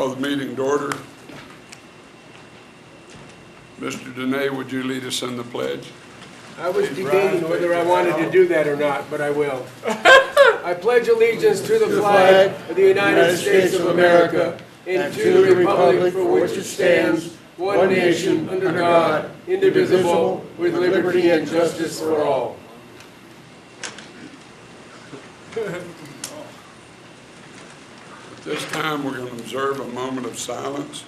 Call the meeting to order. Mr. Dene, would you lead us in the pledge? I was debating whether I wanted to do that or not, but I will. I pledge allegiance to the flag of the United States of America and to the republic for which it stands, one nation, under God, indivisible, with liberty and justice for all. At this time, we're going to observe a moment of silence.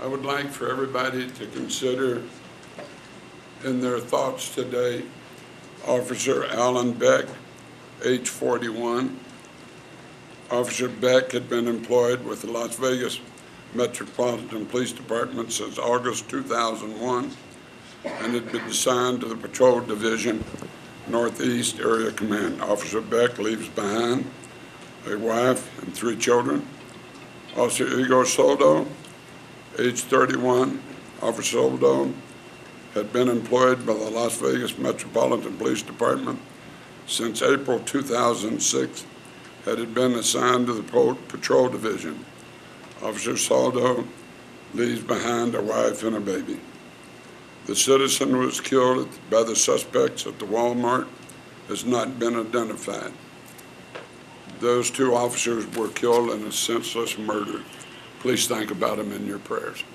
I would like for everybody to consider in their thoughts today Officer Alan Beck, age 41. Officer Beck had been employed with the Las Vegas Metropolitan Police Department since August 2001 and had been assigned to the Patrol Division Northeast Area Command. Officer Beck leaves behind a wife and 3 children. Officer Igor Soldo, age 31. Officer Soldo had been employed by the Las Vegas Metropolitan Police Department since April 2006, had been assigned to the Patrol Division. Officer Soldo leaves behind a wife and a baby. The citizen who was killed by the suspects at the Walmart has not been identified. Those 2 officers were killed in a senseless murder. Please think about them in your prayers.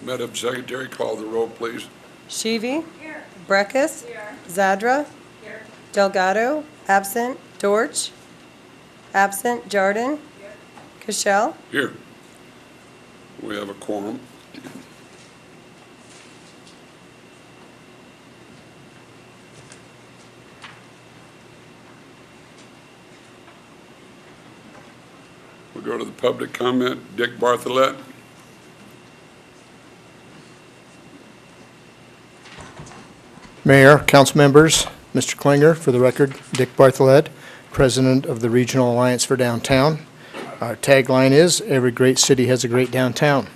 Madam Secretary, call the roll, please. Shivi. Here. Breckus. Here. Zadra. Here. Delgado. Absent. Dorch. Absent. Jardin. Here. Cashel. Here. We have a quorum. We'll go to the public comment. Dick Bartholet. Mayor, council members, Mr. Klinger, for the record, Dick Bartholet, President of the Regional Alliance for Downtown. Our tagline is, every great city has a great downtown.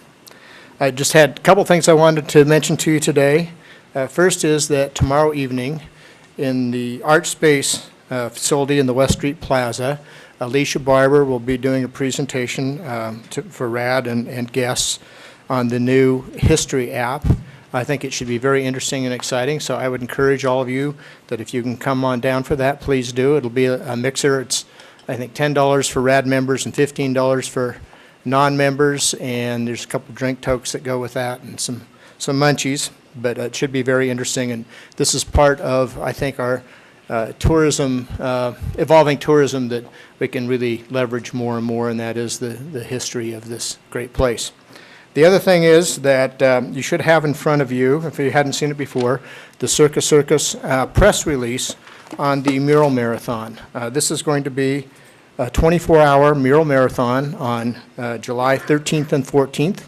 I just had a couple things I wanted to mention to you today. First is that tomorrow evening in the Art Space facility in the West Street Plaza, Alicia Barber will be doing a presentation for RAD and guests on the new History app. I think it should be very interesting and exciting, so I would encourage all of you that if you can come on down for that, please do. It'll be a mixer. It's, I think, $10 for RAD members and $15 for non-members, and there's a couple drink tokes that go with that and some munchies, but it should be very interesting, and this is part of, I think, our tourism, evolving tourism that we can really leverage more and more, and that is the history of this great place. The other thing is that you should have in front of you, if you hadn't seen it before, the Circus press release on the mural marathon. This is going to be a 24-hour mural marathon on July 13th and 14th.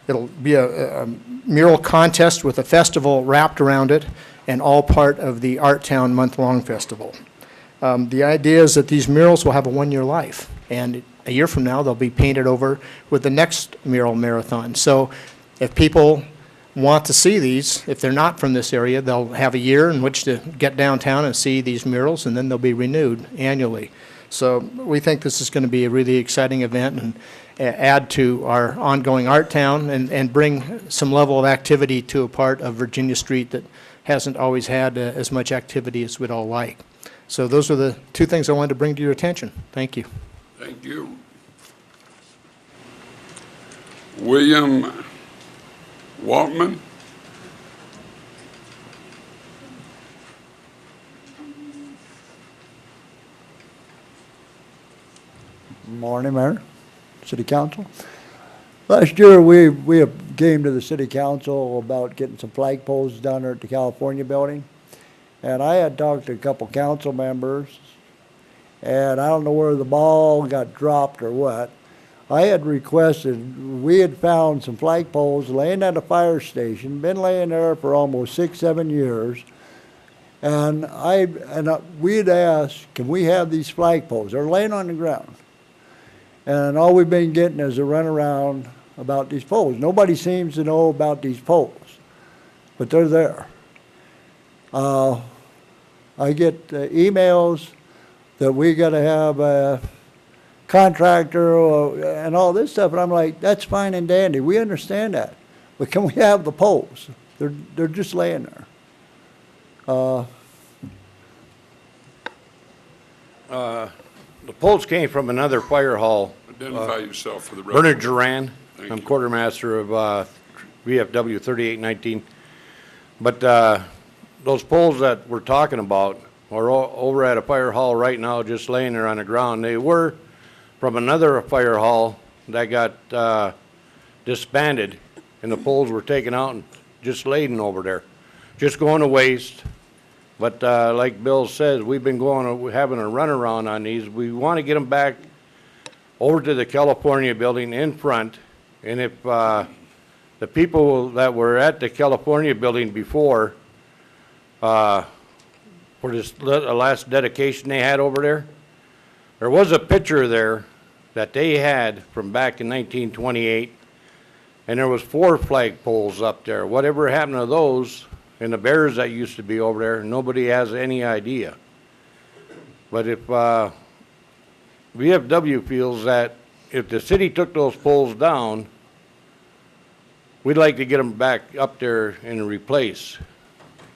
It'll be a mural contest with a festival wrapped around it, and all part of the Art Town month-long festival. The idea is that these murals will have a 1-year life, and a year from now they'll be painted over with the next mural marathon. So if people want to see these, if they're not from this area, they'll have a year in which to get downtown and see these murals, and then they'll be renewed annually. So we think this is going to be a really exciting event and add to our ongoing Art Town and bring some level of activity to a part of Virginia Street that hasn't always had as much activity as we'd all like. So those are the 2 things I wanted to bring to your attention. Thank you. Thank you. William Waltman. Morning, Mayor, City Council. Last year, we came to the City Council about getting some flagpoles down there at the California building. And I had talked to a couple council members, and I don't know where the ball got dropped or what. I had requested, we had found some flagpoles laying at a fire station, been laying there for almost 6, 7 years. And we had asked, can we have these flagpoles? They're laying on the ground. And all we've been getting is a runaround about these poles. Nobody seems to know about these poles, but they're there. I get emails that we got to have a contractor and all this stuff, and I'm like, that's fine and dandy. We understand that, but can we have the poles? They're just laying there. The poles came from another fire hall. Identify yourself for the record. Bernard Duran. Thank I'm you. quartermaster of VFW 3819. But those poles that we're talking about are over at a fire hall right now, just laying there on the ground. They were from another fire hall that got disbanded, and the poles were taken out and just laid over there, just going to waste. But like Bill says, we've been having a runaround on these. We want to get them back over to the California building in front. And if the people that were at the California building before, for this last dedication they had over there was a picture there that they had from back in 1928, and there was 4 flagpoles up there. Whatever happened to those and the bears that used to be over there, nobody has any idea. But if VFW feels that if the city took those poles down, we'd like to get them back up there and replace,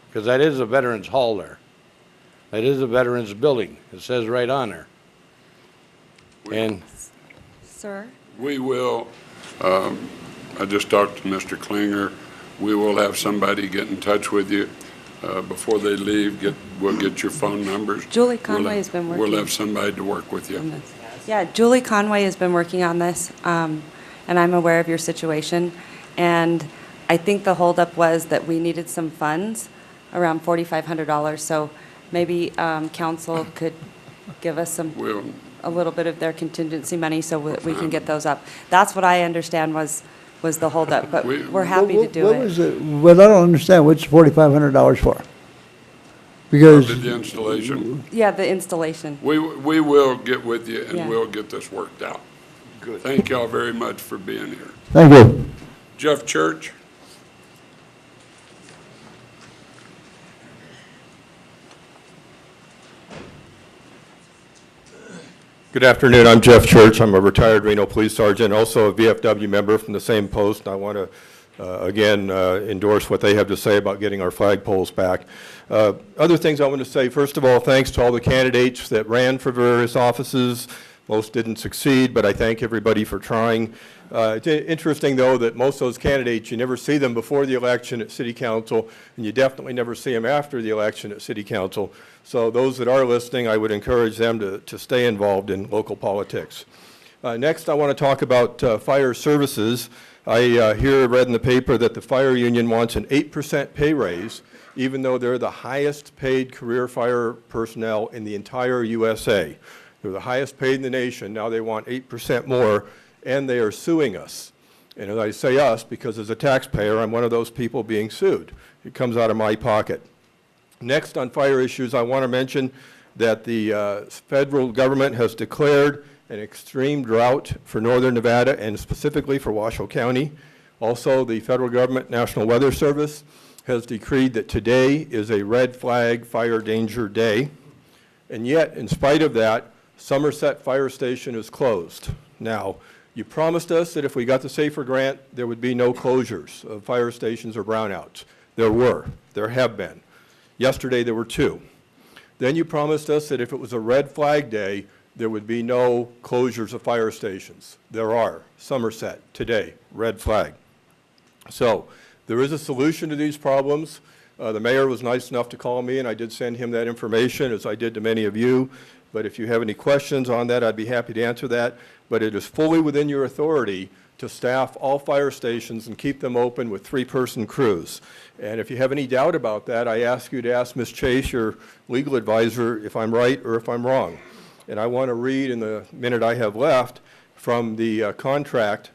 because that is a veterans hall there. That is a veterans building. It says right on there. And Sir? We will, I just talked to Mr. Klinger. We will have somebody get in touch with you before they leave. We'll get your phone numbers. Julie Conway has been working. We'll have somebody to work with you. on this. Yeah, Julie Conway has been working on this, and I'm aware of your situation. And I think the holdup was that we needed some funds, around $4,500. So maybe council could give us a little bit of their contingency money so we can get those up. That's what I understand was the holdup, but we're happy to do What it. was it? Well, I don't understand. What's $4,500 for? Because Did the installation. Yeah, the installation. We will get with you Yeah. and we'll get this worked out. Good. Thank y'all very much for being here. thank you. Jeff Church? Good afternoon. I'm Jeff Church. I'm a retired Reno police sergeant, also a VFW member from the same post. And I want to, again, endorse what they have to say about getting our flagpoles back. Other things I want to say, first of all, thanks to all the candidates that ran for various offices. Most didn't succeed, but I thank everybody for trying. It's interesting, though, that most of those candidates, you never see them before the election at City Council, and you definitely never see them after the election at City Council. So those that are listening, I would encourage them to stay involved in local politics. Next, I want to talk about fire services. I read in the paper that the fire union wants an 8% pay raise, even though they're the highest paid career fire personnel in the entire USA. They're the highest paid in the nation. Now they want 8% more, and they are suing us. And as I say us, because as a taxpayer, I'm one of those people being sued. It comes out of my pocket. Next, on fire issues, I want to mention that the federal government has declared an extreme drought for northern Nevada and specifically for Washoe County. Also, the federal government National Weather Service has decreed that today is a red flag fire danger day. And yet, in spite of that, Somerset Fire Station is closed. Now, you promised us that if we got the SAFER grant, there would be no closures of fire stations or brownouts. There were. There have been. Yesterday, there were 2. Then you promised us that if it was a red flag day, there would be no closures of fire stations. There are. Somerset, today, red flag. So there is a solution to these problems. The mayor was nice enough to call me, and I did send him that information, as I did to many of you. But if you have any questions on that, I'd be happy to answer that. But it is fully within your authority to staff all fire stations and keep them open with 3-person crews. And if you have any doubt about that, I ask you to ask Ms. Chase, your legal advisor, if I'm right or if I'm wrong. And I want to read in the minute I have left from the contract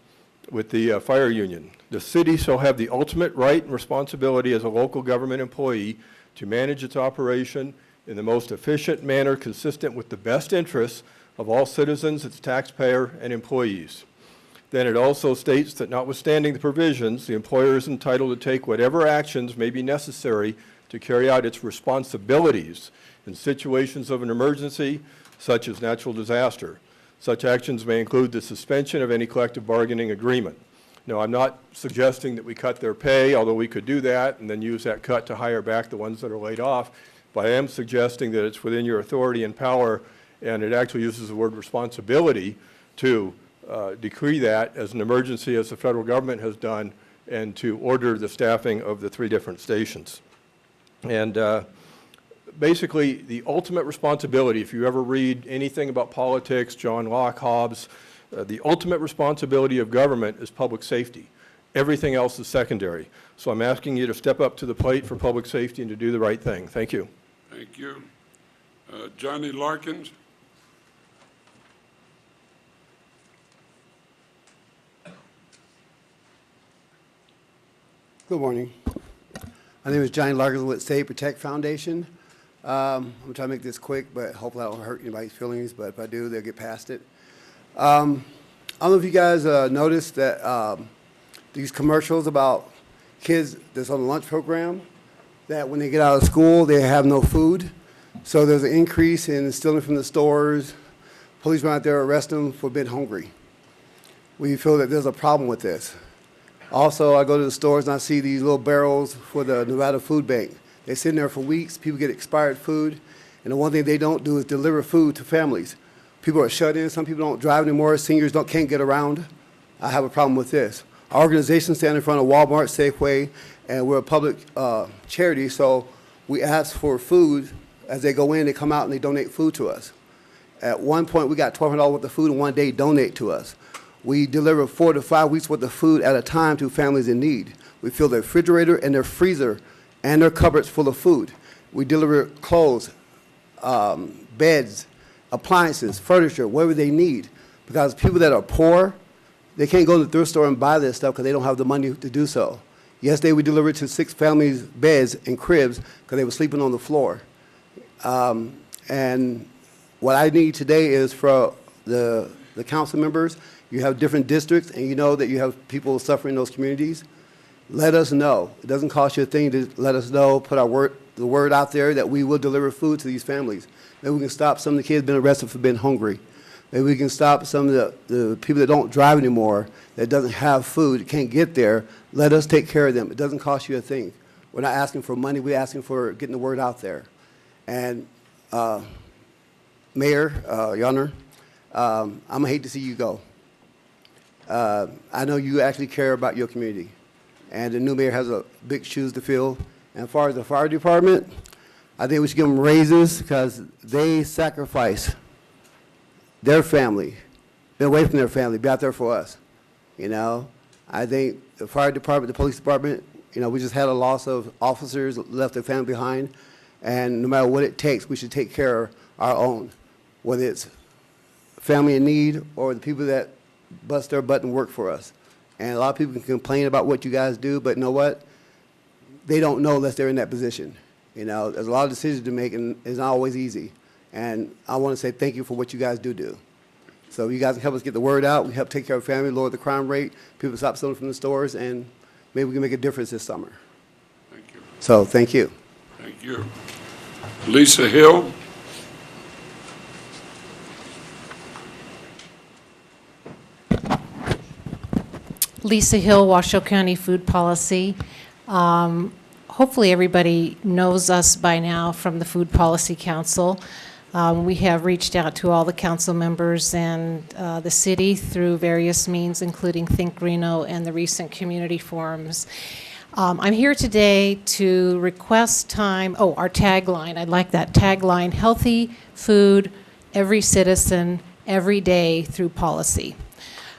with the fire union. The city shall have the ultimate right and responsibility as a local government employee to manage its operation in the most efficient manner consistent with the best interests of all citizens, its taxpayer, and employees. Then it also states that notwithstanding the provisions, the employer is entitled to take whatever actions may be necessary to carry out its responsibilities in situations of an emergency, such as natural disaster. Such actions may include the suspension of any collective bargaining agreement. Now, I'm not suggesting that we cut their pay, although we could do that and then use that cut to hire back the ones that are laid off, but I am suggesting that it's within your authority and power, and it actually uses the word responsibility to decree that as an emergency, as the federal government has done, and to order the staffing of the 3 different stations. And basically, the ultimate responsibility, if you ever read anything about politics, John Locke, Hobbes, the ultimate responsibility of government is public safety. Everything else is secondary. So I'm asking you to step up to the plate for public safety and to do the right thing. Thank you. Thank you. Johnny Larkins? Good morning. My name is Johnny Larkins with Save Protect Foundation. I'm trying to make this quick, but hopefully I don't hurt anybody's feelings, but if I do, they'll get past it. I don't know if you guys noticed that these commercials about kids that's on the lunch program, that when they get out of school, they have no food. So there's an increase in stealing from the stores. Police run out there, arrest them for being hungry. We feel that there's a problem with this. Also, I go to the stores and I see these little barrels for the Nevada Food Bank. They sit in there for weeks. People get expired food. And the one thing they don't do is deliver food to families. People are shut in. Some people don't drive anymore. Seniors can't get around. I have a problem with this. Our organization stands in front of Walmart, Safeway, and we're a public charity, so we ask for food. As they go in, they come out and they donate food to us. At one point, we got $1,200 worth of food in one day donate to us. We deliver 4 to 5 weeks worth of food at a time to families in need. We fill their refrigerator and their freezer and their cupboards full of food. We deliver clothes, beds, appliances, furniture, whatever they need. Because people that are poor, they can't go to the thrift store and buy this stuff because they don't have the money to do so. Yesterday, we delivered to 6 families' beds and cribs because they were sleeping on the floor. And what I need today is for the council members. You have different districts, and you know that you have people suffering in those communities. Let us know. It doesn't cost you a thing to let us know, put the word out there that we will deliver food to these families. Maybe we can stop some of the kids being arrested for being hungry. Maybe we can stop some of the people that don't drive anymore, that doesn't have food, can't get there. Let us take care of them. It doesn't cost you a thing. We're not asking for money. We're asking for getting the word out there. And Mayor, Your Honor, I'm going to hate to see you go. I know you actually care about your community, and the new mayor has a big shoes to fill. And as far as the fire department, I think we should give them raises because they sacrifice their family, been away from their family, be out there for us. You know, I think the fire department, the police department, you know, we just had a loss of officers, left their family behind, and no matter what it takes, we should take care of our own, whether it's family in need or the people that bust their butt and work for us. And a lot of people can complain about what you guys do, but you know what? They don't know unless they're in that position. You know, there's a lot of decisions to make, and it's not always easy. And I want to say thank you for what you guys do. So you guys can help us get the word out. We help take care of family, lower the crime rate, people stop stealing from the stores, and maybe we can make a difference this summer. Thank you. So thank you. Thank you. Lisa Hill? Lisa Hill, Washoe County Food Policy. Hopefully everybody knows us by now from the Food Policy Council. We have reached out to all the council members and the city through various means, including Think Reno and the recent community forums. I'm here today to request time, our tagline, I like that tagline, healthy food, every citizen, every day through policy.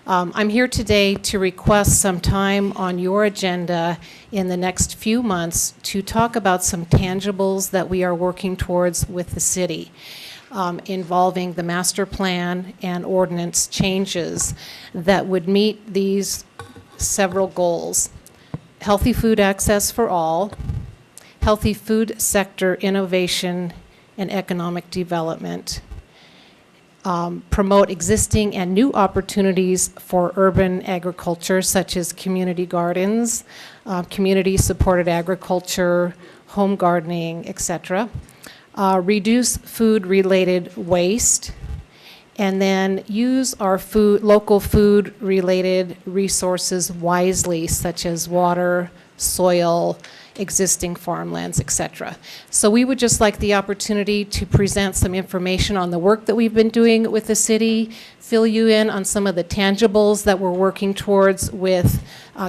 I'm here today to request some time on your agenda in the next few months to talk about some tangibles that we are working towards with the city, involving the master plan and ordinance changes that would meet these several goals. Healthy food access for all, healthy food sector innovation and economic development, promote existing and new opportunities for urban agriculture, such as community gardens, community-supported agriculture, home gardening, etc. Reduce food-related waste, and then use our local food-related resources wisely, such as water, soil, existing farmlands, etc. So we would just like the opportunity to present some information on the work that we've been doing with the city, fill you in on some of the tangibles that we're working towards with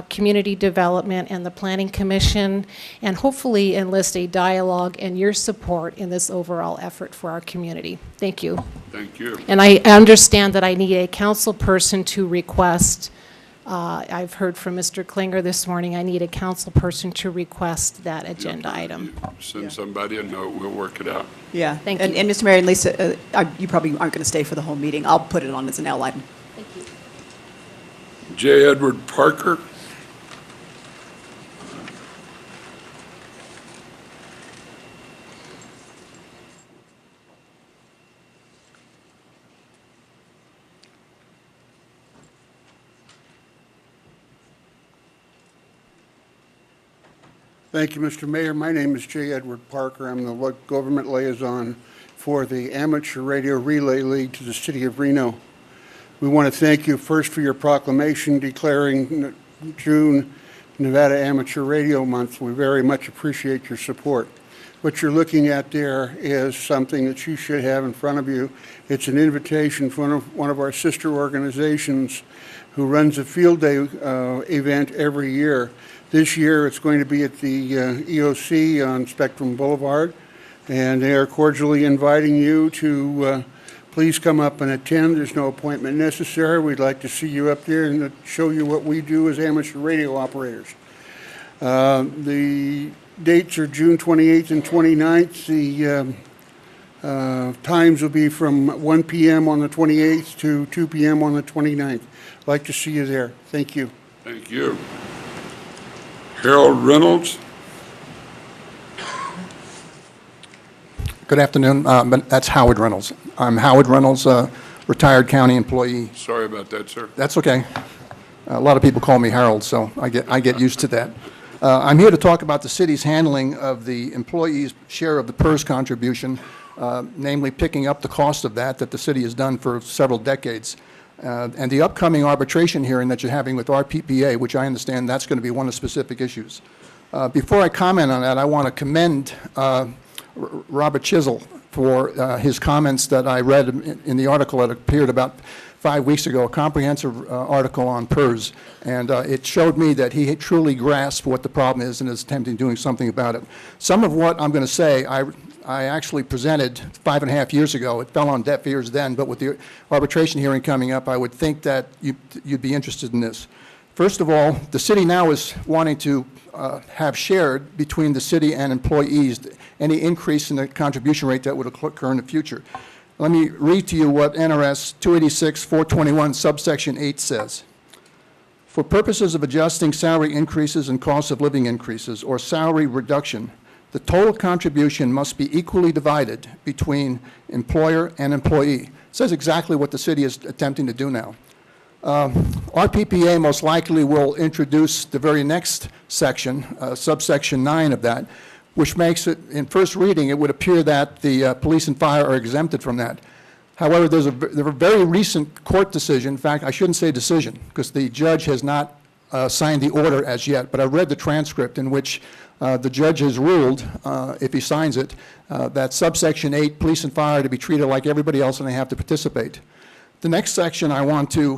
community development and the Planning Commission, and hopefully enlist a dialogue and your support in this overall effort for our community. Thank you. Thank you. And I understand that I need a council person to request. I've heard from Mr. Klinger this morning, I need a council person to request that agenda item. Send somebody a note, we'll work it out. Yeah. Thank and, you. And Mr. Mayor and Lisa, you probably aren't going to stay for the whole meeting. I'll put it on as an L item. Thank you. J. Edward Parker. Thank you, Mr. Mayor. My name is J. Edward Parker. I'm the government liaison for the Amateur Radio Relay League to the City of Reno. We want to thank you first for your proclamation declaring June Nevada Amateur Radio Month. We very much appreciate your support. What you're looking at there is something that you should have in front of you. It's an invitation from one of our sister organizations who runs a field day event every year. This year, it's going to be at the EOC on Spectrum Boulevard, and they are cordially inviting you to please come up and attend. There's no appointment necessary. We'd like to see you up there and show you what we do as amateur radio operators. The dates are June 28th and 29th. The times will be from 1 p.m. on the 28th to 2 p.m. on the 29th. I'd like to see you there. Thank you. Thank you. Harold Reynolds. Good afternoon. That's Howard Reynolds. I'm Howard Reynolds, retired county employee. Sorry about that, sir. That's okay. A lot of people call me Harold, so I get used to that. I'm here to talk about the city's handling of the employees' share of the PERS contribution, namely picking up the cost of that the city has done for several decades. And the upcoming arbitration hearing that you're having with RPPA, which I understand that's going to be one of the specific issues. Before I comment on that, I want to commend Robert Chisel for his comments that I read in the article that appeared about 5 weeks ago, a comprehensive article on PERS. And it showed me that he truly grasped what the problem is and is attempting doing something about it. Some of what I'm going to say, I actually presented 5.5 years ago. It fell on deaf ears then, but with the arbitration hearing coming up, I would think that you'd be interested in this. First of all, the city now is wanting to have shared between the city and employees any increase in the contribution rate that would occur in the future. Let me read to you what NRS 286-421 subsection 8 says. For purposes of adjusting salary increases and cost of living increases or salary reduction, the total contribution must be equally divided between employer and employee. It says exactly what the city is attempting to do now. RPPA most likely will introduce the very next section, subsection 9 of that, which makes it, in first reading, it would appear that the police and fire are exempted from that. However, there a very recent court decision, in fact, I shouldn't say decision, because the judge has not signed the order as yet, but I read the transcript in which the judge has ruled, if he signs it, that subsection 8, police and fire, are to be treated like everybody else and they have to participate. The next section I want to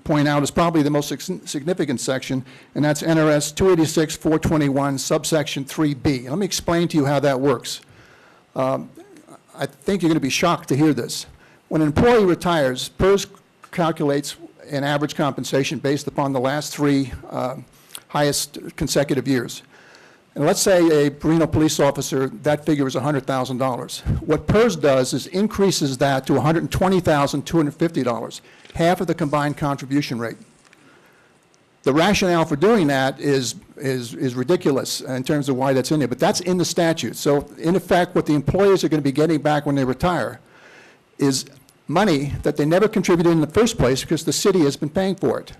point out is probably the most significant section, and that's NRS 286-421, subsection 3B. Let me explain to you how that works. I think you're going to be shocked to hear this. When an employee retires, PERS calculates an average compensation based upon the last three highest consecutive years. And let's say a Reno police officer, that figure is $100,000. What PERS does is increases that to $120,250, half of the combined contribution rate. The rationale for doing that is ridiculous in terms of why that's in there, but that's in the statute. So in effect, what the employees are going to be getting back when they retire is money that they never contributed in the first place because the city has been paying for it.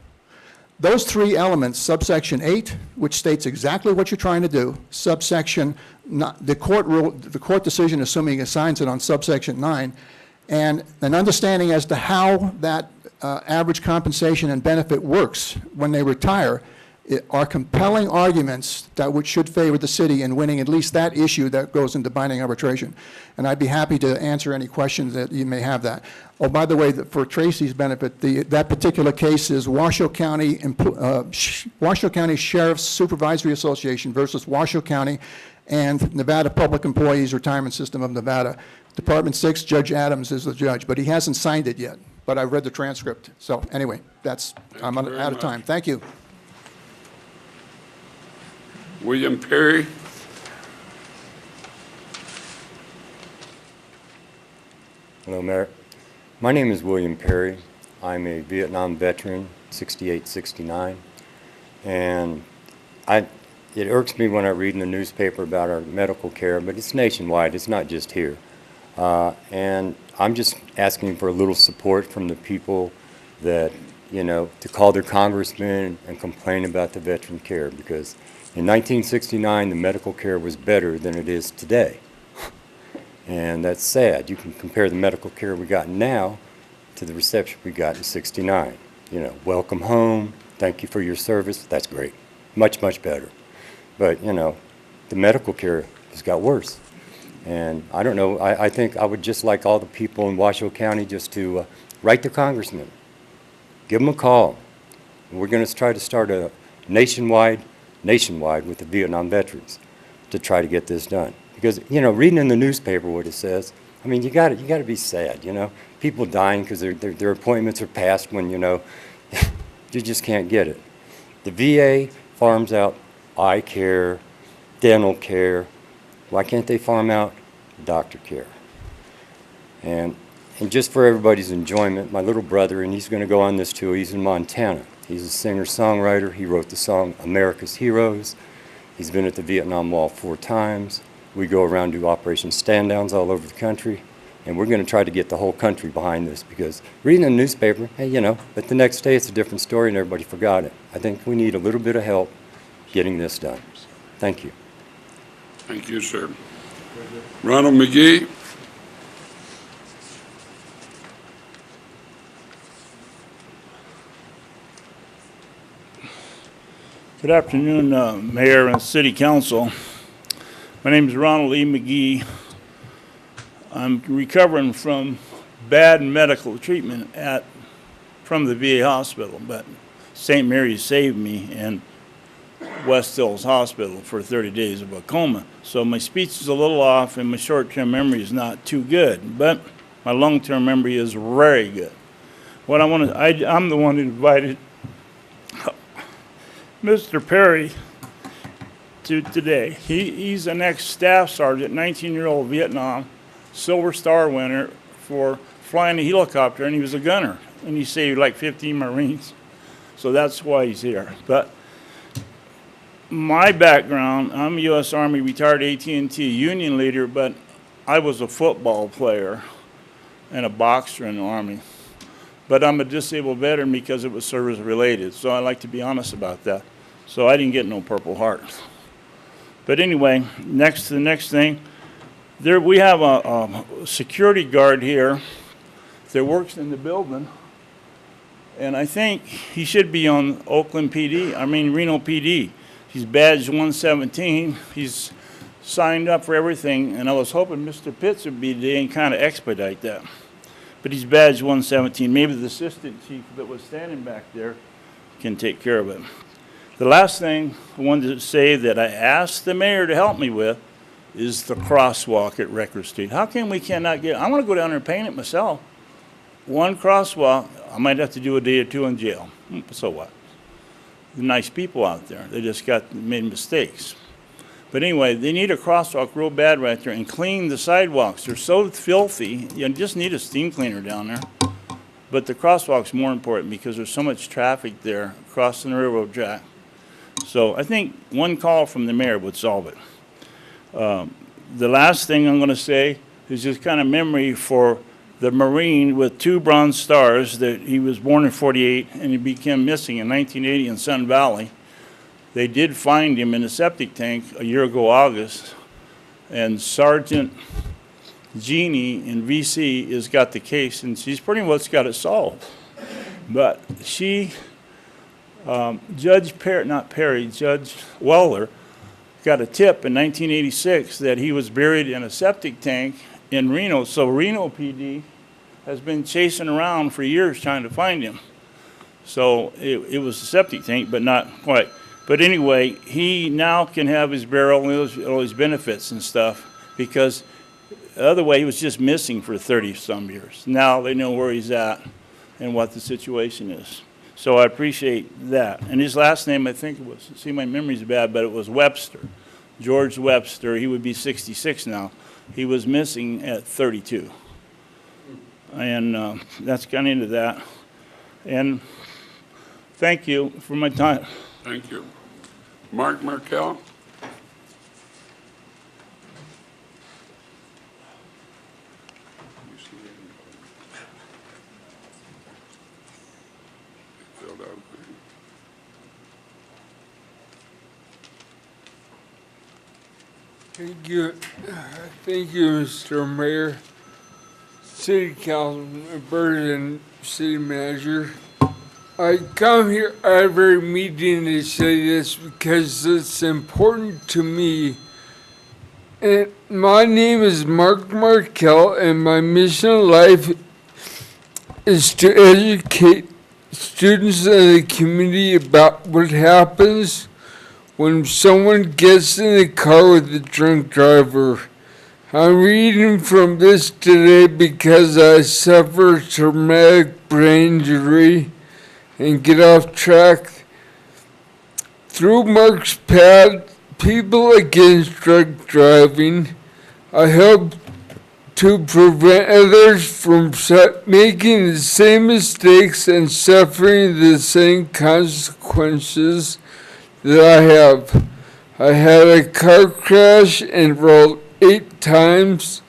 Those three elements, subsection 8, which states exactly what you're trying to do, subsection, the court decision, assuming it assigns it on subsection 9, and an understanding as to how that average compensation and benefit works when they retire are compelling arguments that should favor the city in winning at least that issue that goes into binding arbitration. And I'd be happy to answer any questions that you may have that. Oh, by the way, for Tracy's benefit, that particular case is Washoe County Sheriff's Supervisory Association versus Washoe County and Nevada Public Employees Retirement System of Nevada. Department 6, Judge Adams is the judge, but he hasn't signed it yet. But I've read the transcript. So anyway, I'm out of time. Thank you. William Perry. Hello, Mayor. My name is William Perry. I'm a Vietnam veteran, 68-69, and it irks me when I read in the newspaper about our medical care, but it's nationwide. It's not just here. And I'm just asking for a little support from the people that, to call their congressmen and complain about the veteran care, because in 1969, the medical care was better than it is today. And that's sad. You can compare the medical care we got now to the reception we got in '69. Welcome home, thank you for your service, that's great. Much, much better. But, the medical care has got worse. And I don't know, I think I would just like all the people in Washoe County just to write their congressman. Give them a call. We're going to try to start a nationwide with the Vietnam veterans to try to get this done. Because, reading in the newspaper what it says, I mean, you got to be sad, People dying because their appointments are passed when, you just can't get it. The VA farms out eye care, dental care. Why can't they farm out doctor care? And just for everybody's enjoyment, my little brother, and he's going to go on this too, he's in Montana. He's a singer-songwriter. He wrote the song America's Heroes. He's been at the Vietnam Wall 4 times. We go around do Operation Stand-Downs all over the country. And we're going to try to get the whole country behind this, because reading the newspaper, hey, but the next day it's a different story and everybody forgot it. I think we need a little bit of help getting this done. Thank you. Thank you, sir. Ronald McGee. Good afternoon, Mayor and City Council. My name is Ronald E. McGee. I'm recovering from bad medical treatment from the VA hospital, but St. Mary's saved me in West Hills Hospital for 30 days of a coma. So my speech is a little off and my short-term memory is not too good, but my long-term memory is very good. What I'm the one who invited Mr. Perry to today. He's an ex-staff sergeant, 19-year-old Vietnam, Silver Star winner for flying a helicopter, and he was a gunner, and he saved like 15 Marines. So that's why he's here. But my background, I'm a U.S. Army retired AT&T union leader, but I was a football player and a boxer in the Army. But I'm a disabled veteran because it was service-related, so I like to be honest about that. So I didn't get no Purple Heart. But anyway, next to the next thing, we have a security guard here that works in the building, and I think he should be on Reno PD. He's badge 117. He's signed up for everything, and I was hoping Mr. Pitts would be today and kind of expedite that. but he's badge 117. Maybe the assistant chief that was standing back there can take care of it. The last thing I wanted to say that I asked the mayor to help me with is the crosswalk at Record Street. How come we cannot get, I want to go down there and paint it myself. One crosswalk, I might have to do a day or two in jail. So what? They're nice people out there. They just made mistakes. But anyway, they need a crosswalk real bad right there and clean the sidewalks. They're so filthy, you just need a steam cleaner down there. But the crosswalk's more important because there's so much traffic there crossing the railroad track. So I think one call from the mayor would solve it. The last thing I'm going to say is just kind of memory for the Marine with 2 Bronze Stars that he was born in '48 and he became missing in 1980 in Sun Valley. They did find him in a septic tank a year ago, August, and Sergeant Jeannie in VC has got the case, and she's pretty much got it solved. But she, Judge Weller, got a tip in 1986 that he was buried in a septic tank in Reno. So Reno PD has been chasing around for years trying to find him. So it was a septic tank, but not quite. But anyway, he now can have his burial and all his benefits and stuff because the other way he was just missing for 30-some years. Now they know where he's at and what the situation is. So I appreciate that. And his last name, I think it was, see, my memory's bad, but it was Webster. George Webster. He would be 66 now. He was missing at 32. And that's kind of into that. And thank you for my time. Thank you. Mark Markell? Thank you. Thank you, Mr. Mayor, City Council members, and City Manager. I come here every meeting to say this because it's important to me. And my name is Mark Markell, and my mission in life is to educate students in the community about what happens when someone gets in a car with a drunk driver. I'm reading from this today because I suffered traumatic brain injury and get off track. Through Mark's pad, People Against Drunk Driving, I help to prevent others from making the same mistakes and suffering the same consequences that I have. I had a car crash and rolled 8 times.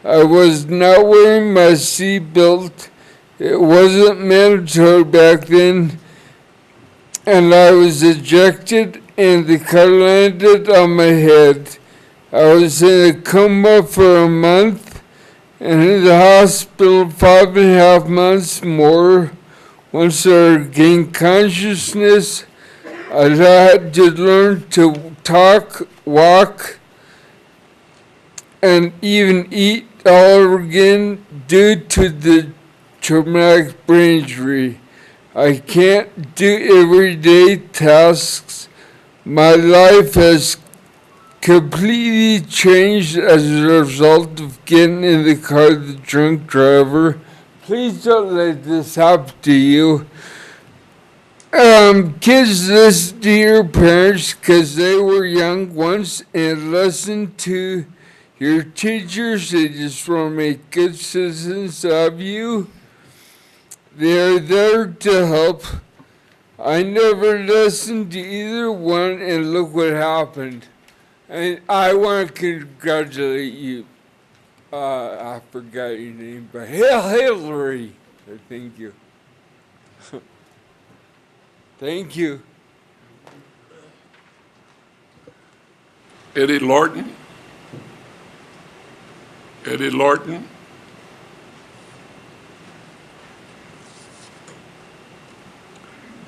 I was not wearing my seatbelt. It wasn't mandatory back then. And I was ejected and the car landed on my head. I was in a coma for a month and in the hospital 5.5 months more. Once I regained consciousness, I had to learn to talk, walk, and even eat all over again due to the traumatic brain injury. I can't do everyday tasks. My life has completely changed as a result of getting in the car with the drunk driver. Please don't let this happen to you. Kids, listen to your parents because they were young once, and listen to your teachers. They just want to make good citizens of you. They're there to help. I never listened to either one, and look what happened. And I want to congratulate you. I forgot your name, but Hillary. Thank you. Thank you. Eddie Lorton? Eddie Lorton?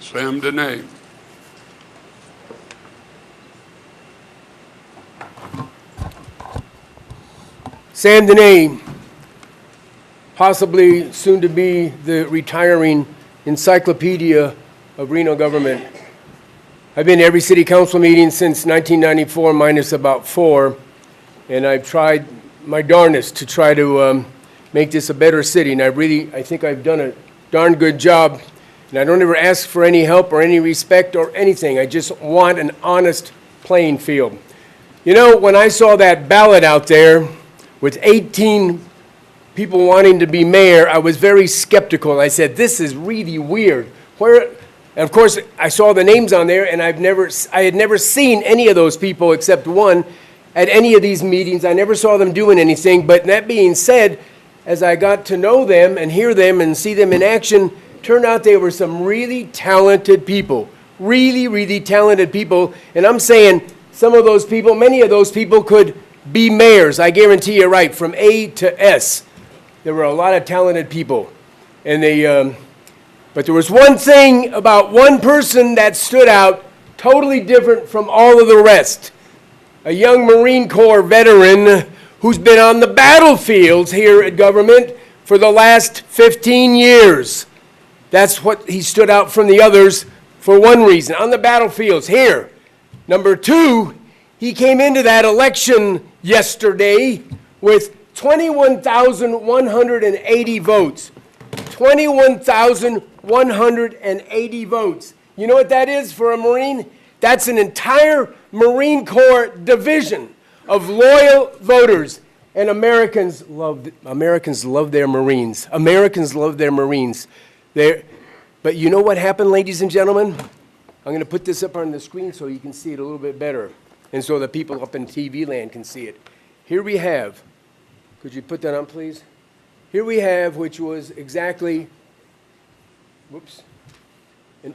Sam Dene? Sam Dene. possibly soon to be the retiring encyclopedia of Reno government. I've been to every city council meeting since 1994, minus about 4, and I've tried my darnest to try to make this a better city, and I think I've done a darn good job, and I don't ever ask for any help or any respect or anything. I just want an honest playing field. You know, when I saw that ballot out there with 18 people wanting to be mayor, I was very skeptical. I said, this is really weird. And of course, I saw the names on there, and I had never seen any of those people except one at any of these meetings. I never saw them doing anything. But that being said, as I got to know them and hear them and see them in action, turned out they were some really talented people. Really, really talented people. And I'm saying some of those people, many of those people could be mayors. I guarantee you, right, from A to S. There were a lot of talented people. And but there was one thing about one person that stood out totally different from all of the rest. A young Marine Corps veteran who's been on the battlefields here at government for the last 15 years. That's what he stood out from the others for one reason, on the battlefields here. Number 2, he came into that election yesterday with 21,180 votes. 21,180 votes. You know what that is for a Marine? That's an entire Marine Corps division of loyal voters. And Americans love their Marines. Americans love their Marines. But you know what happened, ladies and gentlemen? I'm going to put this up on the screen so you can see it a little bit better, and so the people up in TV land can see it. Here we have, could you put that on, please? Here we have, which was exactly, whoops, an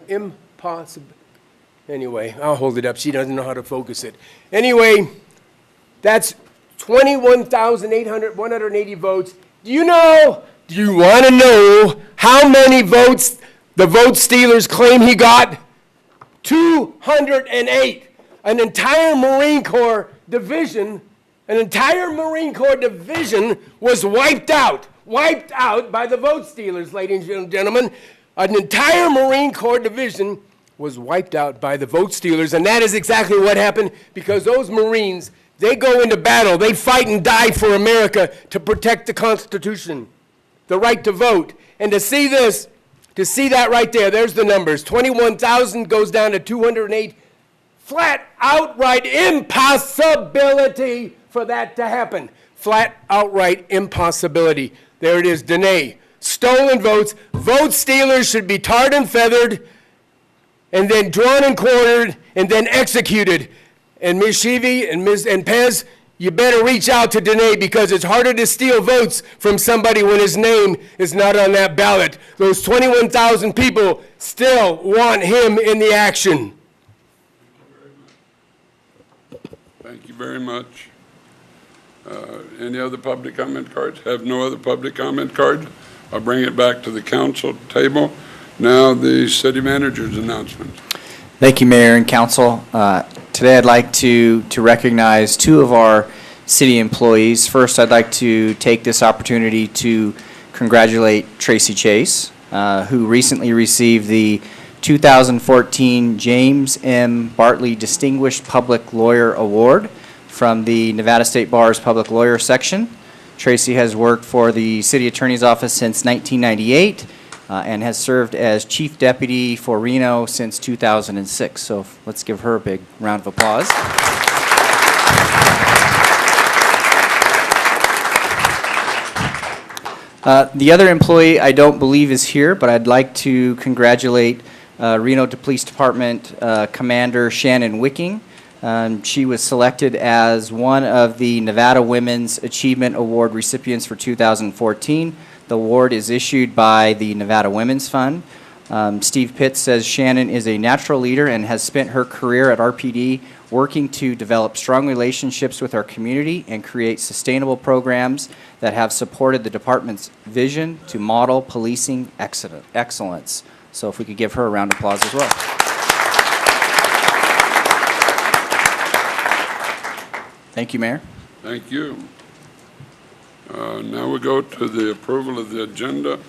impossible, anyway, I'll hold it up. She doesn't know how to focus it. Anyway, that's 21,180 votes. Do you want to know how many votes the vote stealers claim he got? 208. An entire Marine Corps division was wiped out by the vote stealers, ladies and gentlemen. An entire Marine Corps division was wiped out by the vote stealers, and that is exactly what happened, because those Marines, they go into battle, they fight and die for America to protect the Constitution, the right to vote. And to see this, to see that right there, there's the numbers. 21,000 goes down to 208. Flat outright impossibility for that to happen. Flat outright impossibility. There it is, Danae. Stolen votes. Vote stealers should be tarred and feathered, and then drawn and quartered, and then executed. And Ms. Sheevy and Pez, you better reach out to Danae, because it's harder to steal votes from somebody when his name is not on that ballot. Those 21,000 people still want him in the action. Thank you very much. Any other public comment cards? Have no other public comment cards? I'll bring it back to the council table. Now the city manager's announcement. Thank you, Mayor and Council. Today I'd like to recognize 2 of our city employees. First, I'd like to take this opportunity to congratulate Tracy Chase, who recently received the 2014 James M. Bartley Distinguished Public Lawyer Award from the Nevada State Bar's Public Lawyer Section. Tracy has worked for the City Attorney's Office since 1998 and has served as Chief Deputy for Reno since 2006. So let's give her a big round of applause. The other employee I don't believe is here, but I'd like to congratulate Reno Police Department Commander Shannon Wicking. She was selected as one of the Nevada Women's Achievement Award recipients for 2014. The award is issued by the Nevada Women's Fund. Steve Pitts says Shannon is a natural leader and has spent her career at RPD working to develop strong relationships with our community and create sustainable programs that have supported the department's vision to model policing excellence. So if we could give her a round of applause as well. Thank you, Mayor. Thank you. Now we go to the approval of the agenda.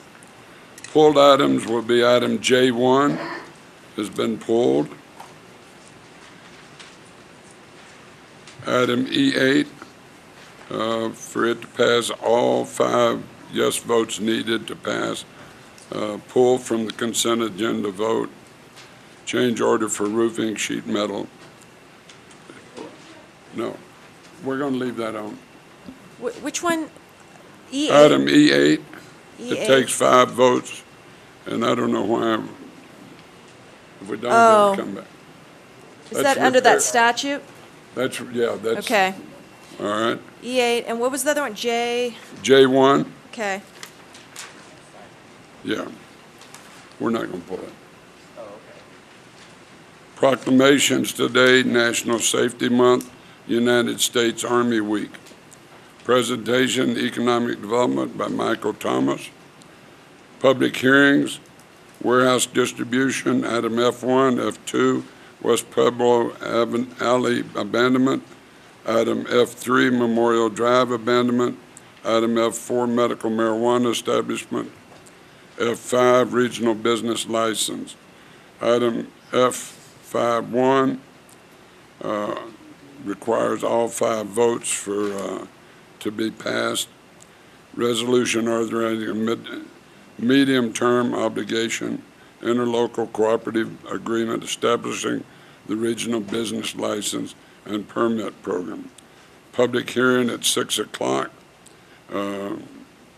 Pulled items will be item J1 has been pulled. Item E8, for it to pass, all 5 yes votes needed to pass. Pull from the consent agenda vote. Change order for roofing sheet metal. No, we're going to leave that on. Which one? E8? Item E8, E8. it takes 5 votes, and I don't know why, if we don't, Oh. it'll come back. Is that under that statute? That's, yeah, that's. Okay. All right. E8, and what was the other one? J? J1, Okay. yeah. We're not going to pull it. Proclamations today, National Safety Month, United States Army Week. Presentation, Economic Development by Michael Thomas. Public hearings, warehouse distribution, item F1, F2, West Pueblo Alley abandonment, item F3, Memorial Drive abandonment, item F4, medical marijuana establishment, F5, regional business license. Item F51 requires all 5 votes for to be passed. Resolution authorizing a medium-term obligation, interlocal cooperative agreement establishing the regional business license and permit program. Public hearing at 6 o'clock.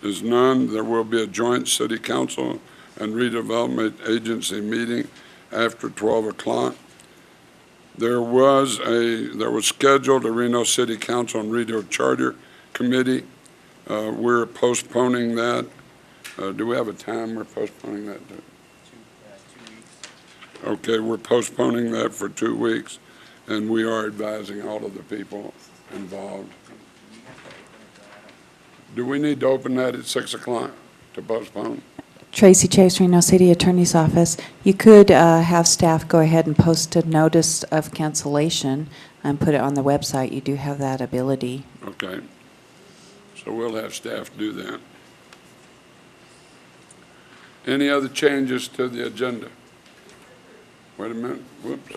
Is none. There will be a joint city council and redevelopment agency meeting after 12 o'clock. There was scheduled a Reno City Council and Reno Charter Committee. We're postponing that. Do we have a time we're postponing that to? 2 weeks. Okay, we're postponing that for 2 weeks, and we are advising all of the people involved. Do we need to open that at 6 o'clock to postpone? Tracy Chase, Reno City Attorney's Office. You could have staff go ahead and post a notice of cancellation and put it on the website. You do have that ability. Okay. So we'll have staff do that. Any other changes to the agenda? Wait a minute. Whoops.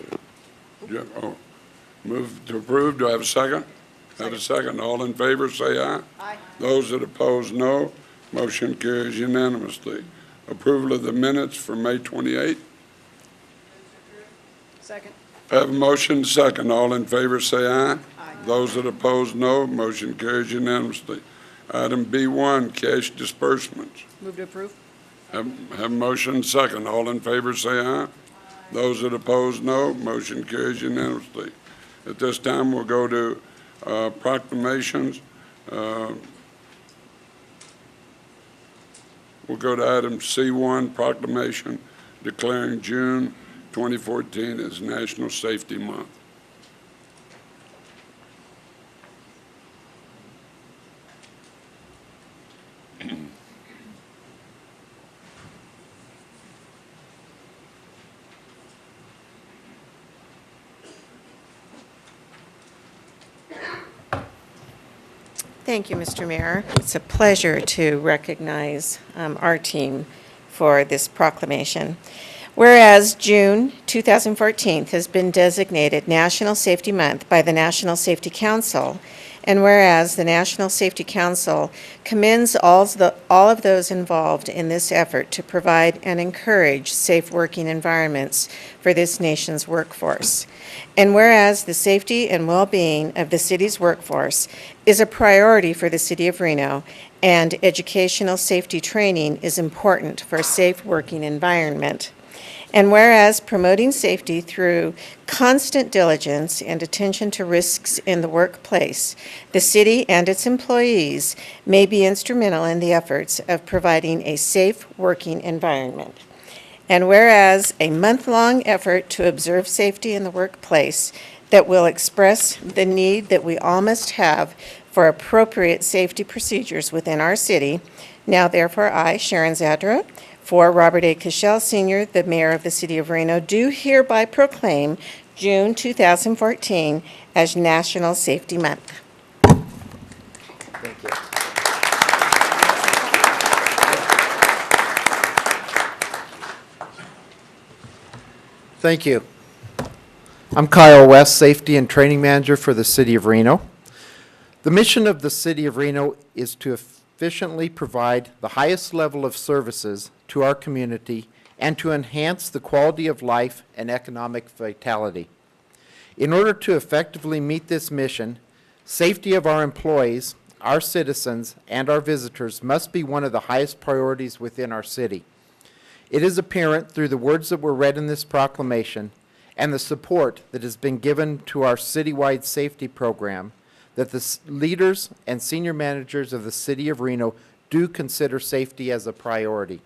Oh, move to approve. Do I have a second? Have a second. All in favor, say aye. Aye. Those that oppose, no. Motion carries unanimously. Approval of the minutes for May 28th. Second. I have a motion, second. All in favor, say aye. Aye. Those that oppose, no. Motion carries unanimously. Item B1, cash disbursements. Move to approve. Have a motion, second. All in favor, say aye. Aye. Those that oppose, no. Motion carries unanimously. At this time, we'll go to proclamations. We'll go to item C1, proclamation declaring June 2014 as National Safety Month. Thank you, Mr. Mayor. It's a pleasure to recognize our team for this proclamation. Whereas June 2014 has been designated National Safety Month by the National Safety Council, and whereas the National Safety Council commends all of those involved in this effort to provide and encourage safe working environments for this nation's workforce. And whereas the safety and well-being of the city's workforce is a priority for the City of Reno, and educational safety training is important for a safe working environment. And whereas promoting safety through constant diligence and attention to risks in the workplace, the city and its employees may be instrumental in the efforts of providing a safe working environment. And whereas a month-long effort to observe safety in the workplace that will express the need that we all must have for appropriate safety procedures within our city, now therefore I, Sharon Zadra, for Robert A. Cashel, Sr., the Mayor of the City of Reno, do hereby proclaim June 2014 as National Safety Month. Thank you. Thank you. I'm Kyle West, Safety and Training Manager for the City of Reno. The mission of the City of Reno is to efficiently provide the highest level of services to our community and to enhance the quality of life and economic vitality. In order to effectively meet this mission, safety of our employees, our citizens, and our visitors must be one of the highest priorities within our city. It is apparent through the words that were read in this proclamation and the support that has been given to our citywide safety program that the leaders and senior managers of the City of Reno do consider safety as a priority.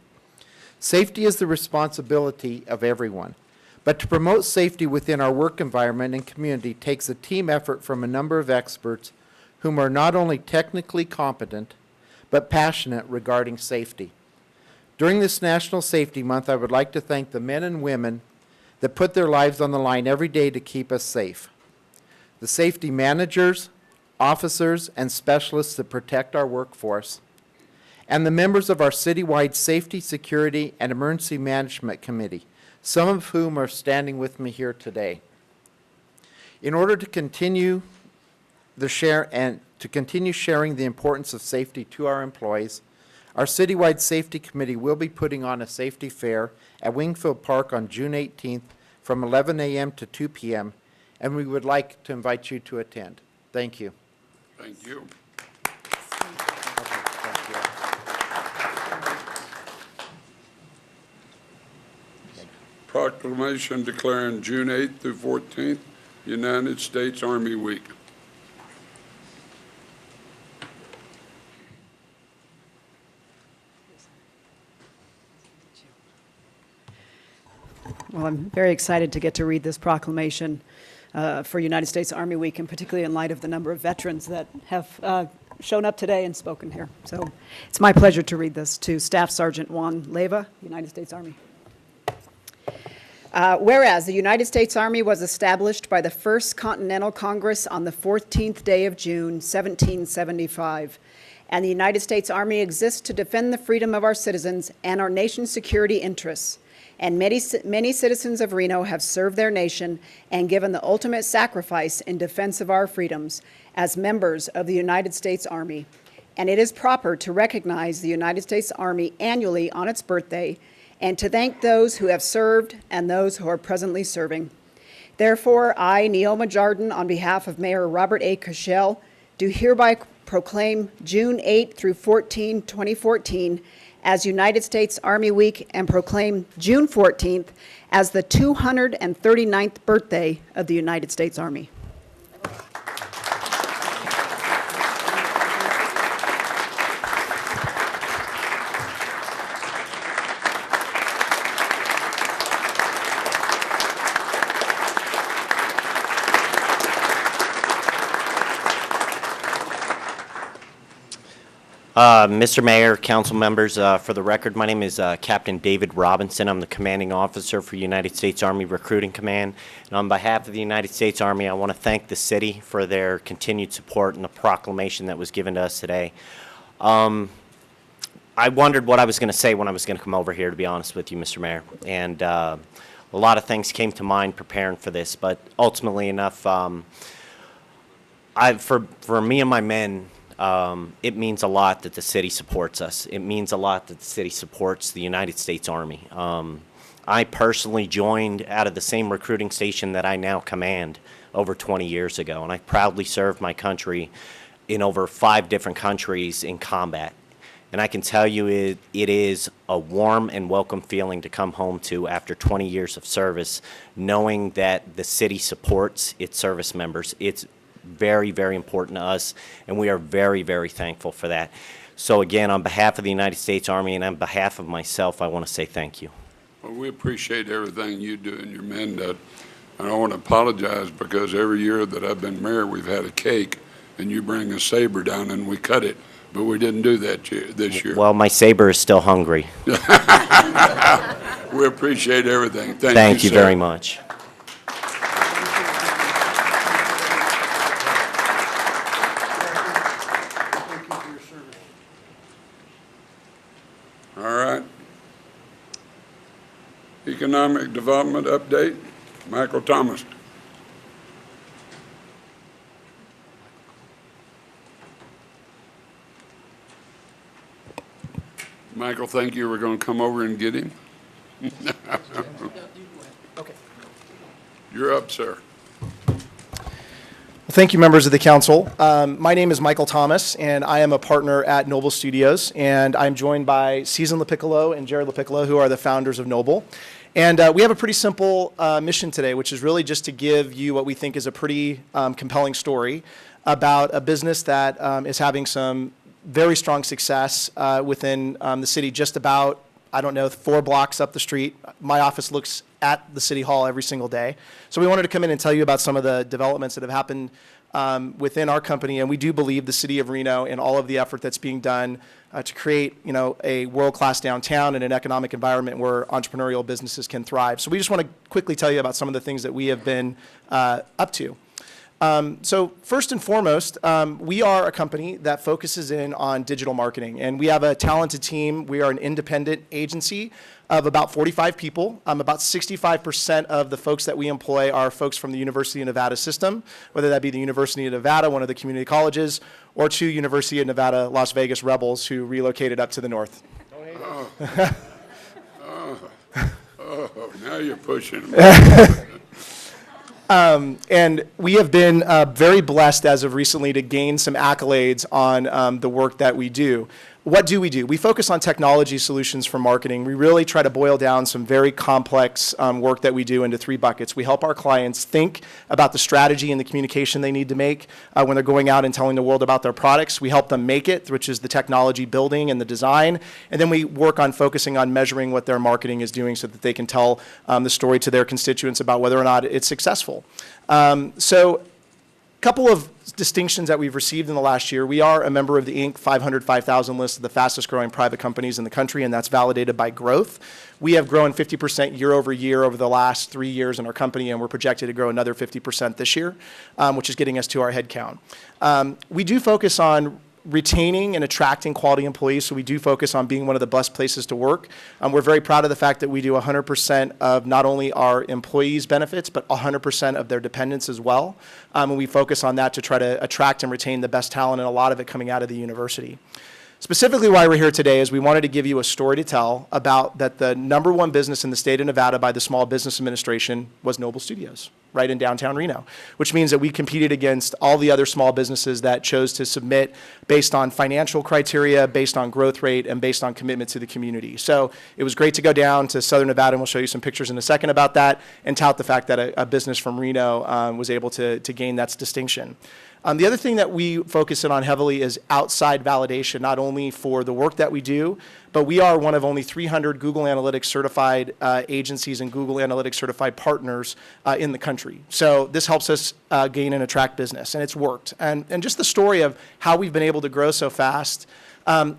Safety is the responsibility of everyone, but to promote safety within our work environment and community takes a team effort from a number of experts whom are not only technically competent, but passionate regarding safety. During this National Safety Month, I would like to thank the men and women that put their lives on the line every day to keep us safe. The safety managers, officers, and specialists that protect our workforce, and the members of our citywide Safety, Security, and Emergency Management Committee, some of whom are standing with me here today. In order to continue sharing the importance of safety to our employees, our citywide safety committee will be putting on a safety fair at Wingfield Park on June 18th from 11 a.m. to 2 p.m., and we would like to invite you to attend. Thank you. Thank you. Proclamation declaring June 8th through 14th United States Army Week. Well, I'm very excited to get to read this proclamation for United States Army Week, and particularly in light of the number of veterans that have shown up today and spoken here. So it's my pleasure to read this to Staff Sergeant Juan Leyva, United States Army. Whereas the United States Army was established by the First Continental Congress on the 14th day of June, 1775, and the United States Army exists to defend the freedom of our citizens and our nation's security interests, and many citizens of Reno have served their nation and given the ultimate sacrifice in defense of our freedoms as members of the United States Army. And it is proper to recognize the United States Army annually on its birthday and to thank those who have served and those who are presently serving. Therefore, I, Neoma Jardin, on behalf of Mayor Robert A. Cashel, do hereby proclaim June 8 through 14, 2014 as United States Army Week and proclaim June 14th as the 239th birthday of the United States Army. Mr. Mayor, council members, for the record, my name is Captain David Robinson. I'm the commanding officer for United States Army Recruiting Command. And on behalf of the United States Army, I want to thank the city for their continued support and the proclamation that was given to us today. I wondered what I was going to say when I was going to come over here, to be honest with you, Mr. Mayor. And a lot of things came to mind preparing for this, but ultimately enough, for me and my men, it means a lot that the city supports us. It means a lot that the city supports the United States Army. I personally joined out of the same recruiting station that I now command over 20 years ago, and I proudly served my country in over 5 different countries in combat. And I can tell you it is a warm and welcome feeling to come home to after 20 years of service, knowing that the city supports its service members. It's very, very important to us, and we are very, very thankful for that. So again, on behalf of the United States Army and on behalf of myself, I want to say thank you. Well, we appreciate everything you do and your men do. And I want to apologize because every year that I've been mayor, we've had a cake, and you bring a saber down and we cut it, but we didn't do that this year. Well, my saber is still hungry. We appreciate everything. Thank you very much. Economic Development Update, Michael Thomas. Michael, think you were going to come over and get him? Okay. You're up, sir. Thank you, members of the council. My name is Michael Thomas, and I am a partner at Noble Studios, and I'm joined by Susan LaPiccolo and Jared LaPiccolo, who are the founders of Noble. And we have a pretty simple mission today, which is really just to give you what we think is a pretty compelling story about a business that is having some very strong success within the city, just about, I don't know, 4 blocks up the street. My office looks at the city hall every single day. So we wanted to come in and tell you about some of the developments that have happened within our company, and we do believe the city of Reno and all of the effort that's being done to create, a world-class downtown and an economic environment where entrepreneurial businesses can thrive. So we just want to quickly tell you about some of the things that we have been up to. So first and foremost, we are a company that focuses in on digital marketing, and we have a talented team. We are an independent agency of about 45 people. About 65% of the folks that we employ are folks from the University of Nevada system, whether that be the University of Nevada, one of the community colleges, or 2 University of Nevada Las Vegas Rebels who relocated up to the north. Now you're pushing. And we have been very blessed as of recently to gain some accolades on the work that we do. What do? We focus on technology solutions for marketing. We really try to boil down some very complex work that we do into 3 buckets. We help our clients think about the strategy and the communication they need to make when they're going out and telling the world about their products. We help them make it, which is the technology building and the design. And then we work on focusing on measuring what their marketing is doing so that they can tell the story to their constituents about whether or not it's successful. So a couple of distinctions that we've received in the last year. We are a member of the Inc. 500-5,000 list of the fastest growing private companies in the country, and that's validated by growth. We have grown 50% year over year over the last 3 years in our company, and we're projected to grow another 50% this year, which is getting us to our head count. We do focus on retaining and attracting quality employees, so we do focus on being one of the best places to work. We're very proud of the fact that we do 100% of not only our employees' benefits, but 100% of their dependents as well. And we focus on that to try to attract and retain the best talent, and a lot of it coming out of the university. Specifically why we're here today is we wanted to give you a story to tell about that the #1 business in the state of Nevada by the Small Business Administration was Noble Studios, right in downtown Reno, which means that we competed against all the other small businesses that chose to submit based on financial criteria, based on growth rate, and based on commitment to the community. So it was great to go down to Southern Nevada, and we'll show you some pictures in a second about that, and tout the fact that a business from Reno was able to gain that distinction. The other thing that we focus in on heavily is outside validation, not only for the work that we do, but we are one of only 300 Google Analytics certified agencies and Google Analytics certified partners in the country. So this helps us gain and attract business, and it's worked. And just the story of how we've been able to grow so fast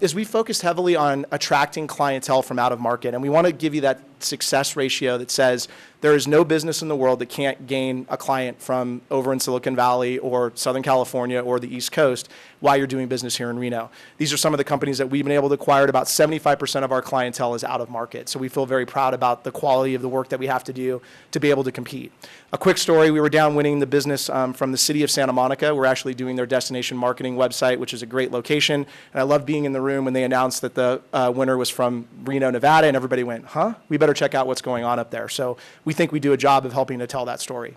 is we focused heavily on attracting clientele from out of market, and we want to give you that success ratio that says there is no business in the world that can't gain a client from over in Silicon Valley or Southern California or the East Coast while you're doing business here in Reno. These are some of the companies that we've been able to acquire. About 75% of our clientele is out of market, so we feel very proud about the quality of the work that we have to do to be able to compete. A quick story, we were down winning the business from the city of Santa Monica. We're actually doing their destination marketing website, which is a great location, and I love being in the room when they announced that the winner was from Reno, Nevada, and everybody went, huh? We better check out what's going on up there. So we think we do a job of helping to tell that story.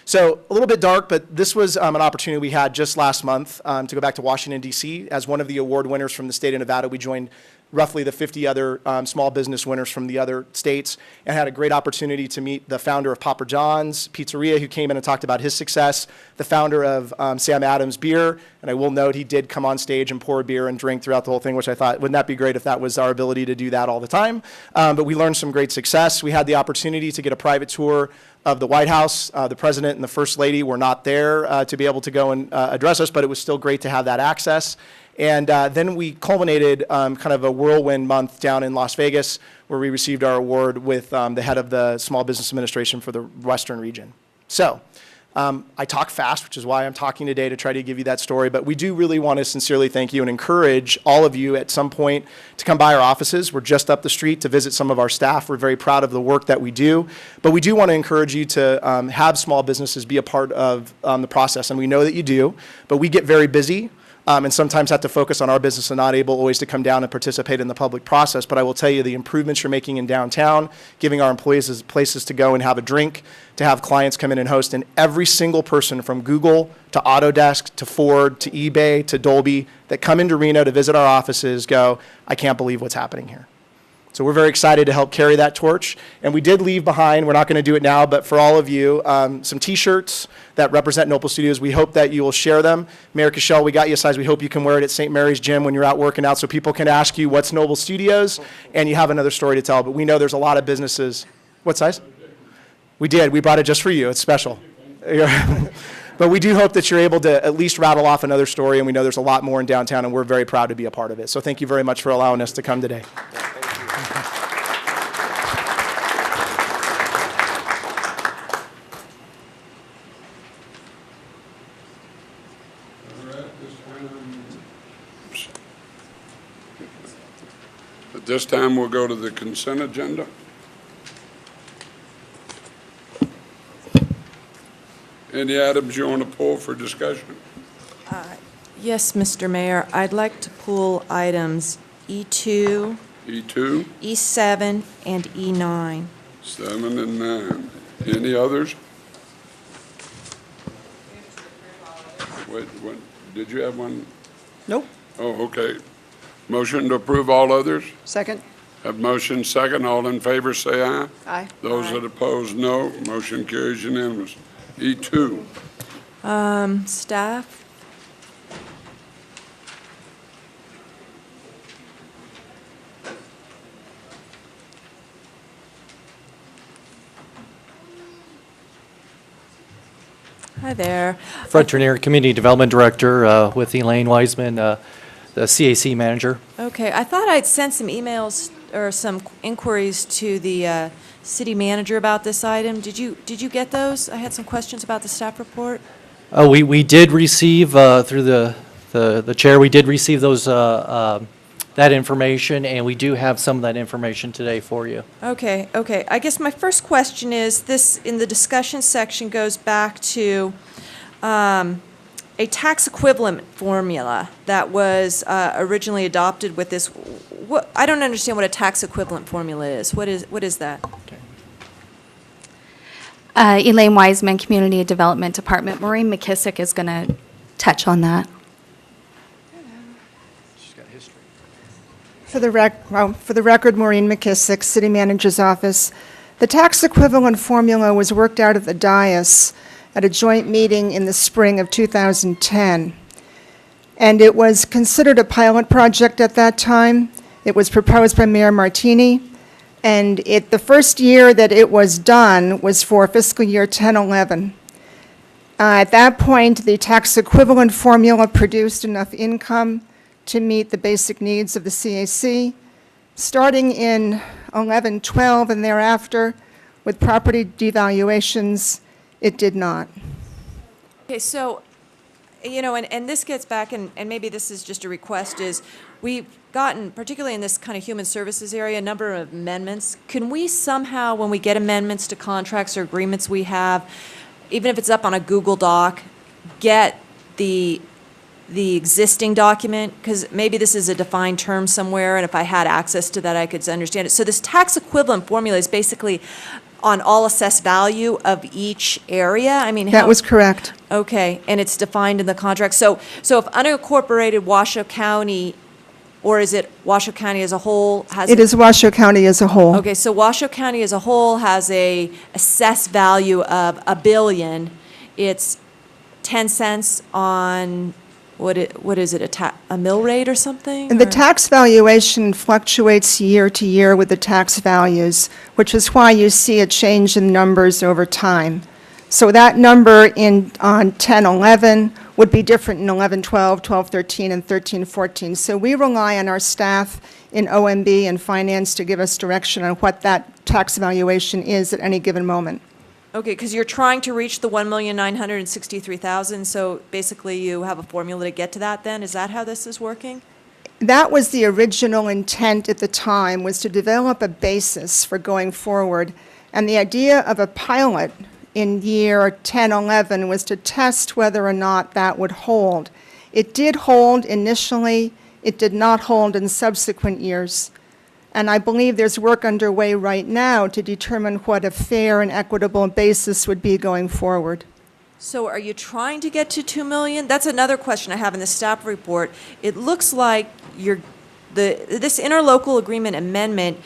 So a little bit dark, but this was an opportunity we had just last month to go back to Washington, D.C. As one of the award winners from the state of Nevada, we joined roughly the 50 other small business winners from the other states, and had a great opportunity to meet the founder of Papa John's Pizzeria, who came in and talked about his success, the founder of Sam Adams Beer, and I will note he did come on stage and pour beer and drink throughout the whole thing, which I thought, wouldn't that be great if that was our ability to do that all the time? But we learned some great success. We had the opportunity to get a private tour of the White House. The President and the First Lady were not there to be able to go and address us, but it was still great to have that access. And then we culminated kind of a whirlwind month down in Las Vegas, where we received our award with the head of the Small Business Administration for the Western region. So I talk fast, which is why I'm talking today to try to give you that story, but we do really want to sincerely thank you and encourage all of you at some point to come by our offices. We're just up the street to visit some of our staff. We're very proud of the work that we do, but we do want to encourage you to have small businesses be a part of the process, and we know that you do, but we get very busy. And sometimes have to focus on our business and not able always to come down and participate in the public process. But I will tell you the improvements you're making in downtown, giving our employees places to go and have a drink, to have clients come in and host, and every single person from Google to Autodesk to Ford to eBay to Dolby that come into Reno to visit our offices go, I can't believe what's happening here. So we're very excited to help carry that torch. And we did leave behind, we're not going to do it now, but for all of you, some T-shirts that represent Noble Studios. We hope that you will share them. Mayor Cashel, we got you a size. We hope you can wear it at St. Mary's Gym when you're out working out so people can ask you what's Noble Studios, and you have another story to tell. But we know there's a lot of businesses. What size? We did. We brought it just for you. It's special. But we do hope that you're able to at least rattle off another story, and we know there's a lot more in downtown, and we're very proud to be a part of it. So thank you very much for allowing us to come today. At this time, we'll go to the consent agenda. Any items you want to pull for discussion? Yes, Mr. Mayor, I'd like to pull items E2, E2, E7, and E9. 7 and 9. Any others? Wait, what, did you have one? Nope. Oh, okay. Motion to approve all others? Second? Have motion second. All in favor, say aye. Aye. Those that oppose, no. Motion carries unanimous. E2. Staff? Hi there. Fred Turnier, Community Development Director with Elaine Wiseman, the CAC Manager. Okay, I thought I'd sent some emails or some inquiries to the city manager about this item. Did you get those? I had some questions about the staff report. We did receive, through the chair, we did receive those, that information, and we do have some of that information today for you. Okay. I guess my first question is, this, in the discussion section, goes back to a tax equivalent formula that was originally adopted with this. I don't understand what a tax equivalent formula is. What is that? Elaine Wiseman, Community Development Department. Maureen McKissick is going to touch on that. For the record, Maureen McKissick, City Manager's Office. The tax equivalent formula was worked out at the dais at a joint meeting in the spring of 2010. And it was considered a pilot project at that time. It was proposed by Mayor Martini. And the first year that it was done was for fiscal year 10-11. At that point, the tax equivalent formula produced enough income to meet the basic needs of the CAC. Starting in 11-12 and thereafter, with property devaluations, it did not. Okay, so, and this gets back, and maybe this is just a request, is we've gotten, particularly in this kind of human services area, a number of amendments. Can we somehow, when we get amendments to contracts or agreements we have, even if it's up on a Google Doc, get the existing document? Because maybe this is a defined term somewhere, and if I had access to that, I could understand it. So this tax equivalent formula is basically on all assessed value of each area? I mean, that was correct. Okay, and it's defined in the contract. So if unincorporated Washoe County, or is it Washoe County as a whole? It is Washoe County as a whole. Okay, so Washoe County as a whole has a assessed value of $1 billion. It's 10 cents on, what is it, a mill rate or something? And the tax valuation fluctuates year to year with the tax values, which is why you see a change in numbers over time. So that number on 10-11 would be different in 11-12, 12-13, and 13-14. So we rely on our staff in OMB and finance to give us direction on what that tax valuation is at any given moment. Okay, because you're trying to reach the 1,963,000, so basically you have a formula to get to that then? Is that how this is working? That was the original intent at the time, was to develop a basis for going forward. And the idea of a pilot in year 10, 11 was to test whether or not that would hold. It did hold initially. It did not hold in subsequent years. And I believe there's work underway right now to determine what a fair and equitable basis would be going forward. So are you trying to get to 2 million? That's another question I have in the staff report. It looks like this interlocal agreement amendment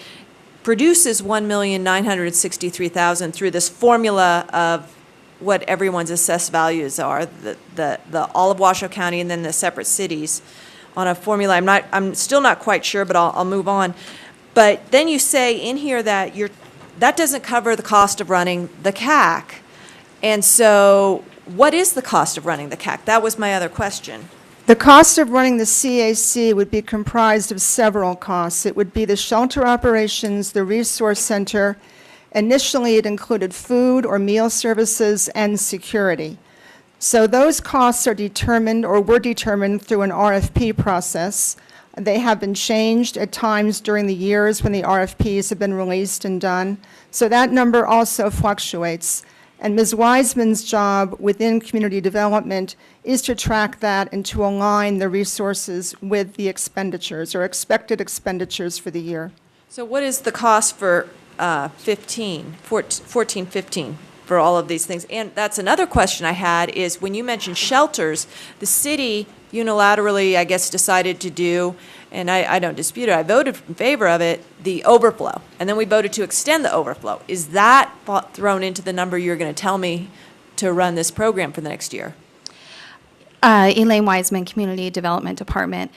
produces 1,963,000 through this formula of what everyone's assessed values are, the all of Washoe County and then the separate cities on a formula. I'm still not quite sure, but I'll move on. But then you say in here that that doesn't cover the cost of running the CAC. And so what is the cost of running the CAC? That was my other question. The cost of running the CAC would be comprised of several costs. It would be the shelter operations, the resource center. Initially, it included food or meal services and security. So those costs are determined or were determined through an RFP process. They have been changed at times during the years when the RFPs have been released and done. So that number also fluctuates. And Ms. Wiseman's job within community development is to track that and to align the resources with the expenditures or expected expenditures for the year. So what is the cost for 14, 15 for all of these things? And that's another question I had is when you mentioned shelters, the city unilaterally, I guess, decided to do, and I don't dispute it, I voted in favor of it, the overflow. And then we voted to extend the overflow. Is that thrown into the number you're going to tell me to run this program for the next year? Elaine Wiseman, Community Development Department.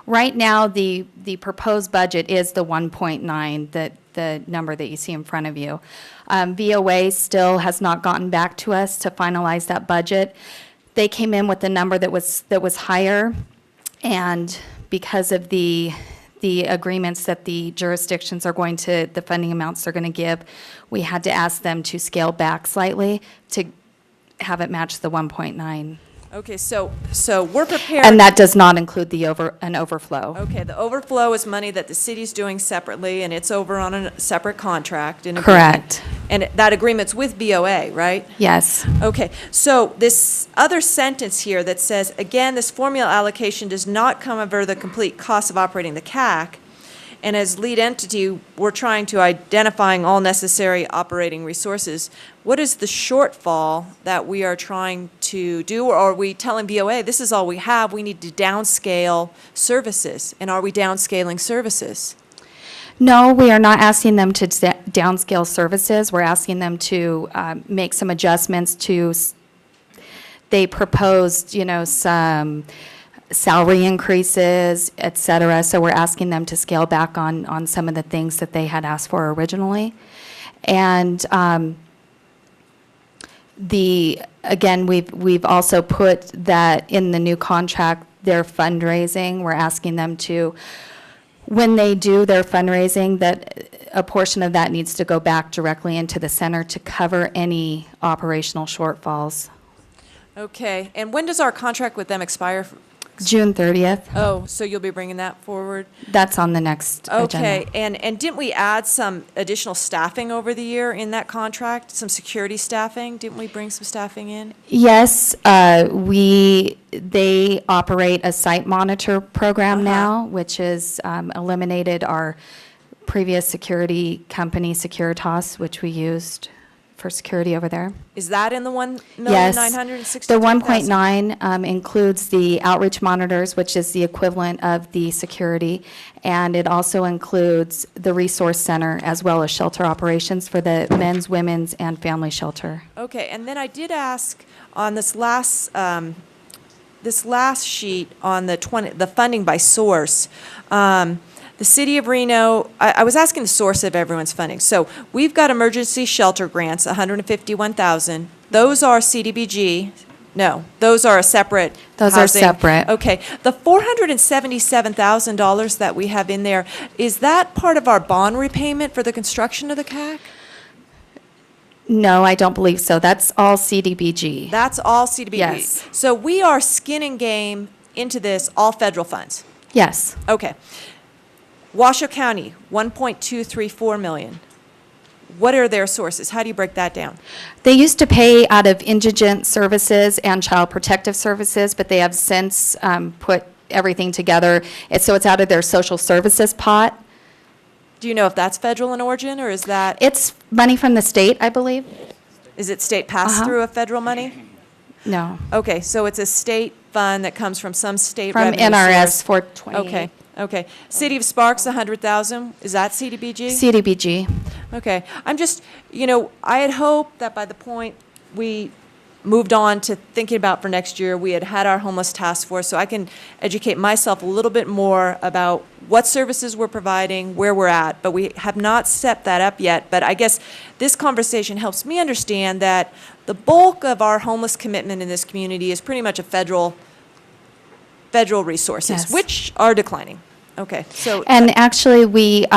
Right now, the proposed budget is the 1.9, the number that you see in front of you. VOA still has not gotten back to us to finalize that budget. They came in with a number that was higher, and because of the agreements that the jurisdictions are going to, the funding amounts they're going to give, we had to ask them to scale back slightly to have it match the 1.9. Okay, so we're prepared. And that does not include an overflow. Okay, the overflow is money that the city's doing separately, and it's over on a separate contract. Correct. And that agreement's with BOA, right? Yes. Okay, so this other sentence here that says, again, this formula allocation does not cover the complete cost of operating the CAC, and as lead entity, we're trying to identifying all necessary operating resources. What is the shortfall that we are trying to do, or are we telling BOA, this is all we have, we need to downscale services, and are we downscaling services? No, we are not asking them to downscale services. We're asking them to make some adjustments to, they proposed, some salary increases, et cetera. So we're asking them to scale back on some of the things that they had asked for originally. And again, we've also put that in the new contract, their fundraising. We're asking them to, when they do their fundraising, that a portion of that needs to go back directly into the center to cover any operational shortfalls. Okay, and when does our contract with them expire? June 30th. Oh, so you'll be bringing that forward? That's on the next agenda. Okay, and didn't we add some additional staffing over the year in that contract? Some security staffing? Didn't we bring some staffing in? Yes, they operate a site monitor program now, which has eliminated our previous security company, Securitas, which we used for security over there. Is that in the Yes. 1,963,000? The 1.9 includes the outreach monitors, which is the equivalent of the security, and it also includes the resource center as well as shelter operations for the men's, women's, and family shelter. Okay, and then I did ask on this last sheet on the funding by source. The city of Reno, I was asking the source of everyone's funding. So we've got emergency shelter grants, 151,000. Those are CDBG. No, those are a separate Those housing. are separate. Okay. The $477,000 that we have in there, is that part of our bond repayment for the construction of the CAC? No, I don't believe so. That's all CDBG. That's all CDBG? Yes. So we are skin and game into this, all federal funds? Yes. Okay. Washoe County, 1.234 million. What are their sources? How do you break that down? They used to pay out of indigent services and child protective services, but they have since put everything together. So it's out of their social services pot. Do you know if that's federal in origin, or is that? It's money from the state, I believe. Is it state pass-through of federal money? No. Okay, so it's a state fund that comes from some state From revenue NRS source. 428. Okay, okay. City of Sparks, 100,000, is that CDBG? CDBG. Okay, I'm just, I had hoped that by the point we moved on to thinking about for next year, we had our homeless task force, so I can educate myself a little bit more about what services we're providing, where we're at, but we have not set that up yet. But I guess this conversation helps me understand that the bulk of our homeless commitment in this community is pretty much a federal resources, Yes. which are declining. Okay, so. And actually, we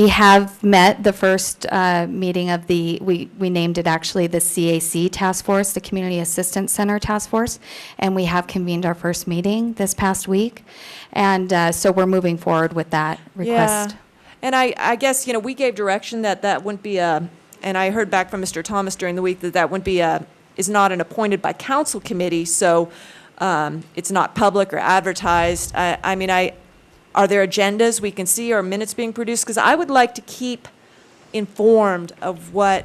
have met the first meeting of we named it actually the CAC Task Force, the Community Assistance Center Task Force, and we have convened our first meeting this past week. And so we're moving forward with that request. Yeah. And I guess, we gave direction that wouldn't be and I heard back from Mr. Thomas during the week that wouldn't be is not an appointed by council committee, so it's not public or advertised. Are there agendas we can see or minutes being produced? Because I would like to keep informed of what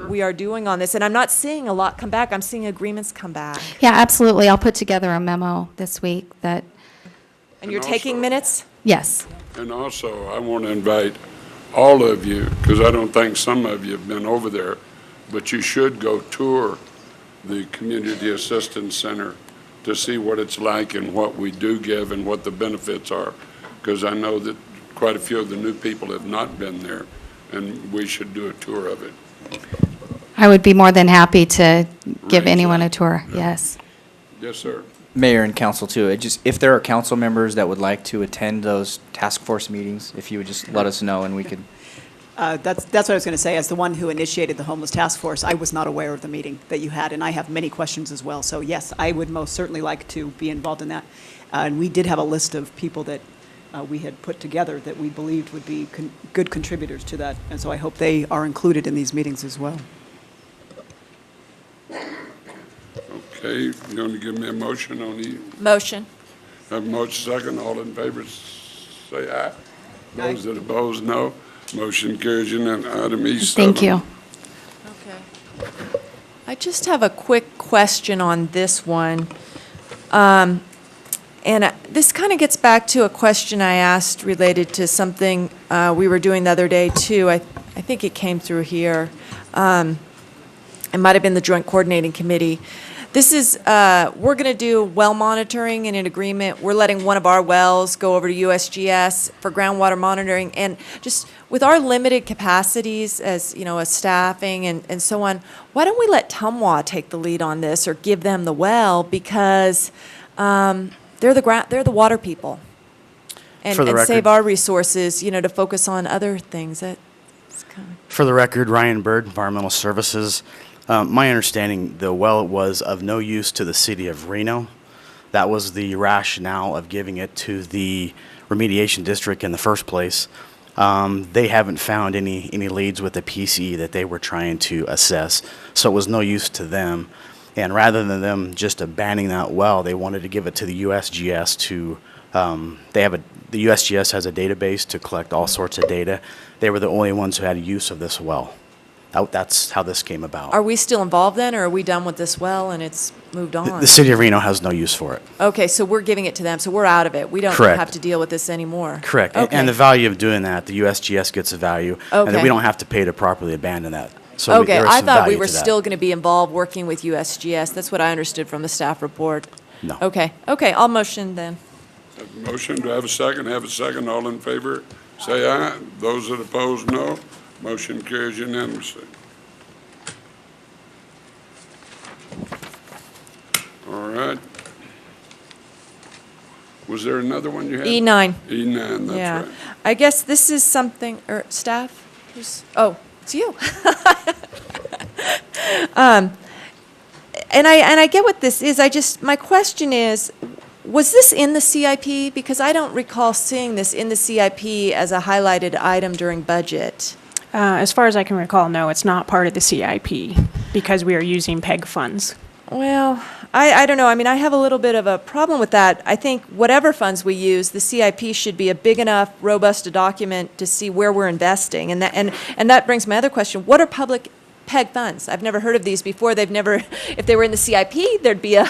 we are doing on this. And I'm not seeing a lot come back. I'm seeing agreements come back. Yeah, absolutely. I'll put together a memo this week that. And you're taking minutes? Yes. And also, I want to invite all of you, because I don't think some of you have been over there, but you should go tour the Community Assistance Center to see what it's like and what we do give and what the benefits are. Because I know that quite a few of the new people have not been there, and we should do a tour of it. I would be more than happy to give anyone a tour, yes. Yes, sir. Mayor and council too, if there are council members that would like to attend those task force meetings, if you would just let us know and we could. That's what I was going to say. As the one who initiated the homeless task force, I was not aware of the meeting that you had, and I have many questions as well. So yes, I would most certainly like to be involved in that. And we did have a list of people that we had put together that we believed would be good contributors to that. And so I hope they are included in these meetings as well. Okay, you want to give me a motion on the? Motion. Have a motion second. All in favor, say aye. Those that oppose, no. Motion carries unanimously. Item E7. Thank you. Okay. I just have a quick question on this one. And this kind of gets back to a question I asked related to something we were doing the other day, too. I think it came through here. It might have been the Joint Coordinating Committee. This is, we're going to do well monitoring in an agreement. We're letting one of our wells go over to USGS for groundwater monitoring. And just with our limited capacities as, as staffing and so on, why don't we let Tumwa take the lead on this or give them the well? Because they're the water people. And save our resources, to focus on other things. For the record, Ryan Bird, Environmental Services. My understanding, the well was of no use to the city of Reno. That was the rationale of giving it to the remediation district in the first place. They haven't found any leads with the PCE that they were trying to assess, so it was no use to them. And rather than them just abandoning that well, they wanted to give it to the USGS to, the USGS has a database to collect all sorts of data. They were the only ones who had use of this well. That's how this came about. Are we still involved then, or are we done with this well and it's moved on? The city of Reno has no use for it. Okay, so we're giving it to them, so we're out of it. We don't Correct. have to deal with this anymore. Correct. Okay. And the value of doing that, the USGS gets a value, and then Okay. we don't have to pay to properly abandon that. So Okay, there is I some thought we value were to that. still going to be involved working with USGS. That's what I understood from the staff report. No. Okay, I'll motion then. Have a motion, do I have a second? Have a second, all in favor, say aye. Those that oppose, no. Motion carries unanimously. All right. Was there another one you had? E9. E9, that's Yeah. right. I guess this is something, or staff? It's you. And I get what this is. My question is, was this in the CIP? Because I don't recall seeing this in the CIP as a highlighted item during budget. As far as I can recall, no, it's not part of the CIP because we are using PEG funds. Well, I don't know. I mean, I have a little bit of a problem with that. I think whatever funds we use, the CIP should be a big enough, robust a document to see where we're investing. And that brings my other question. What are public PEG funds? I've never heard of these before. If they were in the CIP, there'd be a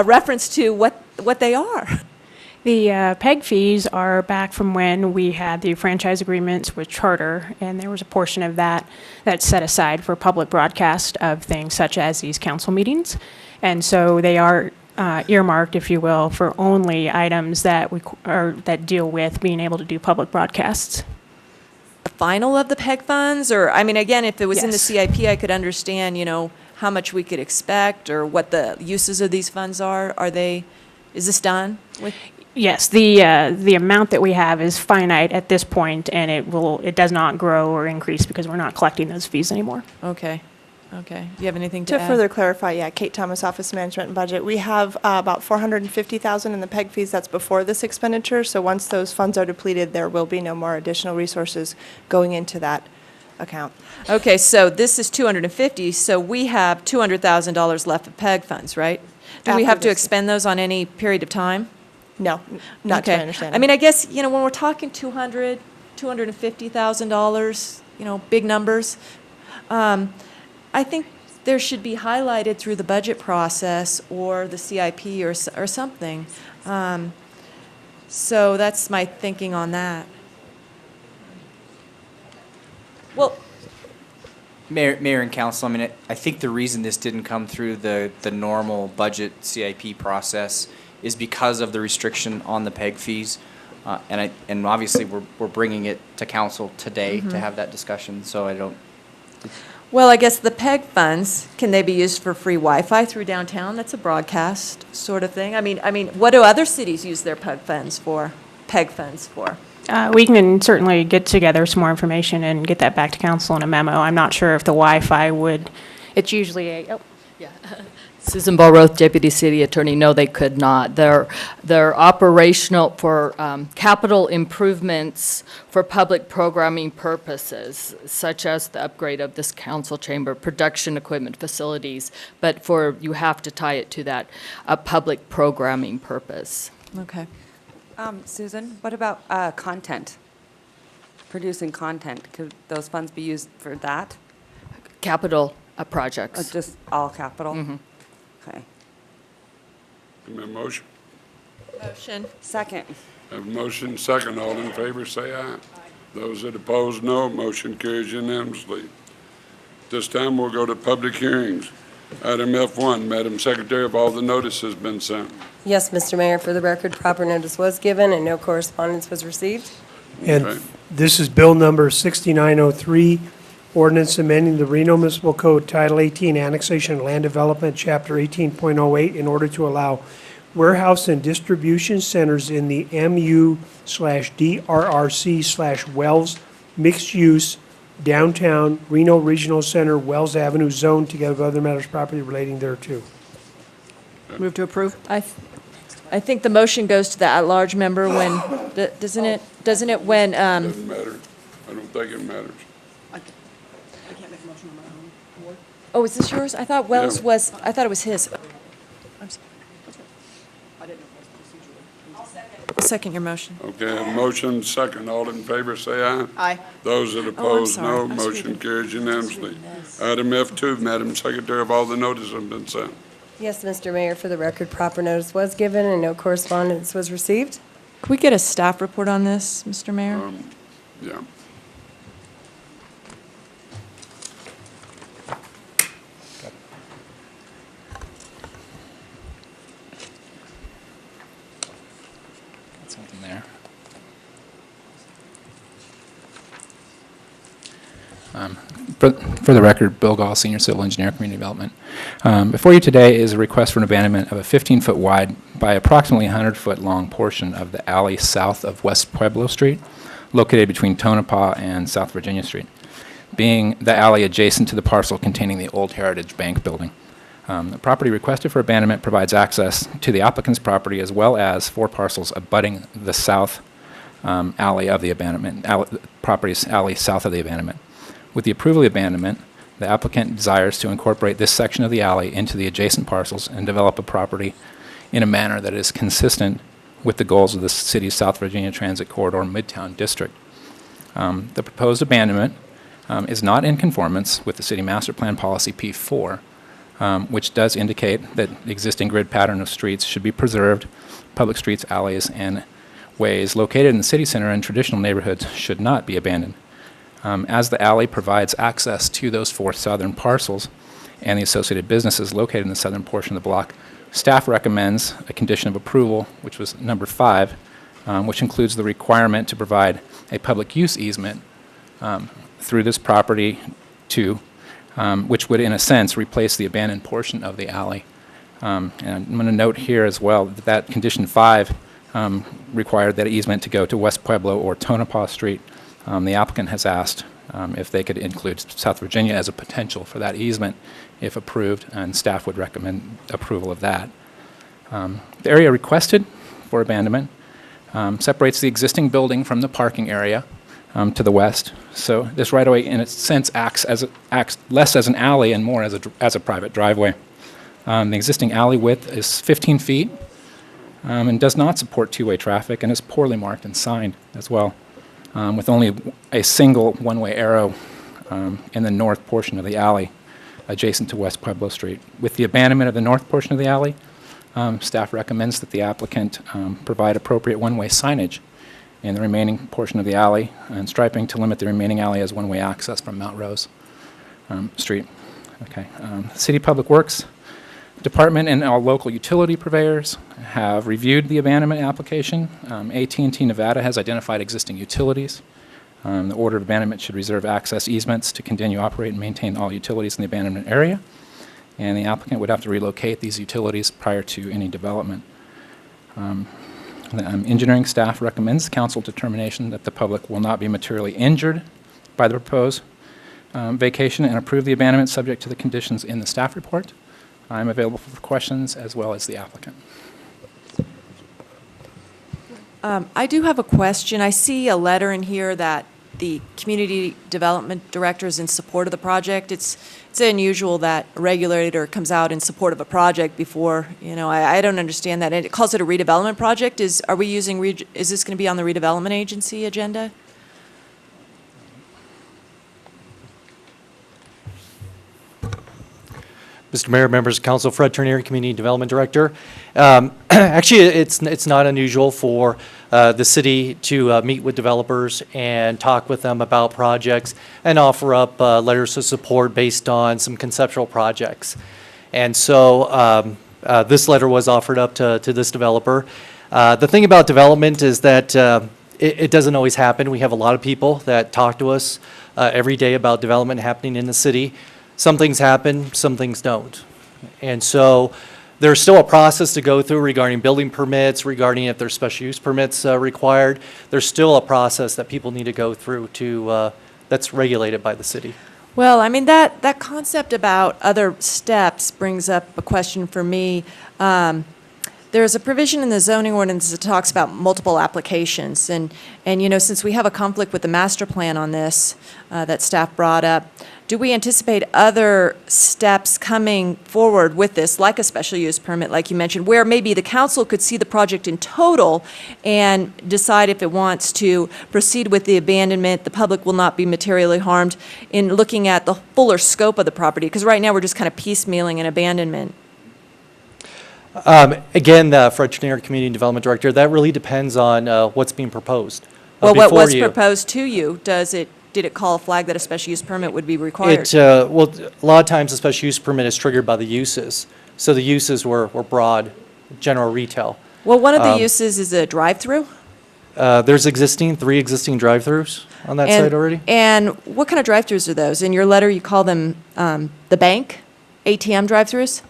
reference to what they are. The PEG fees are back from when we had the franchise agreements with Charter, and there was a portion of that that's set aside for public broadcast of things such as these council meetings. And so they are earmarked, if you will, for only items that that deal with being able to do public broadcasts. The final of the PEG funds? Or, I mean, again, if it was in the Yes. CIP, I could understand, how much we could expect or what the uses of these funds are. Is this done with? Yes, the amount that we have is finite at this point, and it does not grow or increase because we're not collecting those fees anymore. Okay. Do you have anything to add? To further clarify, yeah, Kate Thomas, Office of Management and Budget, we have about $450,000 in the PEG fees. That's before this expenditure. So once those funds are depleted, there will be no more additional resources going into that account. Okay, so this is 250, so we have $200,000 left of PEG funds, right? Do we After have to this. expend those on any period of time? No, not to Okay. my understanding. I mean, I guess, when we're talking $250,000, big numbers, I think there should be highlighted through the budget process or the CIP or something. So that's my thinking on that. Well, Mayor and Council, I mean, I think the reason this didn't come through the normal budget CIP process is because of the restriction on the PEG fees. And obviously, we're bringing it to council today to have that discussion, so I don't. well, I guess the PEG funds, can they be used for free Wi-Fi through downtown? That's a broadcast sort of thing. I mean, what do other cities use their PEG funds for? We can certainly get together some more information and get that back to council in a memo. I'm not sure if the Wi-Fi would, it's usually Susan Ballroth, Deputy City Attorney. No, they could not. They're operational for capital improvements for public programming purposes, such as the upgrade of this council chamber, production equipment facilities, but you have to tie it to that public programming purpose. Okay. Susan, what about content? Producing content, could those funds be used for that? Capital projects. Just all capital? Mm-hmm. Okay. Give me a motion. Motion. Second. Have a motion, second. All in favor, say aye. Those that oppose, no. Motion carries unanimously. This time, we'll go to public hearings. Item F1, Madam Secretary, have all the notices been sent? Yes, Mr. Mayor, for the record, proper notice was given and no correspondence was received. And Okay. this is bill number 6903, ordinance amending the Reno Municipal Code Title 18 Annexation and Land Development, Chapter 18.08, in order to allow warehouse and distribution centers in the MU/DRRC/Wells mixed-use downtown Reno Regional Center, Wells Avenue zone, together with other matters properly relating thereto. Move to approve? I think the motion goes to the at-large member when, doesn't it when, Doesn't matter. I don't think it matters. I can't make a motion on my own. oh, is this yours? I thought Wells Yeah. was, I thought it was his. I'm sorry. I didn't know if it was procedurally. I'll second your motion. Okay, have a motion, second. All in favor, say aye. Aye. Those that oppose, sorry. no. I was Motion reading- carries unanimously. Item F2, Madam Secretary, have all the notices been sent? Yes, Mr. Mayor, for the record, proper notice was given and no correspondence was received. Could we get a staff report on this, Mr. Mayor? Yeah. Something there. For the record, Bill Gall, Senior Civil Engineer, Community Development. Before you today is a request for an abandonment of a 15-foot wide by approximately 100-foot long portion of the alley south of West Pueblo Street, located between Tonopah and South Virginia Street. being the alley adjacent to the parcel containing the old Heritage Bank building. The property requested for abandonment provides access to the applicant's property as well as 4 parcels abutting the south alley of the abandonment, property's alley south of the abandonment. With the approval of the abandonment, the applicant desires to incorporate this section of the alley into the adjacent parcels and develop a property in a manner that is consistent with the goals of the city's South Virginia Transit Corridor Midtown District. The proposed abandonment is not in conformance with the City Master Plan Policy P4, which does indicate that the existing grid pattern of streets should be preserved. Public streets, alleys, and ways located in the city center and traditional neighborhoods should not be abandoned. As the alley provides access to those 4 southern parcels and the associated businesses located in the southern portion of the block, staff recommends a condition of approval, which was number 5, which includes the requirement to provide a public use easement through this property to, which would in a sense replace the abandoned portion of the alley. And I'm going to note here as well that condition 5 required that easement to go to West Pueblo or Tonopah Street. The applicant has asked if they could include South Virginia as a potential for that easement if approved, and staff would recommend approval of that. The area requested for abandonment separates the existing building from the parking area to the west. So this right-of-way, in a sense, acts less as an alley and more as a private driveway. The existing alley width is 15 feet and does not support two-way traffic and is poorly marked and signed as well, with only a single one-way arrow in the north portion of the alley adjacent to West Pueblo Street. With the abandonment of the north portion of the alley, staff recommends that the applicant provide appropriate one-way signage in the remaining portion of the alley and striping to limit the remaining alley as one-way access from Mount Rose Street. Okay. City Public Works Department and all local utility purveyors have reviewed the abandonment application. AT&T Nevada has identified existing utilities. The order of abandonment should reserve access easements to continue operate and maintain all utilities in the abandonment area. And the applicant would have to relocate these utilities prior to any development. The engineering staff recommends council determination that the public will not be materially injured by the proposed vacation and approve the abandonment subject to the conditions in the staff report. I'm available for questions as well as the applicant. I do have a question. I see a letter in here that the community development director is in support of the project. It's unusual that a regulator comes out in support of a project before, I don't understand that. And it calls it a redevelopment project. Is this going to be on the redevelopment agency agenda? Mr. Mayor, members of council, Fred Turnier, Community Development Director. Actually, it's not unusual for the city to meet with developers and talk with them about projects and offer up letters of support based on some conceptual projects. And so this letter was offered up to this developer. The thing about development is that it doesn't always happen. We have a lot of people that talk to us every day about development happening in the city. Some things happen, some things don't. And so there's still a process to go through regarding building permits, regarding if there's special use permits required. There's still a process that people need to go through to that's regulated by the city. Well, I mean, that concept about other steps brings up a question for me. There's a provision in the zoning ordinance that talks about multiple applications. And since we have a conflict with the master plan on this that staff brought up, do we anticipate other steps coming forward with this, like a special use permit, like you mentioned, where maybe the council could see the project in total and decide if it wants to proceed with the abandonment, the public will not be materially harmed, in looking at the fuller scope of the property? Because right now we're just kind of piecemealing an abandonment. Again, Fred Turnier, Community Development Director, that really depends on what's being proposed. Well, what was proposed to you, did it call a flag that a special use permit would be required? Well, a lot of times a special use permit is triggered by the uses. So the uses were broad, general retail. Well, one of the uses is a drive-through? There's 3 existing drive-throughs on that site already. And what kind of drive-throughs are those? In your letter, you call them the bank, ATM drive-throughs?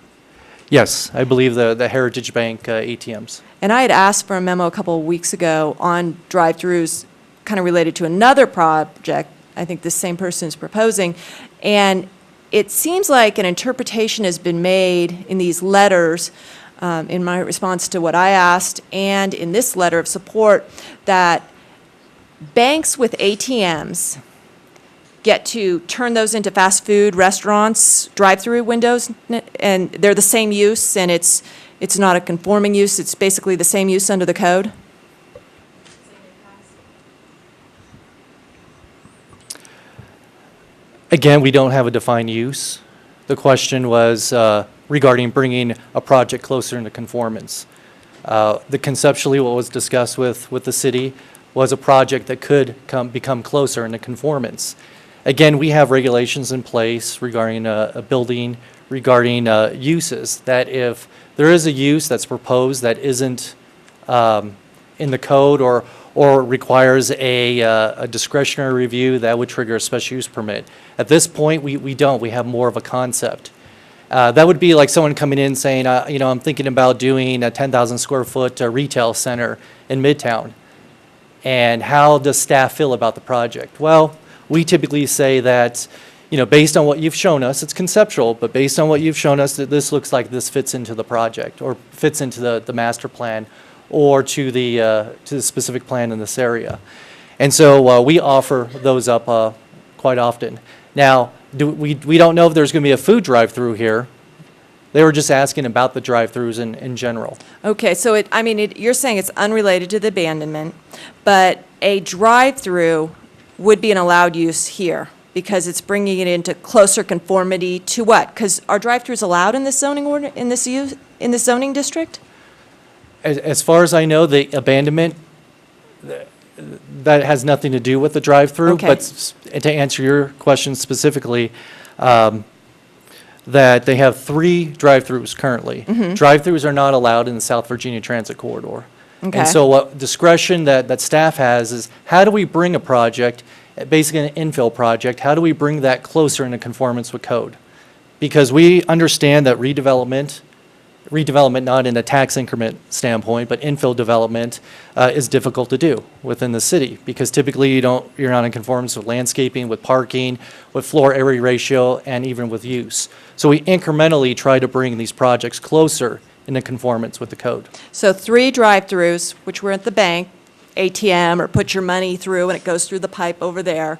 Yes, I believe the Heritage Bank ATMs. And I had asked for a memo a couple of weeks ago on drive-throughs kind of related to another project I think the same person is proposing. And it seems like an interpretation has been made in these letters, in my response to what I asked, and in this letter of support, that banks with ATMs get to turn those into fast food restaurants, drive-through windows, and they're the same use, and it's not a conforming use, it's basically the same use under the code? Again, we don't have a defined use. The question was regarding bringing a project closer into conformance. Conceptually, what was discussed with the city was a project that could become closer into conformance. Again, we have regulations in place regarding a building, regarding uses, that if there is a use that's proposed that isn't in the code or requires a discretionary review, that would trigger a special use permit. At this point, we don't. We have more of a concept. That would be like someone coming in saying, I'm thinking about doing a 10,000 square foot retail center in Midtown. And how does staff feel about the project? Well, we typically say that, based on what you've shown us, it's conceptual, but based on what you've shown us, that this looks like this fits into the project or fits into the master plan or to the specific plan in this area. And so we offer those up quite often. Now, we don't know if there's going to be a food drive-through here. They were just asking about the drive-throughs in general. Okay, so you're saying it's unrelated to the abandonment, but a drive-through would be an allowed use here because it's bringing it into closer conformity to what? Because are drive-throughs allowed in this zoning order, in this zoning district? As far as I know, the abandonment, that has nothing to do with the drive-through. Okay. But to answer your question specifically, that they have 3 drive-throughs currently. Mhm. Drive-throughs are not allowed in the South Virginia Transit Corridor. Okay. And so what discretion that staff has is, how do we bring a project, basically an infill project, how do we bring that closer into conformance with code? Because we understand that redevelopment not in a tax increment standpoint, but infill development is difficult to do within the city, because typically you're not in conformance with landscaping, with parking, with floor area ratio, and even with use. So we incrementally try to bring these projects closer into conformance with the code. So 3 drive-throughs, which were at the bank, ATM, or put your money through and it goes through the pipe over there,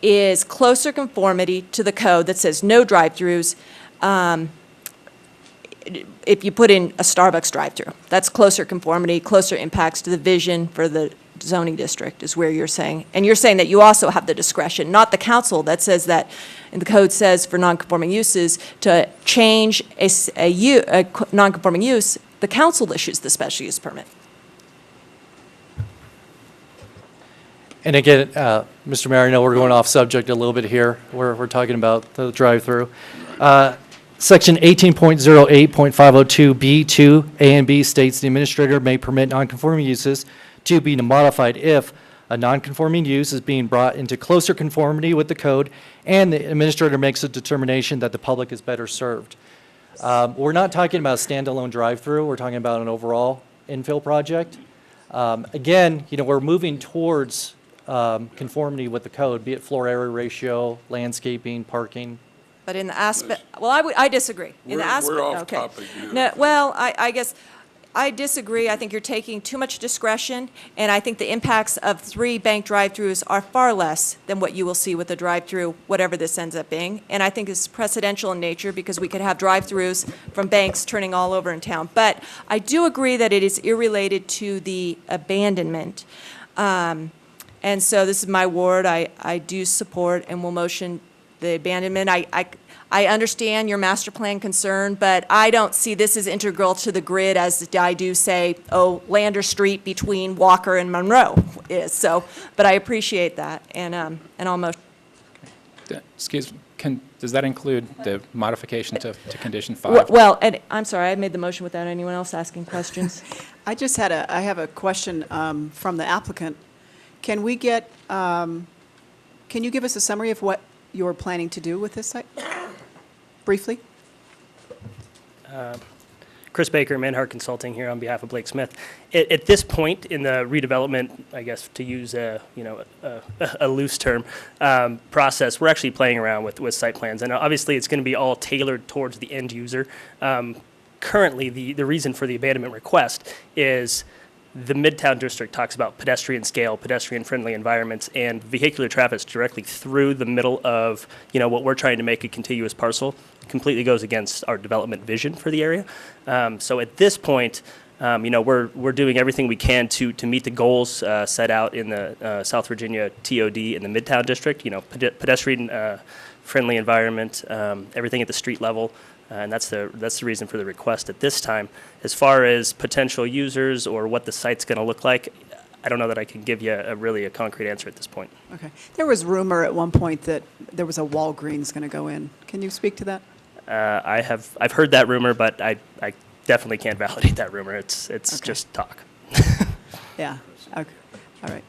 is closer conformity to the code that says no drive-throughs. If you put in a Starbucks drive-through, that's closer conformity, closer impacts to the vision for the zoning district is where you're saying. And you're saying that you also have the discretion, not the council that says that, and the code says for non-conforming uses, to change a non-conforming use, the council issues the special use permit. And again, Mr. Mayor, I know we're going off subject a little bit here. We're talking about the drive-through. Section 18.08.502B2 A and B states the administrator may permit nonconforming uses to be modified if a nonconforming use is being brought into closer conformity with the code and the administrator makes a determination that the public is better served. We're not talking about a standalone drive-through. We're talking about an overall infill project. Again, we're moving towards conformity with the code, be it floor area ratio, landscaping, parking. But in the aspect, well, I disagree. In the aspect, We're off okay. topic now. No, well, I guess I disagree. I think you're taking too much discretion, and I think the impacts of 3 bank drive-throughs are far less than what you will see with a drive-through, whatever this ends up being. And I think it's precedential in nature because we could have drive-throughs from banks turning all over in town. But I do agree that it is irrelated to the abandonment. And so this is my ward. I do support and will motion the abandonment. I understand your master plan concern, but I don't see this as integral to the grid as I do, say, Lander Street between Walker and Monroe is. So, but I appreciate that, and I'll motion. Excuse me, does that include the modification to condition 5? Well, and I'm sorry, I made the motion without anyone else asking questions. I have a question from the applicant. Can we get, can you give us a summary of what you're planning to do with this site? Briefly? Chris Baker, Manhart Consulting here on behalf of Blake Smith. At this point in the redevelopment, I guess to use a loose term, process, we're actually playing around with site plans. And obviously it's going to be all tailored towards the end user. Currently, the reason for the abandonment request is the Midtown District talks about pedestrian scale, pedestrian-friendly environments, and vehicular traffic directly through the middle of, what we're trying to make a contiguous parcel. Completely goes against our development vision for the area. So at this point, we're doing everything we can to meet the goals set out in the South Virginia TOD in the Midtown District. Pedestrian-friendly environment, everything at the street level. And that's the reason for the request at this time. As far as potential users or what the site's going to look like, I don't know that I can give you a concrete answer at this point. Okay. There was rumor at one point that there was a Walgreens going to go in. Can you speak to that? I've heard that rumor, but I definitely can't validate that rumor. It's just talk. Yeah. Okay. All right.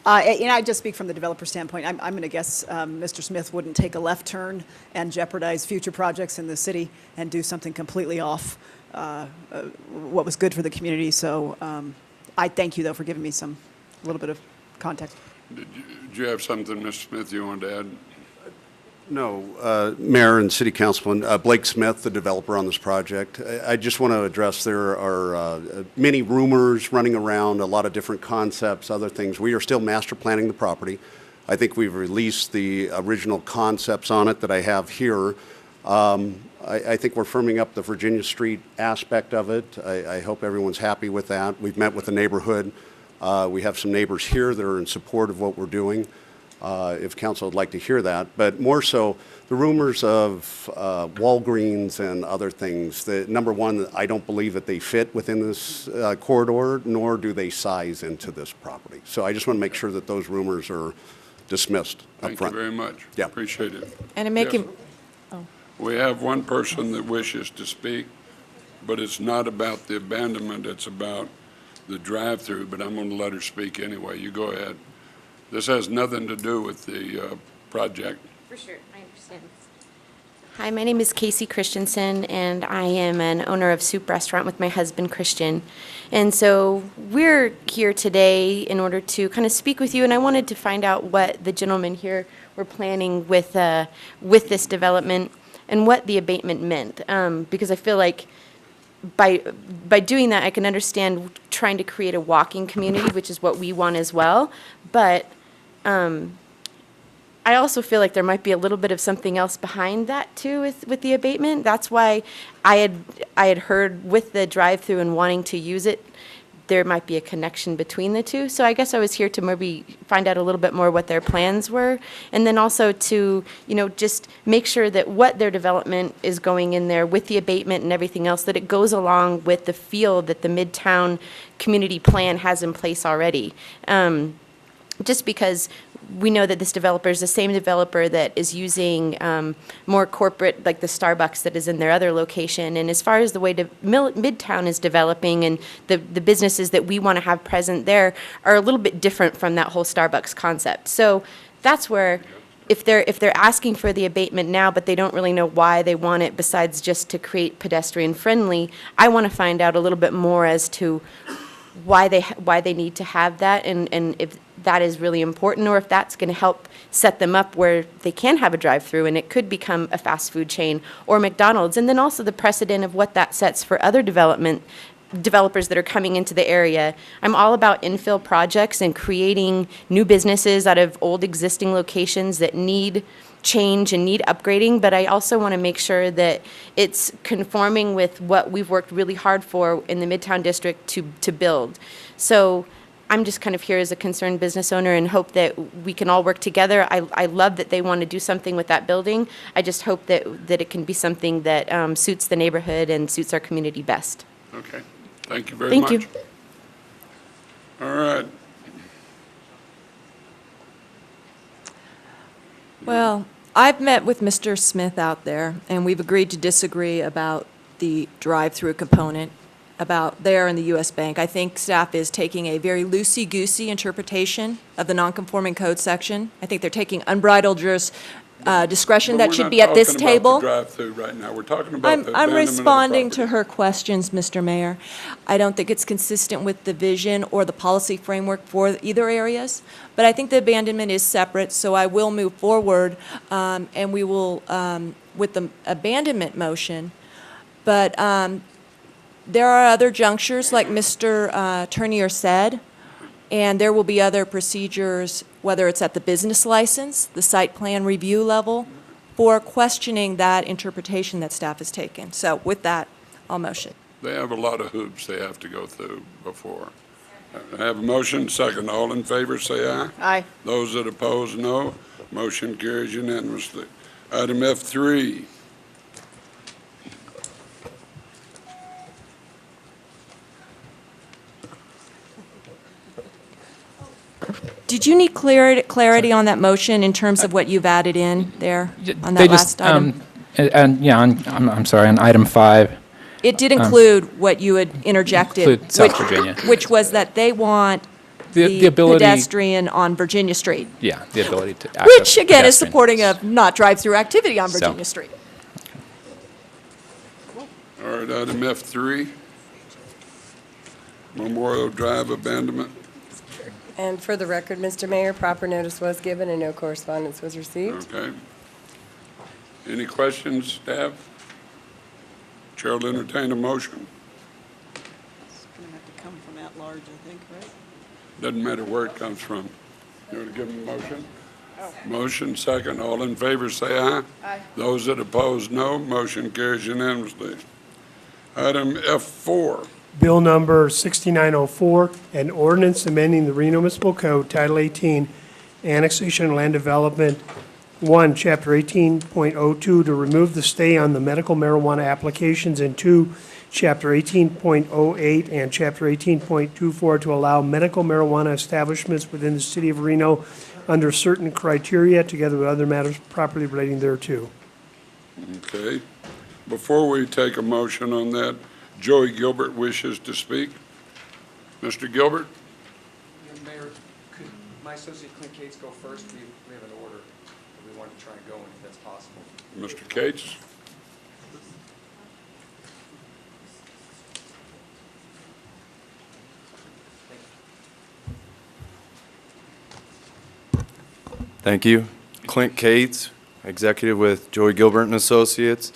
I just speak from the developer standpoint. I'm going to guess Mr. Smith wouldn't take a left turn and jeopardize future projects in the city and do something completely off what was good for the community. So I thank you, though, for giving me a little bit of context. Did you have something, Mr. Smith, you wanted to add? No, Mayor and City Councilman, Blake Smith, the developer on this project. I just want to address there are many rumors running around, a lot of different concepts, other things. We are still master planning the property. I think we've released the original concepts on it that I have here. I think we're firming up the Virginia Street aspect of it. I hope everyone's happy with that. We've met with the neighborhood. We have some neighbors here that are in support of what we're doing. If council would like to hear that, but more so the rumors of Walgreens and other things. Number one, I don't believe that they fit within this corridor, nor do they size into this property. So I just want to make sure that those rumors are dismissed up front. Thank you very much. Yeah. Appreciate it. And in making, We have one person that wishes to speak, but it's not about the abandonment, it's about the drive-through, but I'm going to let her speak anyway. You go ahead. This has nothing to do with the project. For sure, I understand. Hi, my name is Casey Christensen, and I am an owner of Soup Restaurant with my husband, Christian. And so we're here today in order to kind of speak with you, and I wanted to find out what the gentlemen here were planning with this development and what the abatement meant, because I feel like by doing that, I can understand trying to create a walking community, which is what we want as well, but I also feel like there might be a little bit of something else behind that too with the abatement. That's why I had heard with the drive-through and wanting to use it, there might be a connection between the two. So I guess I was here to maybe find out a little bit more what their plans were, and then also to, just make sure that what their development is going in there with the abatement and everything else, that it goes along with the feel that the Midtown Community Plan has in place already. Just because we know that this developer is the same developer that is using more corporate, like the Starbucks that is in their other location. And as far as the way Midtown is developing and the businesses that we want to have present there are a little bit different from that whole Starbucks concept. So that's where, if they're asking for the abatement now, but they don't really know why they want it besides just to create pedestrian friendly, I want to find out a little bit more as to why they need to have that, and if that is really important, or if that's going to help set them up where they can have a drive-through and it could become a fast food chain or McDonald's, and then also the precedent of what that sets for other developers that are coming into the area. I'm all about infill projects and creating new businesses out of old existing locations that need change and need upgrading, but I also want to make sure that it's conforming with what we've worked really hard for in the Midtown District to build. So I'm just kind of here as a concerned business owner and hope that we can all work together. I love that they want to do something with that building. I just hope that it can be something that suits the neighborhood and suits our community best. Okay. Thank you very much. Thank you. All right. Well, I've met with Mr. Smith out there, and we've agreed to disagree about the drive-through component about there in the U.S. Bank. I think staff is taking a very loosey-goosey interpretation of the nonconforming code section. I think they're taking unbridled discretion But that should be at this table. We're not talking about the drive-through right now. We're talking about the I'm abandonment of the responding to property. her questions, Mr. Mayor. I don't think it's consistent with the vision or the policy framework for either areas, but I think the abandonment is separate, so I will move forward, and we will, with the abandonment motion. But there are other junctures, like Mr. Turnier said, and there will be other procedures, whether it's at the business license, the site plan review level, for questioning that interpretation that staff has taken. So with that, I'll motion. They have a lot of hoops they have to go through before. I have a motion, second. All in favor, say aye. Aye. Those that oppose, no. Motion carries unanimously. Item F3. Did you need clarity on that motion in terms of what you've added in there on They that just, last item? yeah, I'm sorry, on item 5. It did include what you had interjected. Include South Virginia. Which was that they want The the ability- pedestrian on Virginia Street. Yeah, the ability to access Which, again, is pedestrians. supporting of not drive-through activity on So- Virginia Street. All right, item F3. Memorial Drive abandonment. And for the record, Mr. Mayor, proper notice was given and no correspondence was received. Okay. Any questions, staff? Chair will entertain a motion. It's going to have to come from at large, I think, right? Doesn't matter where it comes from. You want to give them a motion? Motion, second. All in favor, say aye. Aye. Those that oppose, no. Motion carries unanimously. Item F4. Bill number 6904, an ordinance amending the Reno Municipal Code, Title 18, Annexation and Land Development, 1, Chapter 18.02, to remove the stay on the medical marijuana applications, and 2, Chapter 18.08 and Chapter 18.24 to allow medical marijuana establishments within the city of Reno under certain criteria, together with other matters properly relating thereto. Okay. Before we take a motion on that, Joey Gilbert wishes to speak. Mr. Gilbert? Mayor, could my associate Clint Cates go first? We have an order that we want to try and go in if that's possible. Mr. Cates? Thank you. Clint Cates, executive with Joey Gilbert and Associates.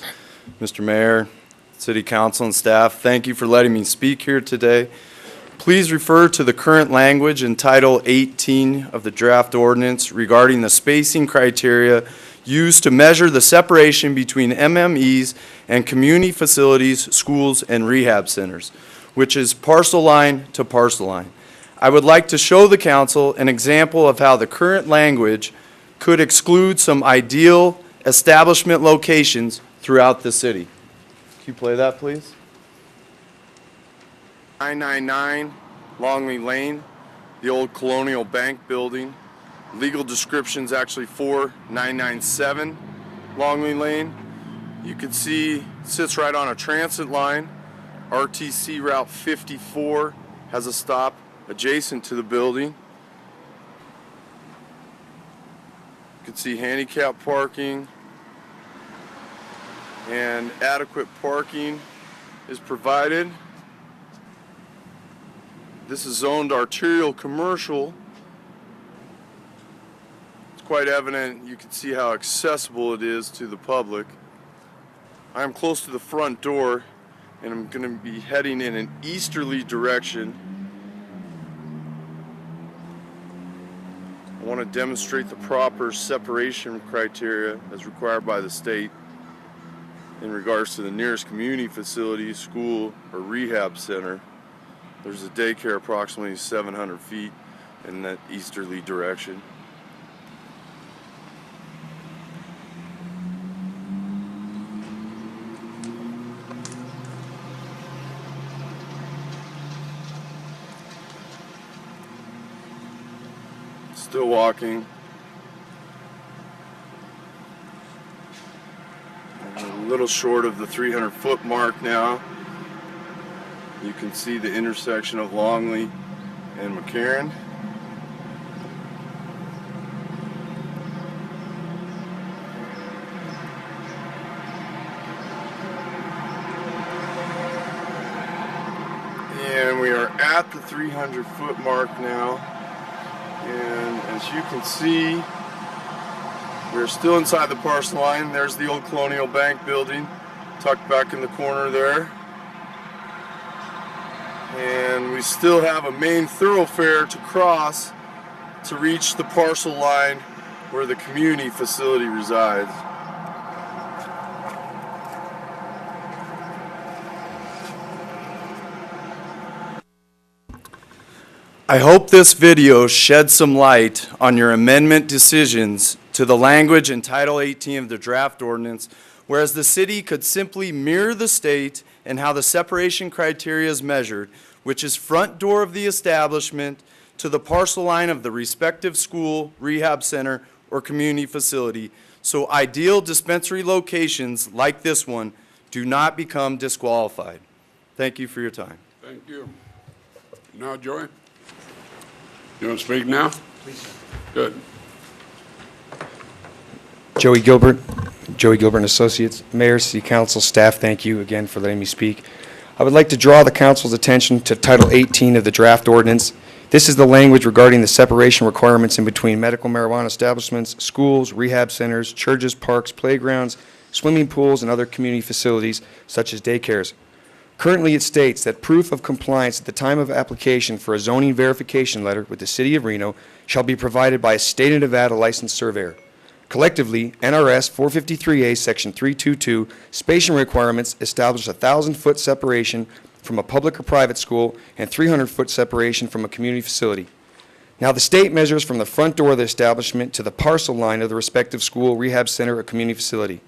Mr. Mayor, City Council and staff, thank you for letting me speak here today. Please refer to the current language in Title 18 of the draft ordinance regarding the spacing criteria used to measure the separation between MMEs and community facilities, schools, and rehab centers, which is parcel line to parcel line. I would like to show the council an example of how the current language could exclude some ideal establishment locations throughout the city. Can you play that, please? 999 Longley Lane, the old Colonial Bank building. Legal description's actually 4997 Longley Lane. You can see it sits right on a transit line. RTC Route 54 has a stop adjacent to the building. You can see handicap parking and adequate parking is provided. This is zoned arterial commercial. It's quite evident, you can see how accessible it is to the public. I'm close to the front door and I'm going to be heading in an easterly direction. I want to demonstrate the proper separation criteria as required by the state in regards to the nearest community facility, school, or rehab center. There's a daycare approximately 700 feet in that easterly direction. Still walking. A little short of the 300-foot mark now. You can see the intersection of Longley and McCarran. the 300-foot mark now. And as you can see, we're still inside the parcel line. There's the old Colonial Bank building tucked back in the corner there. And we still have a main thoroughfare to cross to reach the parcel line where the community facility resides. I hope this video sheds some light on your amendment decisions to the language in Title 18 of the draft ordinance, whereas the city could simply mirror the state and how the separation criteria is measured, which is front door of the establishment to the parcel line of the respective school, rehab center, or community facility, so ideal dispensary locations like this one do not become disqualified. Thank you for your time. Thank you. Now, Joy? You want to speak now? Please. Good. Joey Gilbert and Associates. Mayor, City Council, staff, thank you again for letting me speak. I would like to draw the council's attention to Title 18 of the draft ordinance. This is the language regarding the separation requirements in between medical marijuana establishments, schools, rehab centers, churches, parks, playgrounds, swimming pools, and other community facilities such as daycares. Currently, it states that proof of compliance at the time of application for a zoning verification letter with the City of Reno shall be provided by a State of Nevada licensed surveyor. Collectively, NRS 453A Section 322 spacing requirements establish a 1,000-foot separation from a public or private school and 300-foot separation from a community facility. Now, the state measures from the front door of the establishment to the parcel line of the respective school, rehab center, or community facility.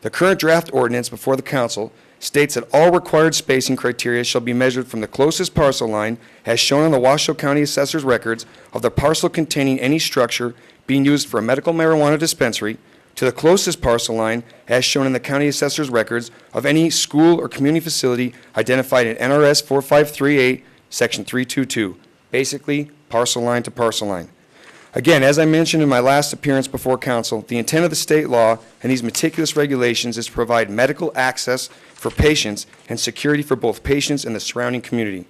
The current draft ordinance before the council states that all required spacing criteria shall be measured from the closest parcel line as shown on the Washoe County Assessor's records of the parcel containing any structure being used for a medical marijuana dispensary to the closest parcel line as shown in the County Assessor's records of any school or community facility identified in NRS 4538, Section 322, basically parcel line to parcel line. Again, as I mentioned in my last appearance before council, the intent of the state law and these meticulous regulations is to provide medical access for patients and security for both patients and the surrounding community.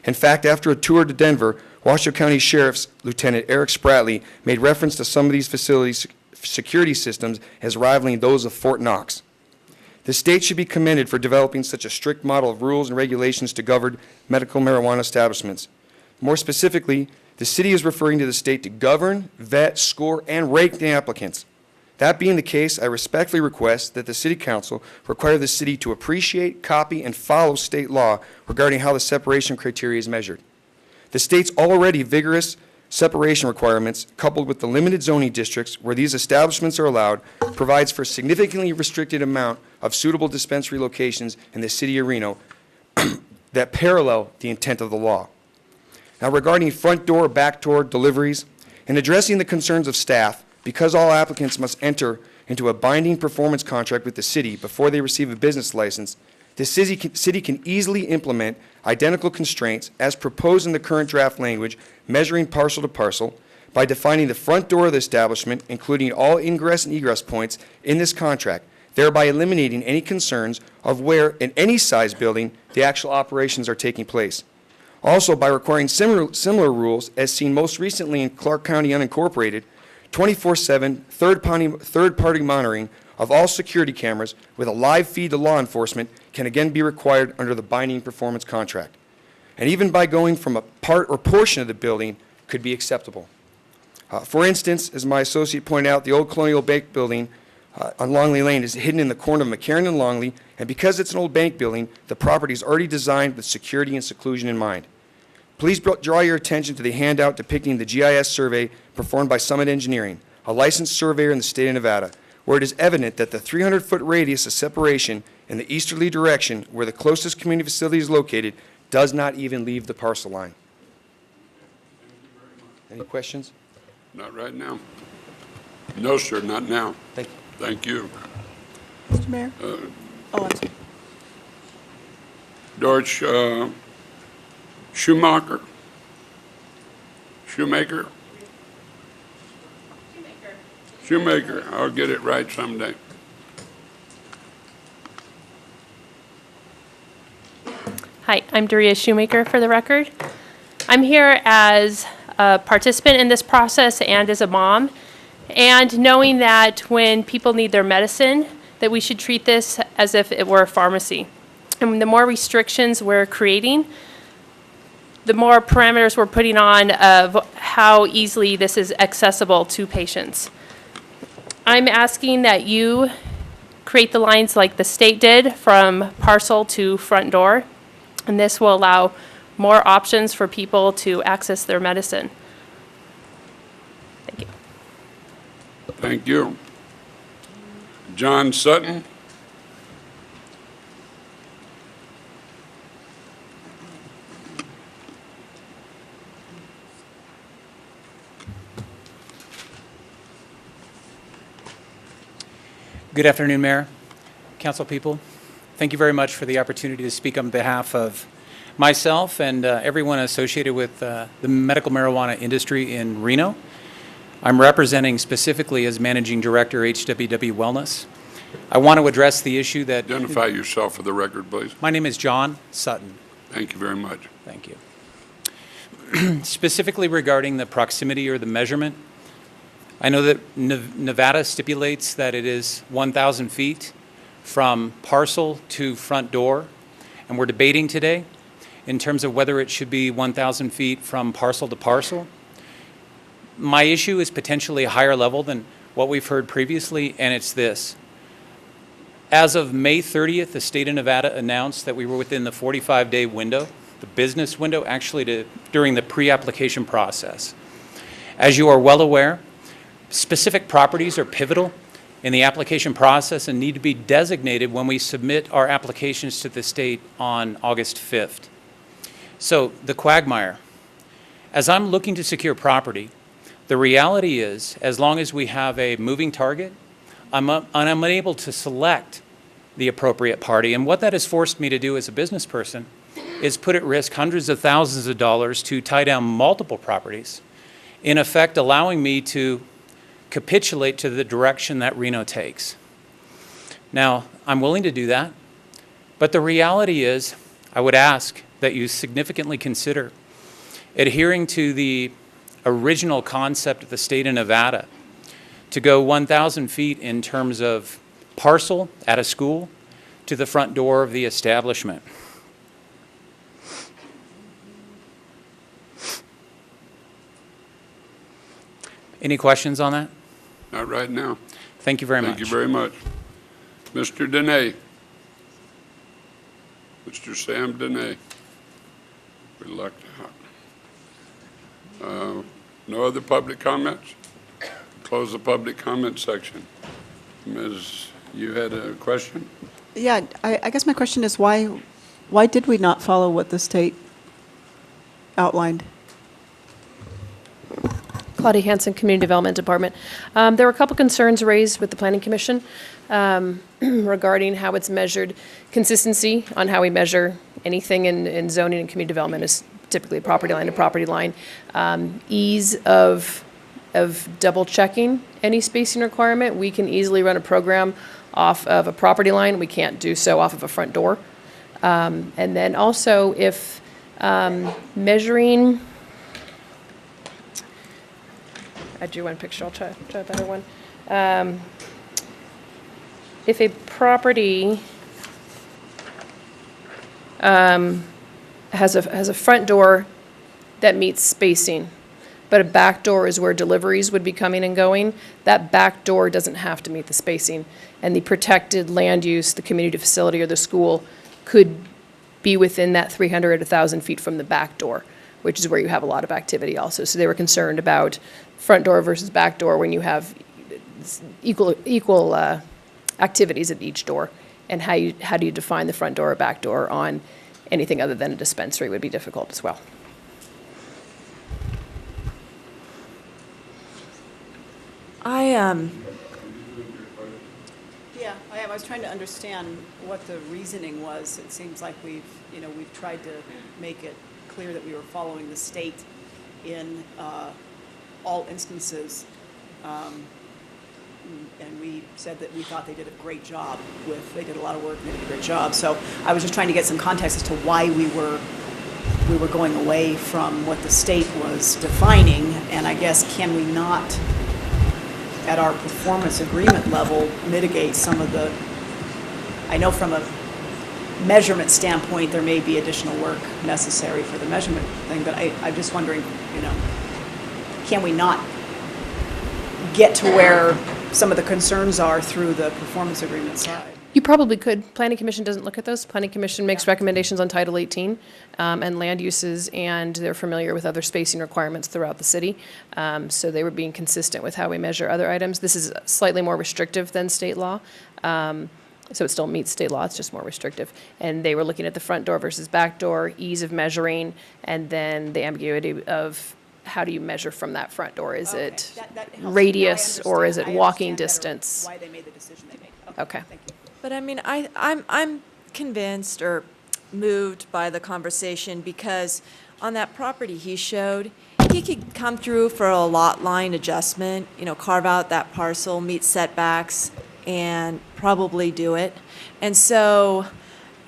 In fact, after a tour to Denver, Washoe County Sheriff's Lieutenant Eric Spratley made reference to some of these facilities' security systems as rivaling those of Fort Knox. The state should be commended for developing such a strict model of rules and regulations to govern medical marijuana establishments. More specifically, the city is referring to the state to govern, vet, score, and rate the applicants. That being the case, I respectfully request that the City Council require the city to appreciate, copy, and follow state law regarding how the separation criteria is measured. The state's already vigorous separation requirements, coupled with the limited zoning districts where these establishments are allowed, provides for a significantly restricted amount of suitable dispensary locations in the city of Reno that parallel the intent of the law. Now, regarding front door, back door deliveries, in addressing the concerns of staff, because all applicants must enter into a binding performance contract with the city before they receive a business license, the city can easily implement identical constraints as proposed in the current draft language measuring parcel to parcel by defining the front door of the establishment, including all ingress and egress points in this contract, thereby eliminating any concerns of where, in any size building, the actual operations are taking place. Also, by requiring similar rules as seen most recently in Clark County Unincorporated, 24/7 third-party monitoring of all security cameras with a live feed to law enforcement can again be required under the binding performance contract. And even by going from a part or portion of the building could be acceptable. For instance, as my associate pointed out, the old Colonial Bank building on Longley Lane is hidden in the corner of McCarran and Longley, and because it's an old bank building, the property is already designed with security and seclusion in mind. Please draw your attention to the handout depicting the GIS survey performed by Summit Engineering, a licensed surveyor in the state of Nevada, where it is evident that the 300-foot radius of separation in the easterly direction where the closest community facility is located does not even leave the parcel line. Any questions? Not right now. No, sir, not now. Thank you. Thank you. Mr. Mayor? I'm sorry. George Shoemaker? Shoemaker. I'll get it right someday. Hi, I'm Doria Shoemaker for the record. I'm here as a participant in this process and as a mom, and knowing that when people need their medicine, that we should treat this as if it were a pharmacy. And the more restrictions we're creating, the more parameters we're putting on of how easily this is accessible to patients. I'm asking that you create the lines like the state did from parcel to front door, and this will allow more options for people to access their medicine. Thank you. Thank you. John Sutton. Good afternoon, Mayor, Council people. Thank you very much for the opportunity to speak on behalf of myself and everyone associated with the medical marijuana industry in Reno. I'm representing specifically as Managing Director, HWW Wellness. I want to address the issue that... Identify yourself for the record, please. My name is John Sutton. Thank you very much. Thank you. Specifically regarding the proximity or the measurement, I know that Nevada stipulates that it is 1,000 feet from parcel to front door, and we're debating today in terms of whether it should be 1,000 feet from parcel to parcel. My issue is potentially a higher level than what we've heard previously, and it's this. As of May 30th, the state of Nevada announced that we were within the 45-day window, the business window, actually during the pre-application process. As you are well aware, specific properties are pivotal in the application process and need to be designated when we submit our applications to the state on August 5th. So the quagmire, as I'm looking to secure property, the reality is, as long as we have a moving target, I'm unable to select the appropriate party. And what that has forced me to do as a business person is put at risk hundreds of thousands of dollars to tie down multiple properties, in effect allowing me to capitulate to the direction that Reno takes. Now, I'm willing to do that, but the reality is I would ask that you significantly consider adhering to the original concept of the state of Nevada to go 1,000 feet in terms of parcel at a school to the front door of the establishment. Any questions on that? Not right now. Thank you very much. Thank you very much. Mr. Dene. Mr. Sam Dene. Reluctant. No other public comments? Close the public comment section. Ms., you had a question? Yeah, I guess my question is why did we not follow what the state outlined? Claudia Hansen, Community Development Department. There were a couple concerns raised with the Planning Commission regarding how it's measured. Consistency on how we measure anything in zoning and community development is typically a property line to property line. Ease of double checking any spacing requirement. We can easily run a program off of a property line. We can't do so off of a front door. And then also if measuring, I drew one picture, I'll try a better one. If a property has a front door that meets spacing, but a back door is where deliveries would be coming and going, that back door doesn't have to meet the spacing. And the protected land use, the community facility or the school could be within that 300 to 1,000 feet from the back door, which is where you have a lot of activity also. So they were concerned about front door versus back door when you have equal activities at each door, and how do you define the front door or back door on anything other than a dispensary would be difficult as well. Yeah, I was trying to understand what the reasoning was. It seems like we've tried to make it clear that we were following the state in all instances. And we said that we thought they did a great job they did a lot of work and they did a great job. So I was just trying to get some context as to why we were we were going away from what the state was defining, and I guess can we not, at our performance agreement level, mitigate some of the, I know from a measurement standpoint, there may be additional work necessary for the measurement thing, but I'm just wondering, you know, can we not get to where some of the concerns are through the performance agreement side? You probably could. Planning Commission doesn't look at those. Planning Commission makes recommendations on Title 18 and land uses, and they're familiar with other spacing requirements throughout the city. So they were being consistent with how we measure other items. This is slightly more restrictive than state law. So it still meets state law, it's just more restrictive. And they were looking at the front door versus back door, ease of measuring, and then the ambiguity of how do you measure from that front door? Is it radius or is it walking distance? Why they made the decision they made. Okay. Thank you. But I mean, I'm convinced or moved by the conversation because on that property he showed, he could come through for a lot line adjustment, you know, carve out that parcel, meet setbacks, and probably do it. And so,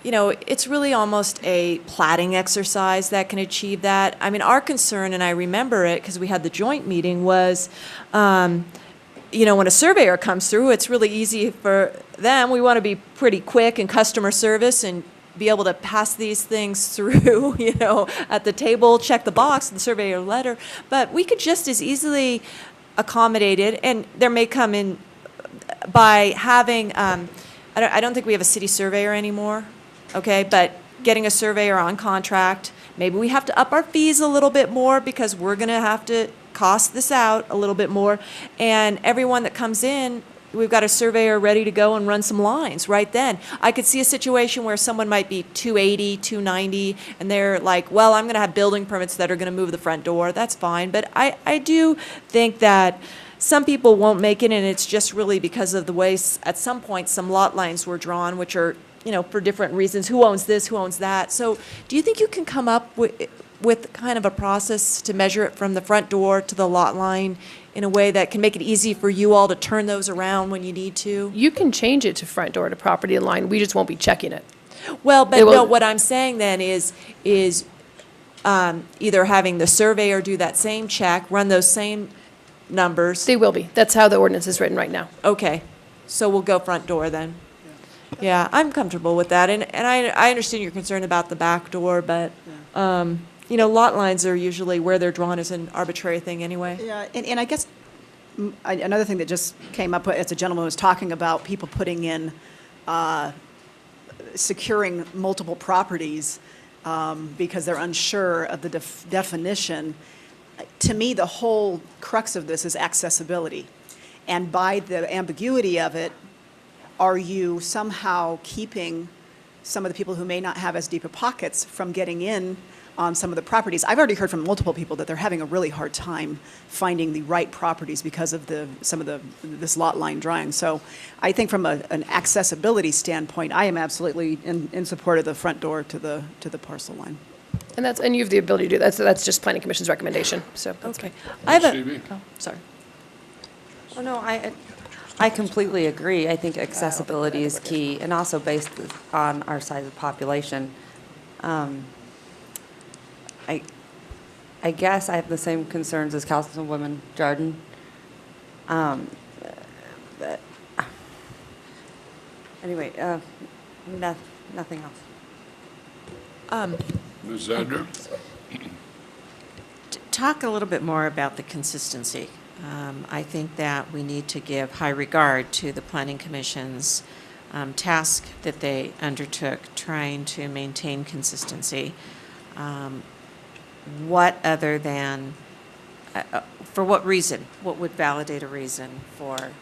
you know, it's really almost a platting exercise that can achieve that. I mean, our concern, and I remember it because we had the joint meeting, was, you know, when a surveyor comes through, it's really easy for them. We want to be pretty quick in customer service and be able to pass these things through, you know, at the table, check the box, the surveyor letter. But we could just as easily accommodate it, and there may come in by having, I don't think we have a city surveyor anymore, okay, but getting a surveyor on contract, maybe we have to up our fees a little bit more because we're going to have to cost this out a little bit more, and everyone that comes in, we've got a surveyor ready to go and run some lines right then. I could see a situation where someone might be 280, 290, and they're like, well, I'm going to have building permits that are going to move the front door. That's fine, but I do think that some people won't make it, and it's just really because of the way at some point some lot lines were drawn, which are, you know, for different reasons. Who owns this? Who owns that? So do you think you can come up with kind of a process to measure it from the front door to the lot line in a way that can make it easy for you all to turn those around when you need to? You can change it to front door to property line. We just won't be checking it. Well, but no, what I'm saying then is either having the surveyor do that same check, run those same numbers. They will be. That's how the ordinance is written right now. Okay, so we'll go front door then. Yeah, I'm comfortable with that, and I understand your concern about the back door, but, you know, lot lines are usually where they're drawn is an arbitrary thing anyway. Yeah, and I guess another thing that just came up as a gentleman was talking about people putting in, securing multiple properties because they're unsure of the definition. To me, the whole crux of this is accessibility. And by the ambiguity of it, are you somehow keeping some of the people who may not have as deep of pockets from getting in on some of the properties? I've already heard from multiple people that they're having a really hard time finding the right properties because of this lot line drawing. So I think from an accessibility standpoint, I am absolutely in support of the front door to the parcel line. And you have the ability to do that. So that's just Planning Commission's recommendation. So that's Okay. fine. I have a, oh, sorry. Oh, no, I completely agree. I think accessibility is key, and also based on our size of population. I guess I have the same concerns as Councilwoman Jordan. But anyway, nothing else. Ms. Zedner? Talk a little bit more about the consistency. I think that we need to give high regard to the Planning Commission's task that they undertook trying to maintain consistency. What other than, for what reason? What would validate a reason for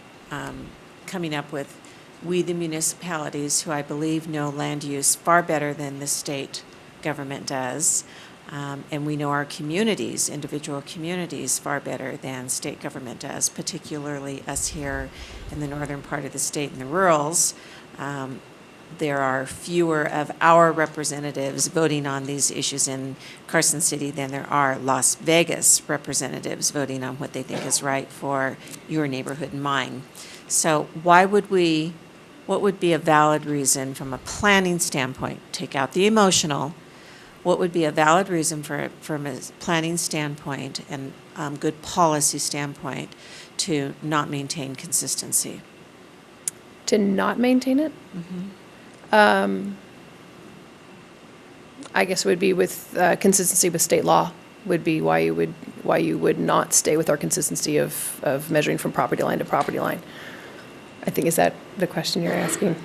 coming up with, we the municipalities, who I believe know land use far better than the state government does, and we know our communities, individual communities, far better than state government does, particularly us here in the northern part of the state and the rurals. There are fewer of our representatives voting on these issues in Carson City than there are Las Vegas representatives voting on what they think is right for your neighborhood and mine. So what would be a valid reason from a planning standpoint, take out the emotional, what would be a valid reason from a planning standpoint and good policy standpoint to not maintain consistency? To not maintain it? I guess it would be with consistency with state law would be why you would not stay with our consistency of measuring from property line to property line. I think, is that the question you're asking?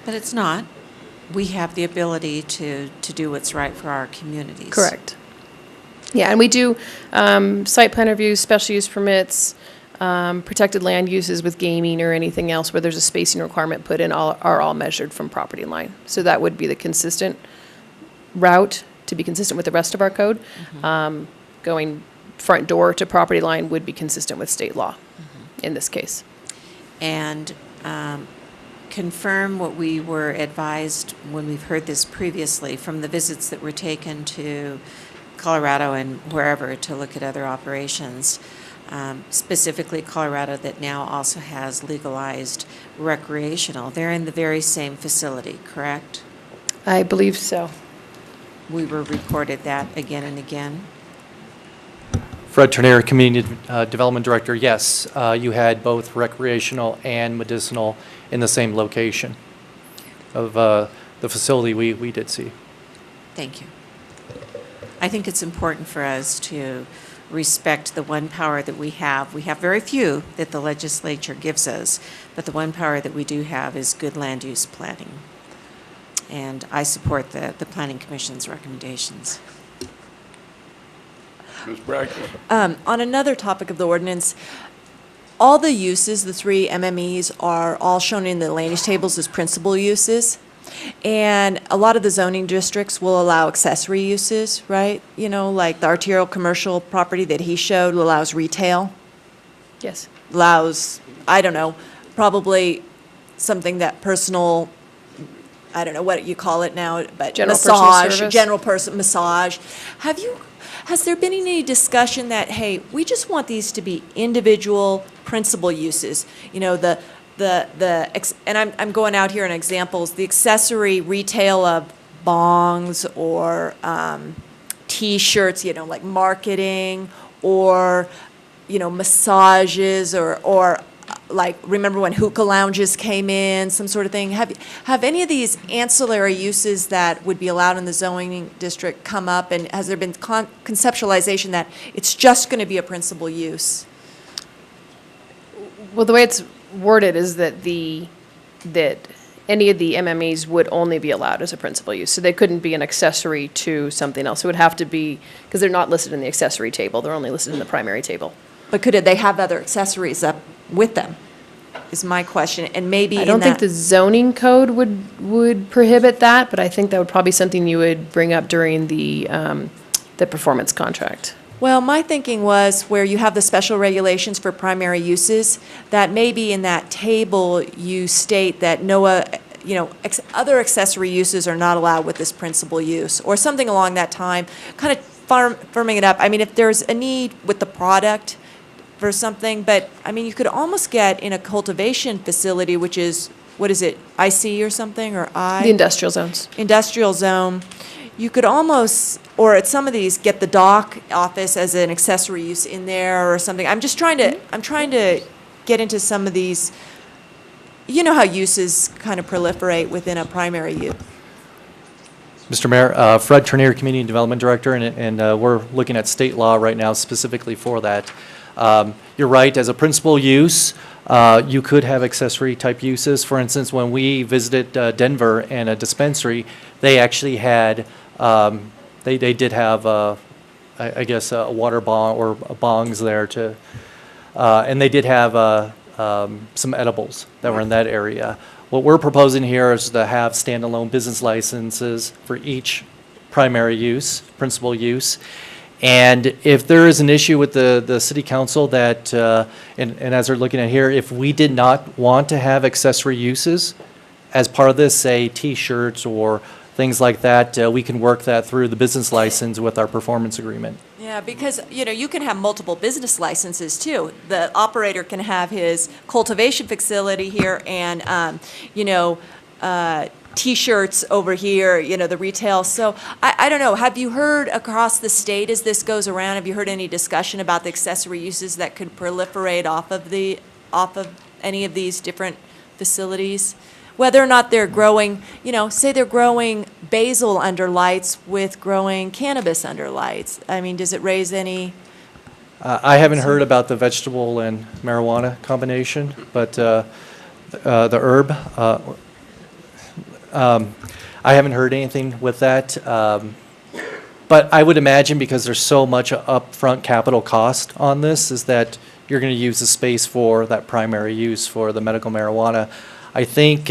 But it's not. We have the ability to do what's right for our communities. Correct. Yeah, and we do site plan reviews, special use permits, protected land uses with gaming or anything else where there's a spacing requirement put in are all measured from property line. So that would be the consistent route to be consistent with the rest of our code. Going front door to property line would be consistent with state law in this case. And confirm what we were advised when we've heard this previously from the visits that were taken to Colorado and wherever to look at other operations, specifically Colorado that now also has legalized recreational. They're in the very same facility, correct? I believe so. We were reported that again and again. Fred Turner, Community Development Director, yes, you had both recreational and medicinal in the same location of the facility we did see. Thank you. I think it's important for us to respect the one power that we have. We have very few that the legislature gives us, but the one power that we do have is good land use planning. And I support the Planning Commission's recommendations. Ms. Brackett? On another topic of the ordinance, all the uses, the 3 MMEs, are all shown in the land use tables as principal uses. And a lot of the zoning districts will allow accessory uses, right? You know, like the arterial commercial property that he showed allows retail. Yes. Allows, I don't know, probably something that personal, I don't know what you call it now, but General personal massage, service. general person massage. Has there been any discussion that, hey, we just want these to be individual principal uses? You know, and I'm going out here in examples, the accessory retail of bongs or T-shirts, you know, like marketing, or, you know, massages, or like, remember when hookah lounges came in, some sort of thing? Have any of these ancillary uses that would be allowed in the zoning district come up, and has there been conceptualization that it's just going to be a principal use? Well, the way it's worded is that any of the MMEs would only be allowed as a principal use. So they couldn't be an accessory to something else. It would have to be, because they're not listed in the accessory table, they're only listed in the primary table. But could they have other accessories up with them, is my question, and maybe I don't think the zoning code would prohibit that, but I think that would probably be something you would bring up during the performance contract. Well, my thinking was where you have the special regulations for primary uses, that maybe in that table you state that other accessory uses are not allowed with this principal use, or something along that time, kind of firming it up. I mean, if there's a need with the product for something, but, I mean, you could almost get in a cultivation facility, which is, what is it, IC or something, or I? The industrial zones. Industrial zone. You could almost, or at some of these, get the dock office as an accessory use in there or something. I'm trying to get into some of these, you know how uses kind of proliferate within a primary use. Mr. Mayor, Fred Turner, Community Development Director, and we're looking at state law right now specifically for that. You're right, as a principal use, you could have accessory type uses. For instance, when we visited Denver and a dispensary, they actually had, they did have, I guess, a water bong or bongs there to, and they did have some edibles that were in that area. What we're proposing here is to have standalone business licenses for each primary use, principal use. And if there is an issue with the city council that, and as they're looking at here, if we did not want to have accessory uses as part of this, say T-shirts or things like that, we can work that through the business license with our performance agreement. Yeah, because, you know, you can have multiple business licenses too. The operator can have his cultivation facility here and, T-shirts over here, you know, the retail. So I don't know, have you heard across the state as this goes around, have you heard any discussion about the accessory uses that could proliferate off of any of these different facilities? Whether or not they're growing, you know, say they're growing basil under lights with growing cannabis under lights. I mean, does it raise any? I haven't heard about the vegetable and marijuana combination, but the herb, I haven't heard anything with that. But I would imagine because there's so much upfront capital cost on this, is that you're going to use the space for that primary use for the medical marijuana. I think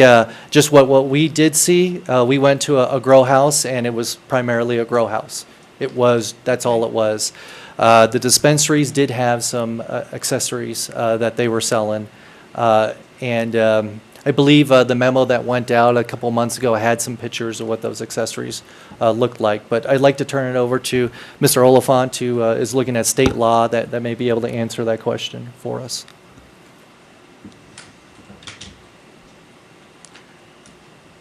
just what we did see, we went to a grow house, and it was primarily a grow house. That's all it was. The dispensaries did have some accessories that they were selling. And I believe the memo that went out a couple months ago had some pictures of what those accessories looked like. But I'd like to turn it over to Mr. Oliphant, who is looking at state law that may be able to answer that question for us.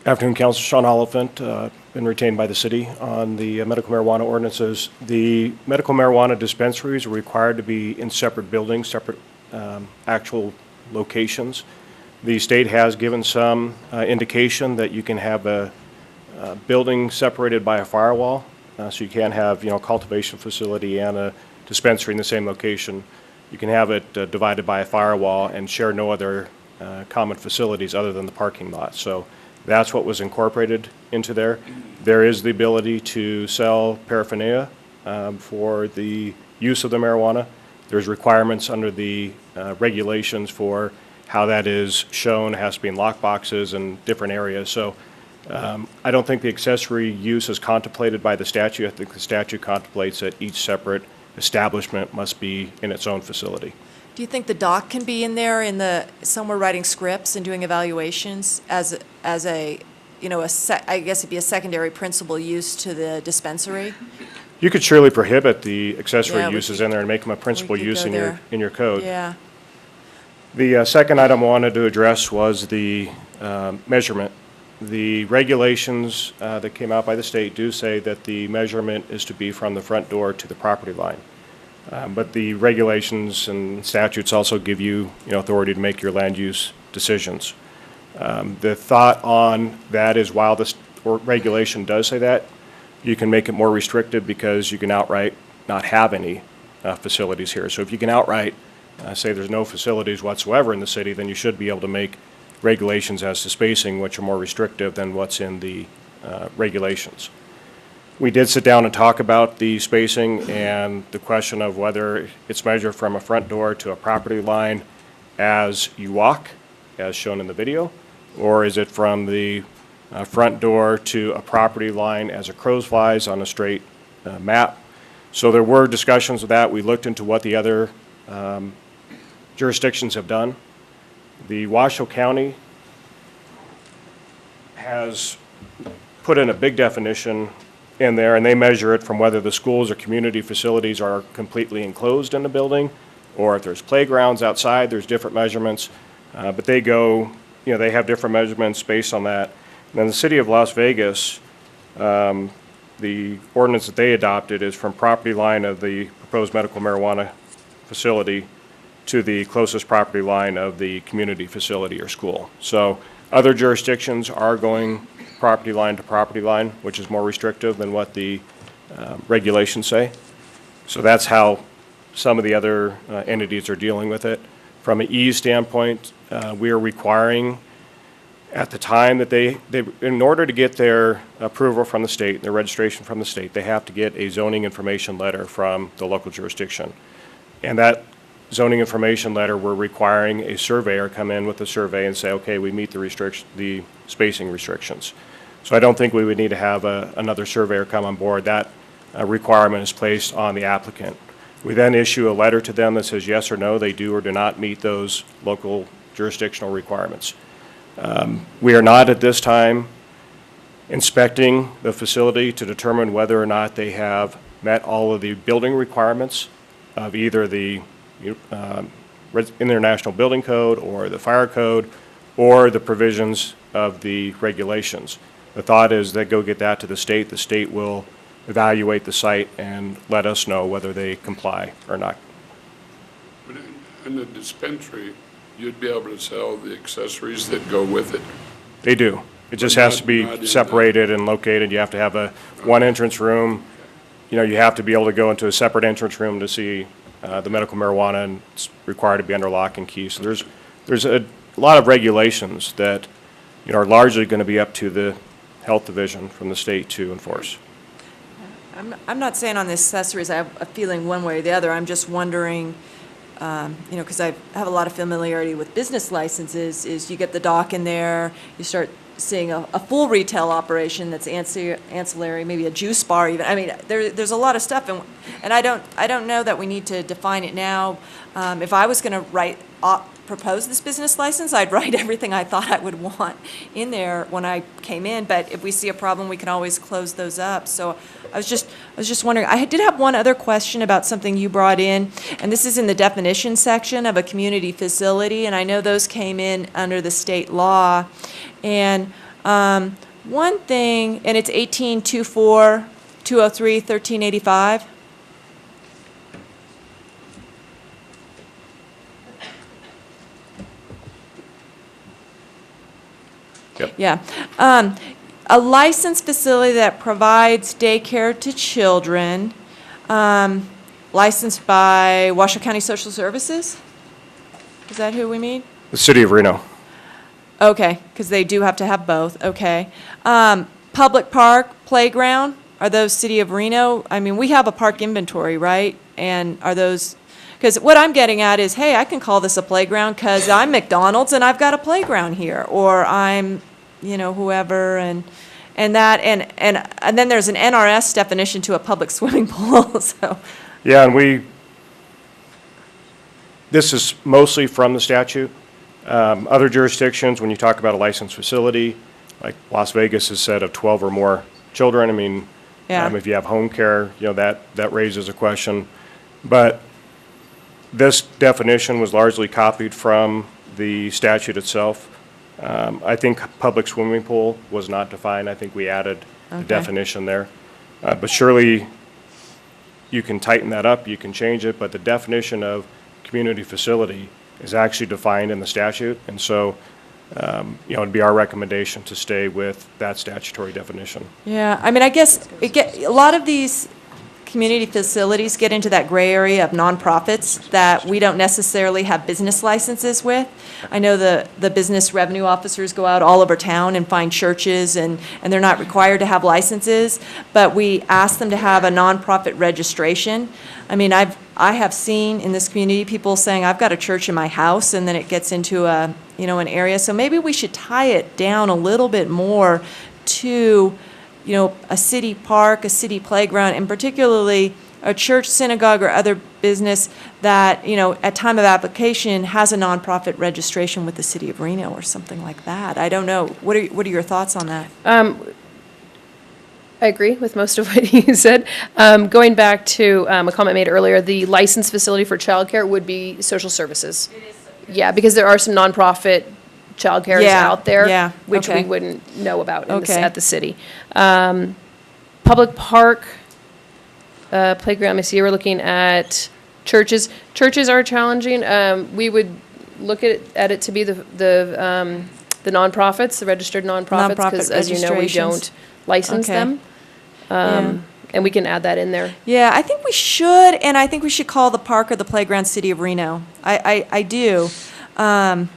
Afternoon, Council. Sean Oliphant, been retained by the city on the medical marijuana ordinances. The medical marijuana dispensaries are required to be in separate buildings, separate actual locations. The state has given some indication that you can have a building separated by a firewall, so you can't have, a cultivation facility and a dispensary in the same location. You can have it divided by a firewall and share no other common facilities other than the parking lot. So that's what was incorporated into there. There is the ability to sell paraphernalia for the use of the marijuana. There's requirements under the regulations for how that is shown. It has to be in lock boxes and different areas. So I don't think the accessory use is contemplated by the statute. I think the statute contemplates that each separate establishment must be in its own facility. Do you think the doc can be in there somewhere writing scripts and doing evaluations as a, I guess it'd be a secondary principal use to the dispensary? You could surely prohibit the accessory Yeah, uses in there and make them a principal use go in your code. Yeah. The second item I wanted to address was the measurement. The regulations that came out by the state do say that the measurement is to be from the front door to the property line. But the regulations and statutes also give you, authority to make your land use decisions. The thought on that is while this regulation does say that, you can make it more restrictive because you can outright not have any facilities here. So if you can outright say there's no facilities whatsoever in the city, then you should be able to make regulations as to spacing which are more restrictive than what's in the regulations. We did sit down and talk about the spacing and the question of whether it's measured from a front door to a property line as you walk, as shown in the video, or is it from the front door to a property line as a crow's flies on a straight map. So there were discussions of that. We looked into what the other jurisdictions have done. The Washoe County has put in a big definition in there, and they measure it from whether the schools or community facilities are completely enclosed in the building, or if there's playgrounds outside, there's different measurements. But they go, they have different measurements based on that. And then the city of Las Vegas, the ordinance that they adopted is from property line of the proposed medical marijuana facility to the closest property line of the community facility or school. So other jurisdictions are going property line to property line, which is more restrictive than what the regulations say. So that's how some of the other entities are dealing with it. From an ease standpoint, we are requiring at the time that they, in order to get their approval from the state, their registration from the state, they have to get a zoning information letter from the local jurisdiction. And that zoning information letter, we're requiring a surveyor come in with a survey and say, okay, we meet the spacing restrictions. So I don't think we would need to have another surveyor come on board. That requirement is placed on the applicant. We then issue a letter to them that says yes or no, they do or do not meet those local jurisdictional requirements. We are not at this time inspecting the facility to determine whether or not they have met all of the building requirements of either the International Building Code or the Fire Code or the provisions of the regulations. The thought is they go get that to the state will evaluate the site and let us know whether they comply or not. But in the dispensary, you'd be able to sell the accessories that go with it. They do. It just But has not- to be not in the- separated and located. You have to have one entrance room. You know, you have to be able to go into a separate entrance room to see the medical marijuana, and it's required to be under lock and key. So there's a lot of regulations that, you know, are largely going to be up to the health division from the state to enforce. I'm not saying on the accessories I have a feeling one way or the other. I'm just wondering, you know, because I have a lot of familiarity with business licenses, is you get the dock in there, you start seeing a full retail operation that's ancillary, maybe a juice bar even. I mean, there's a lot of stuff, and I don't know that we need to define it now. If I was going to propose this business license, I'd write everything I thought I would want in there when I came in, but if we see a problem, we can always close those up. So I was just wondering, I did have one other question about something you brought in, and this is in the definition section of a community facility, and I know those came in under the state law. And one thing, and it's 1824, 203, 1385. Yep. Yeah. A licensed facility that provides daycare to children, licensed by Washoe County Social Services? Is that who we mean? The city of Reno. Okay, because they do have to have both, okay. Public park, playground, are those City of Reno? I mean, we have a park inventory, right? And are those, because what I'm getting at is, hey, I can call this a playground because I'm McDonald's and I've got a playground here, or I'm, you know, whoever, and then there's an NRS definition to a public swimming pool, so. Yeah, and this is mostly from the statute. Other jurisdictions, when you talk about a licensed facility, like Las Vegas has said of 12 or more children, I mean, Yeah. if you have home care, you know, that raises a question. But this definition was largely copied from the statute itself. I think public swimming pool was not defined. I think we added the Okay. definition there. But surely you can tighten that up, you can change it, but the definition of community facility is actually defined in the statute. And so, you know, it'd be our recommendation to stay with that statutory definition. Yeah, I mean, I guess a lot of these community facilities get into that gray area of nonprofits that we don't necessarily have business licenses with. I know the business revenue officers go out all over town and find churches, and they're not required to have licenses, but we ask them to have a nonprofit registration. I mean, I have seen in this community people saying, I've got a church in my house, and then it gets into an area. So maybe we should tie it down a little bit more to, you know, a city park, a city playground, and particularly a church, synagogue, or other business that, you know, at time of application has a nonprofit registration with the city of Reno or something like that. I don't know. What are your thoughts on that? I agree with most of what you said. Going back to a comment made earlier, the licensed facility for childcare would be social services. Yeah, because there are some nonprofit childcares Yeah, out there, yeah, which we okay. wouldn't know about Okay. at the city. Public park, playground, I see we're looking at churches. Churches are challenging. We would look at it to be the nonprofits, the registered nonprofits, because Nonprofit as you know, we registrations. don't license Okay. them. Yeah. And we can add that in there. Yeah, I think we should, and I think we should call the park or the playground City of Reno. I do. And,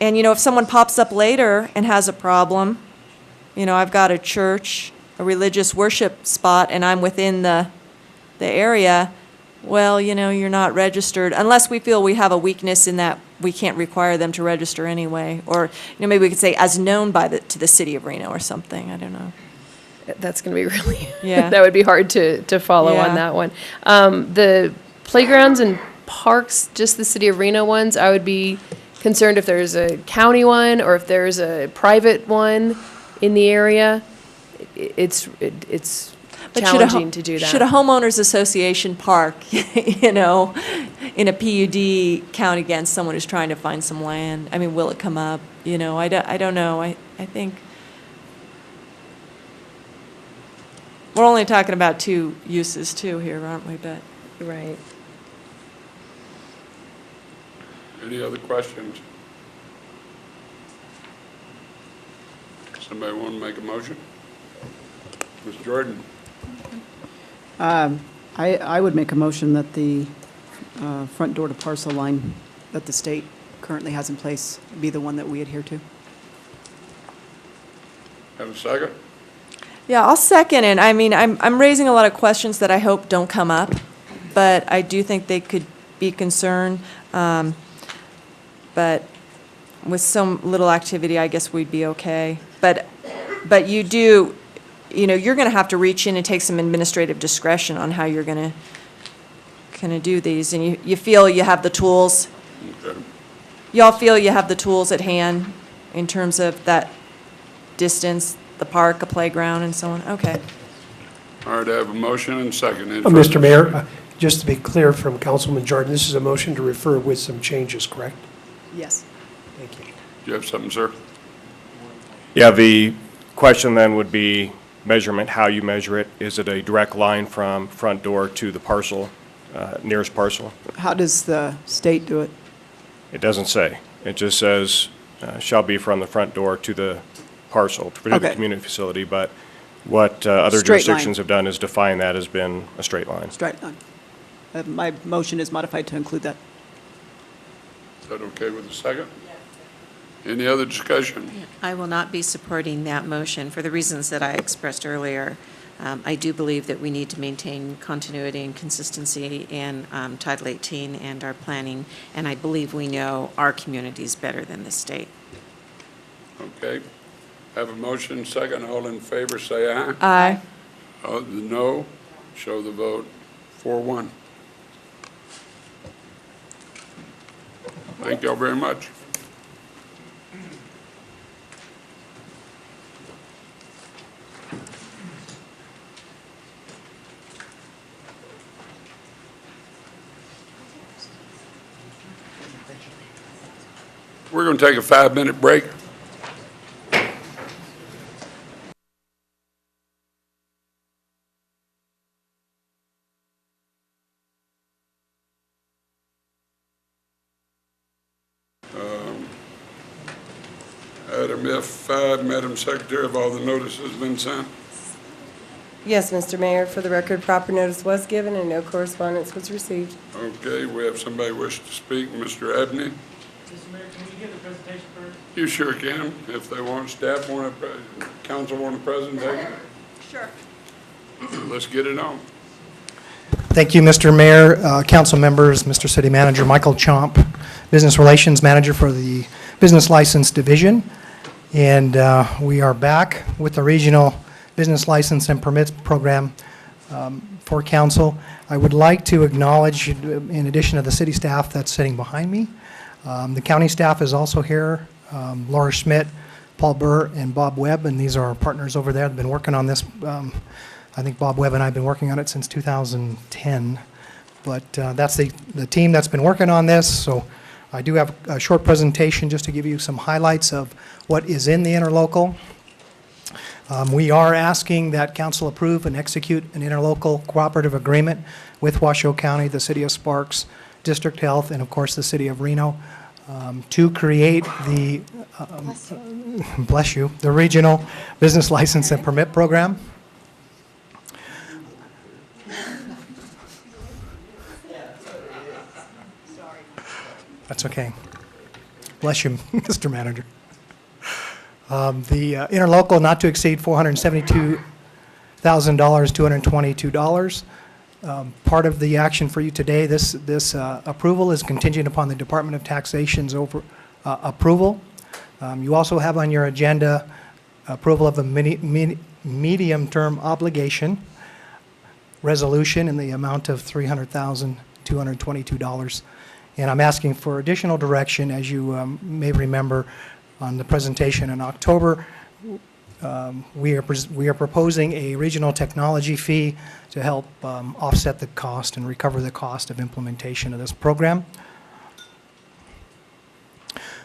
you know, if someone pops up later and has a problem, you know, I've got a church, a religious worship spot, and I'm within the area, well, you know, you're not registered, unless we feel we have a weakness in that we can't require them to register anyway. Or, you know, maybe we could say as known to the City of Reno or something, I don't know. That's going to be really, Yeah. that would be hard to follow Yeah. on that one. The playgrounds and parks, just the City of Reno ones, I would be concerned if there's a county one or if there's a private one in the area. It's But challenging to do that. Should a homeowners association park, you know, in a PUD count against someone who's trying to find some land? I mean, will it come up? You know, I don't know. I think we're only talking about 2 uses too here, aren't we, Bet? Right. Any other questions? Somebody want to make a motion? Ms. Jordan? I would make a motion that the front door to parcel line that the state currently has in place be the one that we adhere to. Have a second? Yeah, I'll second it. I mean, I'm raising a lot of questions that I hope don't come up, but I do think they could be concerned. But with some little activity, I guess we'd be okay. But you do, you're going to have to reach in and take some administrative discretion on how you're going to do these, and you feel you have the tools. Okay. Y'all feel you have the tools at hand in terms of that distance, the park, a playground, and so on? Okay. All right, I have a motion and second. Any Mr. further Mayor, discussion? just to be clear from Councilman Jordan, this is a motion to refer with some changes, correct? Yes. Thank you. Do you have something, sir? Yeah, the question then would be measurement, how you measure it. Is it a direct line from front door to the parcel, nearest parcel? How does the state do it? It doesn't say. It just says, shall be from the front door to the parcel, to the Okay. community facility. But what other Straight line. jurisdictions have done is define that as being a straight line. Straight line. My motion is modified to include that. Is that okay with the second? Any other discussion? I will not be supporting that motion for the reasons that I expressed earlier. I do believe that we need to maintain continuity and consistency in Title 18 and our planning, and I believe we know our communities better than the state. Okay. Have a motion, second. All in favor, say aye. Aye. The no, show the vote. 4-1. Thank y'all very much. We're going to take a 5-minute break. Item F5, Madam Secretary, have all the notices been sent? Yes, Mr. Mayor, for the record, proper notice was given and no correspondence was received. Okay, we have somebody wish to speak. Mr. Abney? Mr. Mayor, can we get the presentation first? You sure can. If they want, staff want a, council want a presentation? Sure. Let's get it on. Thank you, Mr. Mayor, council members, Mr. City Manager, Michael Chomp, Business Relations Manager for the Business License Division. And we are back with the Regional Business License and Permits Program for council. I would like to acknowledge, in addition to the city staff that's sitting behind me, the county staff is also here, Laura Schmidt, Paul Burr, and Bob Webb, and these are our partners over there. They've been working on this. I think Bob Webb and I have been working on it since 2010. But that's the team that's been working on this. So I do have a short presentation just to give you some highlights of what is in the interlocal. We are asking that council approve and execute an interlocal cooperative agreement with Washoe County, the City of Sparks, District Health, and of course the City of Reno to create the, bless you, the Regional Business License and Permit Program. That's okay. Bless you, Mr. Manager. The interlocal not to exceed $472,000, $222. Part of the action for you today, this approval is contingent upon the Department of Taxation's approval. You also have on your agenda approval of a medium-term obligation resolution in the amount of $300,222. And I'm asking for additional direction. As you may remember on the presentation in October, we are proposing a regional technology fee to help offset the cost and recover the cost of implementation of this program.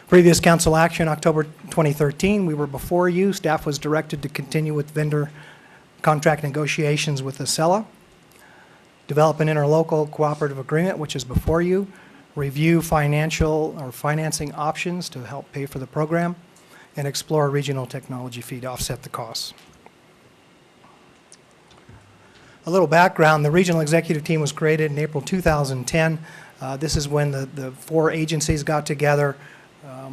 Previous council action, October 2013, we were before you. Staff was directed to continue with vendor contract negotiations with Acela, develop an interlocal cooperative agreement, which is before you, review financial or financing options to help pay for the program, and explore a regional technology fee to offset the costs. A little background, the regional executive team was created in April 2010. This is when the 4 agencies got together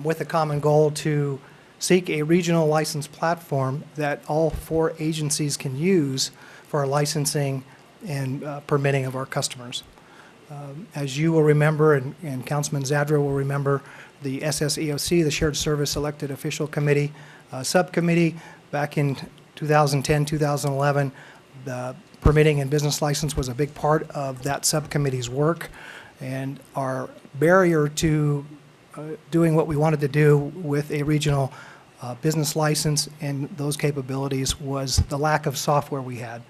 with a common goal to seek a regional license platform that all 4 agencies can use for our licensing and permitting of our customers. As you will remember, and Councilman Zadra will remember, the SSEOC, the Shared Service Elected Official Committee subcommittee back in 2010, 2011, the permitting and business license was a big part of that subcommittee's work, and our barrier to doing what we wanted to do with a regional business license and those capabilities was the lack of software we had.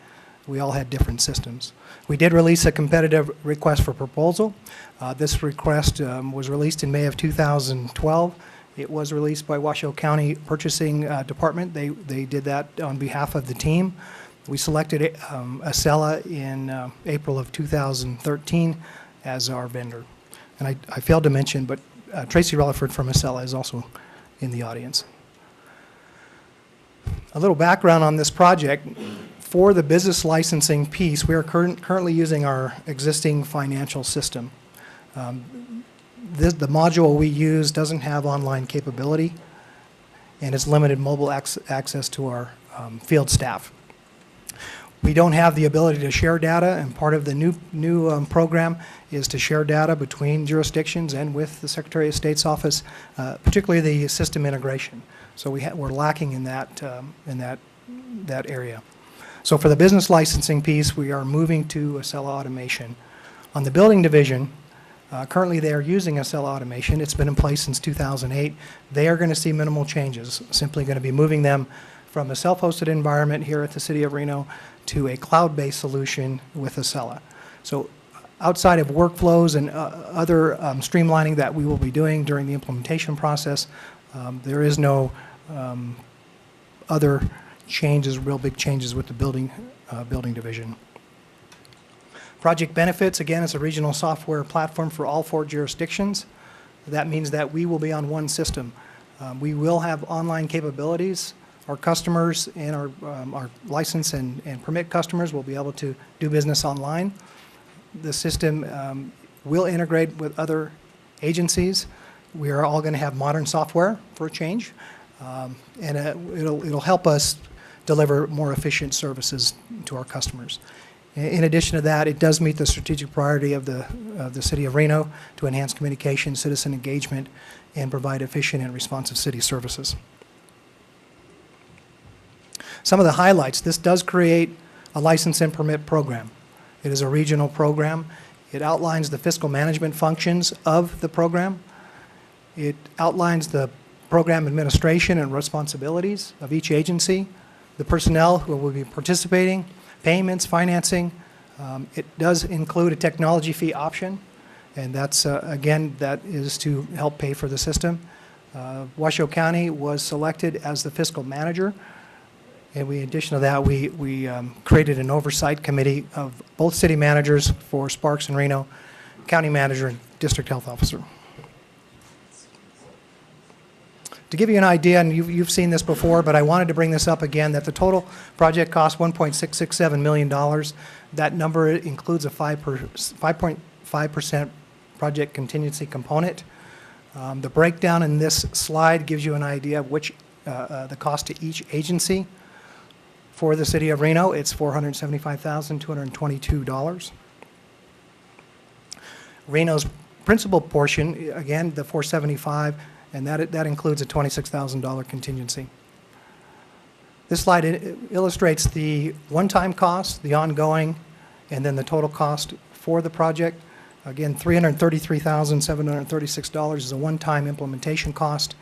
We all had different systems. We did release a competitive request for proposal. This request was released in May of 2012. It was released by Washoe County Purchasing Department. They did that on behalf of the team. We selected Acela in April of 2013 as our vendor. And I failed to mention, but Tracy Rutherford from Acela is also in the audience. A little background on this project. For the business licensing piece, we are currently using our existing financial system. The module we use doesn't have online capability, and it's limited mobile access to our field staff. We don't have the ability to share data, and part of the new program is to share data between jurisdictions and with the Secretary of State's office, particularly the system integration. So we're lacking in that area. So for the business licensing piece, we are moving to Acela Automation. On the building division, currently they are using Acela Automation. It's been in place since 2008. They are going to see minimal changes, simply going to be moving them from a self-hosted environment here at the City of Reno to a cloud-based solution with Acela. So outside of workflows and other streamlining that we will be doing during the implementation process, there is no other changes, real big changes with the building division. Project benefits, again, is a regional software platform for all 4 jurisdictions. That means that we will be on one system. We will have online capabilities. Our customers and our license and permit customers will be able to do business online. The system will integrate with other agencies. We are all going to have modern software for a change, and it'll help us deliver more efficient services to our customers. In addition to that, it does meet the strategic priority of the City of Reno to enhance communication, citizen engagement, and provide efficient and responsive city services. Some of the highlights: this does create a license and permit program. It is a regional program. It outlines the fiscal management functions of the program. It outlines the program administration and responsibilities of each agency, the personnel who will be participating, payments, financing. It does include a technology fee option, and that's, again, that is to help pay for the system. Washoe County was selected as the fiscal manager, and in addition to that, we created an oversight committee of both city managers for Sparks and Reno, county manager and district health officer. To give you an idea, and you've seen this before, but I wanted to bring this up again, that the total project cost $1.667 million. That number includes a 5.5% project contingency component. The breakdown in this slide gives you an idea of which the cost to each agency. For the City of Reno, it's $475,222. Reno's principal portion, again, the $475,000, and that includes a $26,000 contingency. This slide illustrates the one-time cost, the ongoing, and then the total cost for the project. Again, $333,736 is a one-time implementation cost.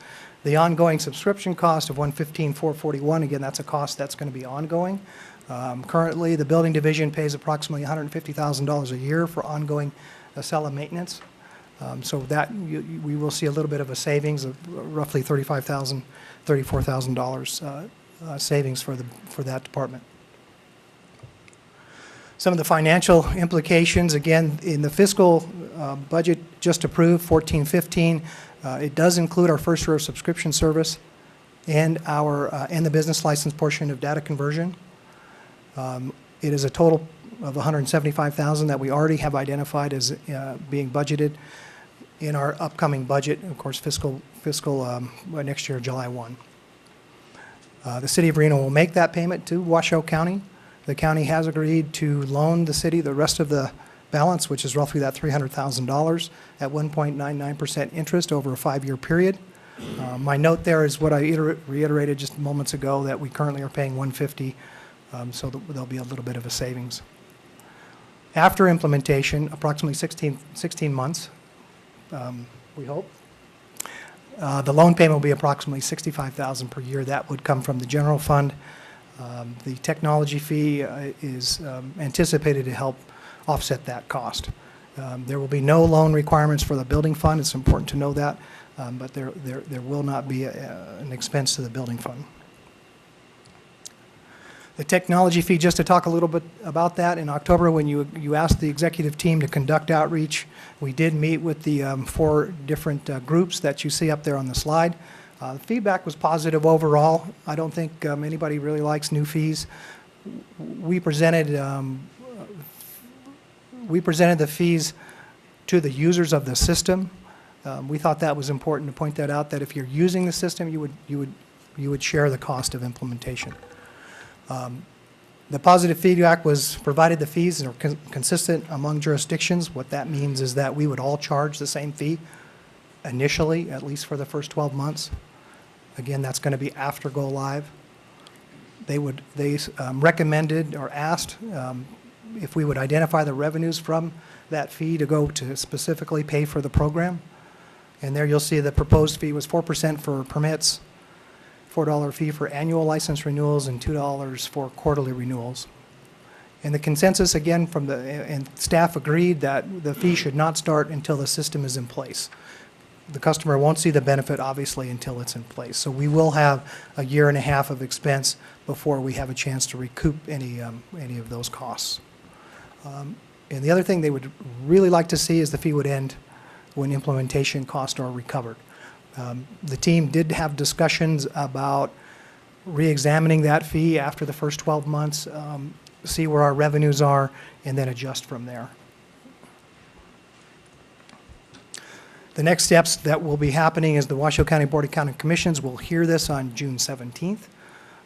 The ongoing subscription cost of $115,441, again, that's a cost that's going to be ongoing. Currently, the building division pays approximately $150,000 a year for ongoing Acela maintenance. So that we will see a little bit of a savings of roughly $34,000 savings for that department. Some of the financial implications, again, in the fiscal budget just approved, 14-15, it does include our first year of subscription service and and the business license portion of data conversion. It is a total of $175,000 that we already have identified as being budgeted in our upcoming budget, of course, fiscal next year, July 1. The City of Reno will make that payment to Washoe County. The county has agreed to loan the city the rest of the balance, which is roughly that $300,000 at 1.99% interest over a 5-year period. My note there is what I reiterated just moments ago, that we currently are paying $150,000, so there'll be a little bit of a savings. After implementation, approximately 16 months, we hope, the loan payment will be approximately $65,000 per year. That would come from the general fund. The technology fee is anticipated to help offset that cost. There will be no loan requirements for the building fund. It's important to know that, but there will not be an expense to the building fund. The technology fee, just to talk a little bit about that, in October when you asked the executive team to conduct outreach, we did meet with the 4 different groups that you see up there on the slide. The feedback was positive overall. I don't think anybody really likes new fees. We presented the fees to the users of the system. We thought that was important to point that out, that if you're using the system, you would share the cost of implementation. The positive feedback was provided the fees are consistent among jurisdictions. What that means is that we would all charge the same fee initially, at least for the first 12 months. Again, that's going to be after go live. They recommended or asked if we would identify the revenues from that fee to go to specifically pay for the program. And there you'll see the proposed fee was 4% for permits, $4 fee for annual license renewals, and $2 for quarterly renewals. And the consensus, again, and staff agreed that the fee should not start until the system is in place. The customer won't see the benefit, obviously, until it's in place. So we will have a 1.5 years of expense before we have a chance to recoup any of those costs. And the other thing they would really like to see is the fee would end when implementation costs are recovered. The team did have discussions about re-examining that fee after the first 12 months, see where our revenues are, and then adjust from there. The next steps that will be happening is the Washoe County Board of County Commissions will hear this on June 17th.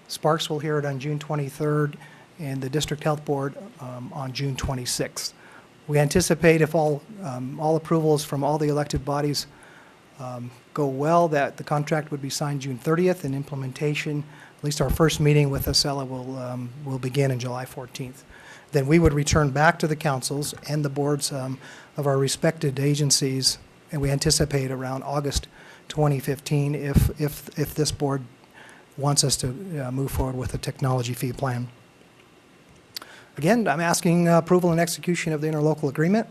Sparks will hear it on June 23rd, and the District Health Board on June 26th. We anticipate if all approvals from all the elected bodies go well, that the contract would be signed June 30th, and implementation, at least our first meeting with Acela will begin on July 14th. Then we would return back to the councils and the boards of our respected agencies, and we anticipate around August 2015 if this board wants us to move forward with a technology fee plan. Again, I'm asking approval and execution of the interlocal agreement,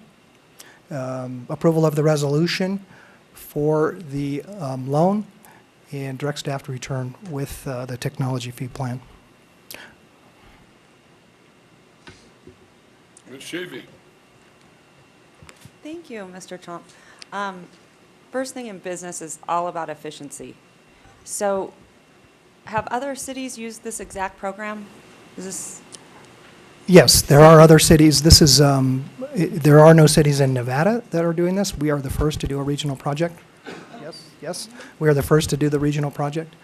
approval of the resolution for the loan, and direct staff to return with the technology fee plan. Ms. Sheevy. Thank you, Mr. Trump. First thing in business is all about efficiency. So have other cities used this exact program? Is this? Yes, there are other cities. This is, there are no cities in Nevada that are doing this. We are the first to do a regional project. Yes, we are the first to do the regional project.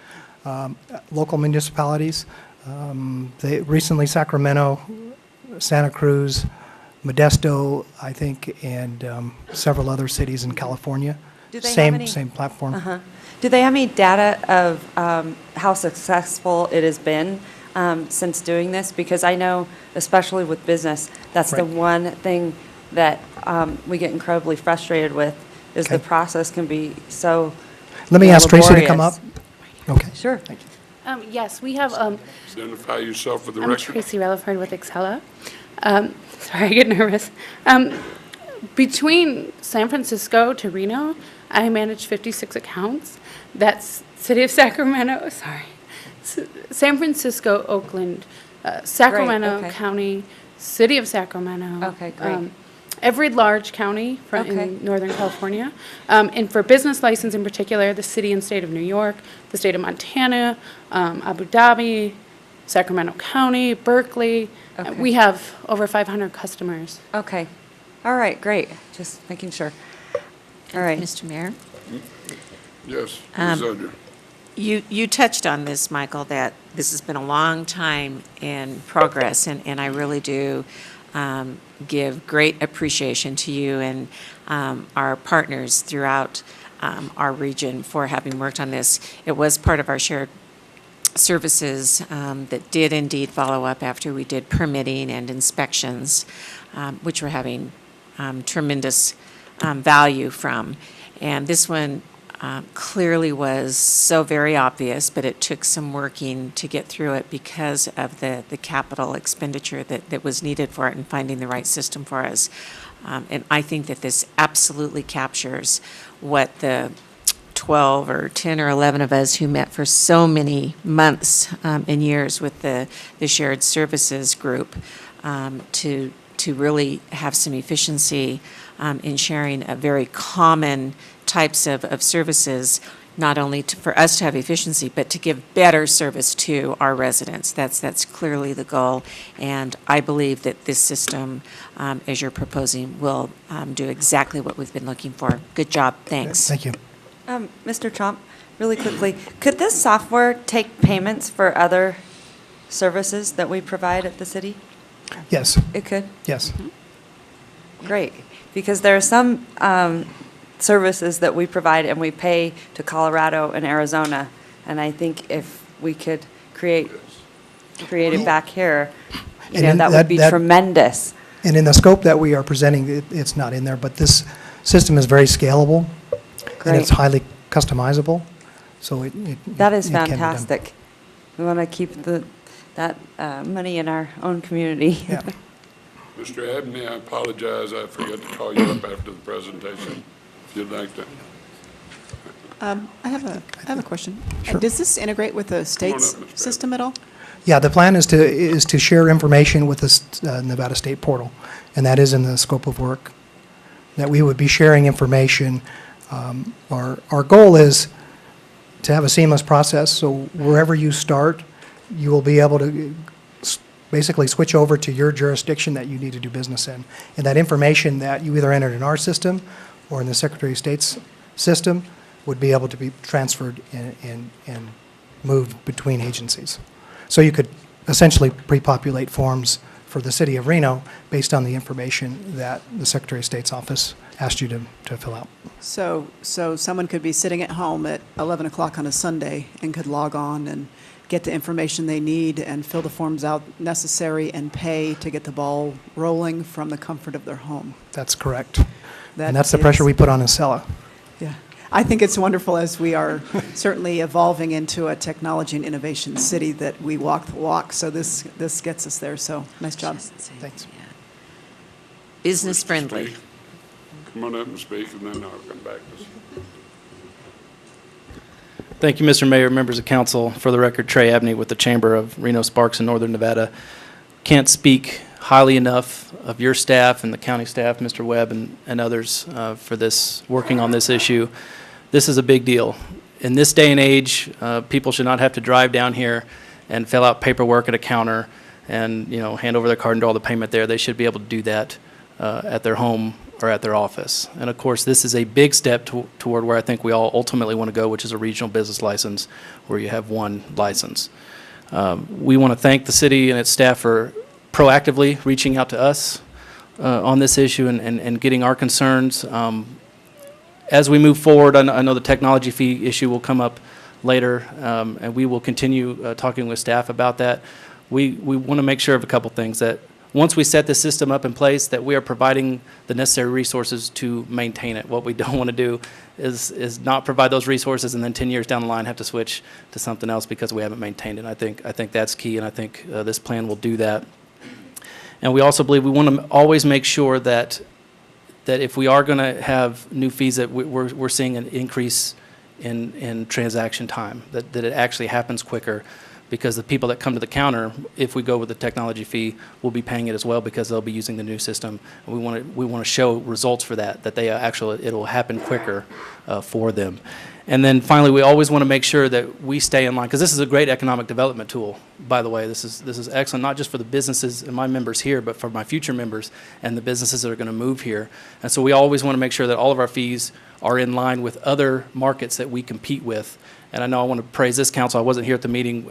Local municipalities, recently Sacramento, Santa Cruz, Modesto, I think, and several other cities in California. Do they have any, same platform. Do they have any data of how successful it has been since doing this? Because I know, especially with business, that's the one thing that we get incredibly frustrated with, is the process can be so Let me ask Tracy to come up. Okay. Sure. Thank you. Yes, we have. Identify yourself for the I'm record. Tracy Relaford with Excella. Sorry, I get nervous. Between San Francisco to Reno, I manage 56 accounts. That's City of Sacramento, San Francisco, Oakland, Sacramento County, City of Sacramento. Okay, great. Every large county Okay. in Northern California. And for business license in particular, the city and state of New York, the state of Montana, Abu Dhabi, Sacramento County, Berkeley. Okay. We have over 500 customers. Okay. All right, great. Just making sure. All right. Mr. Mayor? Yes, Um, Ms. Zodger. You touched on this, Michael, that this has been a long time in progress, and I really do give great appreciation to you and our partners throughout our region for having worked on this. It was part of our shared services that did indeed follow up after we did permitting and inspections, which we're having tremendous value from. And this one clearly was so very obvious, but it took some working to get through it because of the capital expenditure that was needed for it and finding the right system for us. And I think that this absolutely captures what the 12 or 10 or 11 of us who met for so many months and years with the shared services group to really have some efficiency in sharing a very common types of services, not only for us to have efficiency, but to give better service to our residents. That's clearly the goal, and I believe that this system, as you're proposing, will do exactly what we've been looking for. Good job, thanks. Thank you. Mr. Chomp, really quickly, could this software take payments for other services that we provide at the city? Yes, It could? yes. Great, because there are some services that we provide and we pay to Colorado and Arizona, and I think if we could create it back here, you know, that would be tremendous. And in the scope that we are presenting, it's not in there, but this system is very scalable. And it's Great. highly customizable, so it That is it can be done. fantastic. We want to keep that money in our own community. Yeah. Mr. Abney, I apologize, I forgot to call you up after the presentation, if you'd like to. I have a question. Sure. Does this integrate with the state's up, Ms. Barrett. system at all? Yeah, the plan is to share information with the Nevada State Portal, and that is in the scope of work, that we would be sharing information. Our goal is to have a seamless process, so wherever you start, you will be able to basically switch over to your jurisdiction that you need to do business in. And that information that you either entered in our system or in the Secretary of State's system would be able to be transferred and moved between agencies. So you could essentially pre-populate forms for the city of Reno based on the information that the Secretary of State's office asked you to fill out. So someone could be sitting at home at 11 o'clock on a Sunday and could log on and get the information they need and fill the forms out necessary and pay to get the ball rolling from the comfort of their home. That's correct. That And that's the pressure is- we put on Acela. Yeah. I think it's wonderful as we are certainly evolving into a technology and innovation city that we walk the walk. So this gets us there. So nice job. Thanks. Business friendly. Come on up and speak, and then I'll come back to you. Thank you, Mr. Mayor, members of council. For the record, Trey Abney with the Chamber of Reno Sparks in Northern Nevada. Can't speak highly enough of your staff and the county staff, Mr. Webb and others, for this, working on this issue. This is a big deal. In this day and age, people should not have to drive down here and fill out paperwork at a counter and, you know, hand over their card and do all the payment there. They should be able to do that at their home or at their office. And of course, this is a big step toward where I think we all ultimately want to go, which is a regional business license where you have one license. We want to thank the city and its staff for proactively reaching out to us on this issue and getting our concerns. As we move forward, I know the technology fee issue will come up later, and we will continue talking with staff about that. We want to make sure of a couple things, that once we set the system up in place, that we are providing the necessary resources to maintain it. What we don't want to do is not provide those resources and then 10 years down the line have to switch to something else because we haven't maintained it. I think that's key, and I think this plan will do that. And we also believe we want to always make sure that if we are going to have new fees, that we're seeing an increase in transaction time, that it actually happens quicker. because the people that come to the counter, if we go with the technology fee, will be paying it as well because they'll be using the new system. And we want to show results for that they actually, it'll happen quicker for them. And then finally, we always want to make sure that we stay in line, because this is a great economic development tool, by the way. This is excellent, not just for the businesses and my members here, but for my future members and the businesses that are going to move here. And so we always want to make sure that all of our fees are in line with other markets that we compete with. And I know I want to praise this council. I wasn't here at the meeting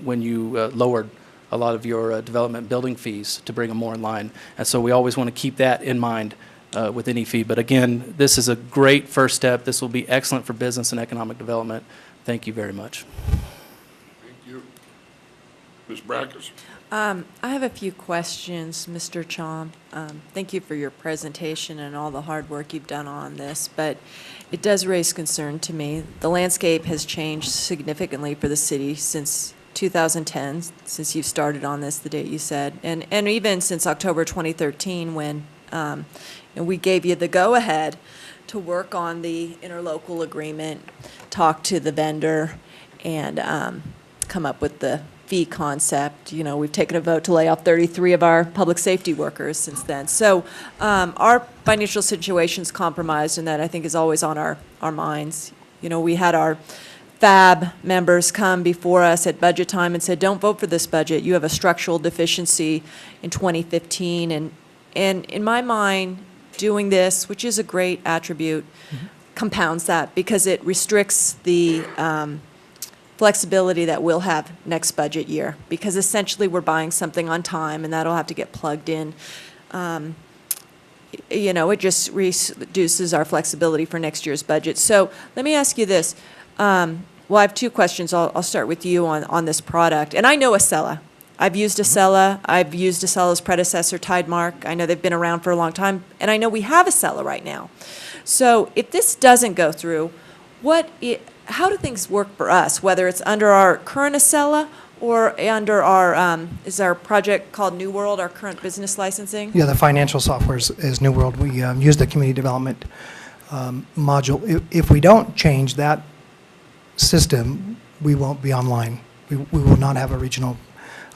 when you lowered a lot of your development building fees to bring them more in line. And so we always want to keep that in mind with any fee. But again, this is a great first step. This will be excellent for business and economic development. Thank you very much. Thank you. Ms. Brackus. I have a few questions, Mr. Chom. Thank you for your presentation and all the hard work you've done on this, but it does raise concern to me. The landscape has changed significantly for the city since 2010, since you started on this, the date you said, and even since October 2013 when and we gave you the go-ahead to work on the interlocal agreement, talk to the vendor, and come up with the fee concept. You know, we've taken a vote to lay off 33 of our public safety workers since then. So our financial situation's compromised, and that I think is always on our minds. You know, we had our FAB members come before us at budget time and said, don't vote for this budget. You have a structural deficiency in 2015. And in my mind, doing this, which is a great attribute, compounds that because it restricts the flexibility that we'll have next budget year, because essentially we're buying something on time and that'll have to get plugged in. You know, it just reduces our flexibility for next year's budget. So let me ask you this. Well, I have two questions. I'll start with you on this product. And I know Acela. I've used Acela. I've used Acela's predecessor, Tidemark. I know they've been around for a long time. And I know we have Acela right now. So if this doesn't go through, how do things work for us, whether it's under our current Acela or under our, is our project called New World, our current business licensing? Yeah, the financial software is New World. We use the community development module. If we don't change that system, we won't be online. We will not have a regional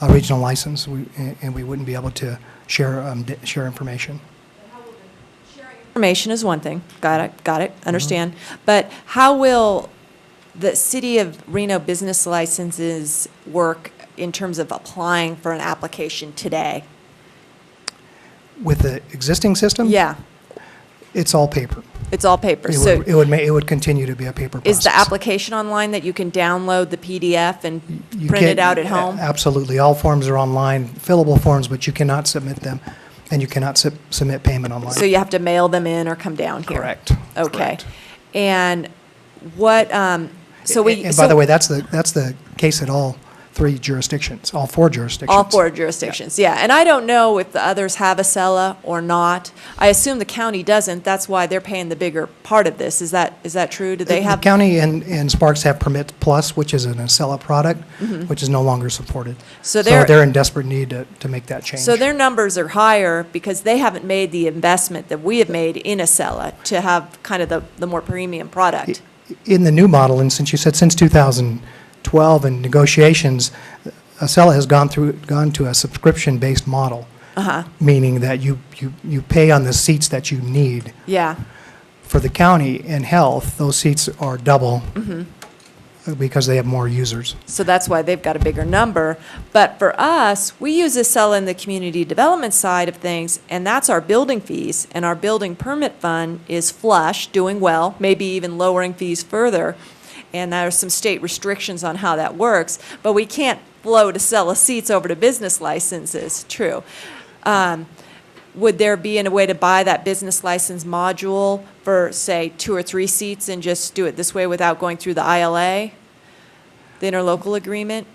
license, and we wouldn't be able to share information. Information is one thing. Got it, understand. But how will the City of Reno business licenses work in terms of applying for an application today? With the existing system? Yeah. It's all paper. It's all paper. It would continue to be a paper process. Is the application online that you can download the PDF and print it out at home? Absolutely. All forms are online, fillable forms, but you cannot submit them, and you cannot submit payment online. So you have to mail them in or come down here? Correct. Okay. Correct. And what, so we... And by the way, that's the case at all three jurisdictions, all four jurisdictions. All four jurisdictions, yeah. And I don't know if the others have Acela or not. I assume the county doesn't. That's why they're paying the bigger part of this. Is that true? Do they have? The county and Sparks have Permit Plus, which is an Acela product, which is no longer supported. So they're in desperate need to make that change. So their numbers are higher because they haven't made the investment that we have made in Acela to have kind of the more premium product. In the new model, and since you said since 2012 in negotiations, Acela has gone to a subscription-based model, meaning that you pay on the seats that you need. Yeah. For the county and health, those seats are double because they have more users. So that's why they've got a bigger number. But for us, we use Acela in the community development side of things, and that's our building fees. And our building permit fund is flush, doing well, maybe even lowering fees further. And there are some state restrictions on how that works, but we can't flow Acela seats over to business licenses, true. Would there be a way to buy that business license module for, say, 2 or 3 seats and just do it this way without going through the ILA, the interlocal agreement?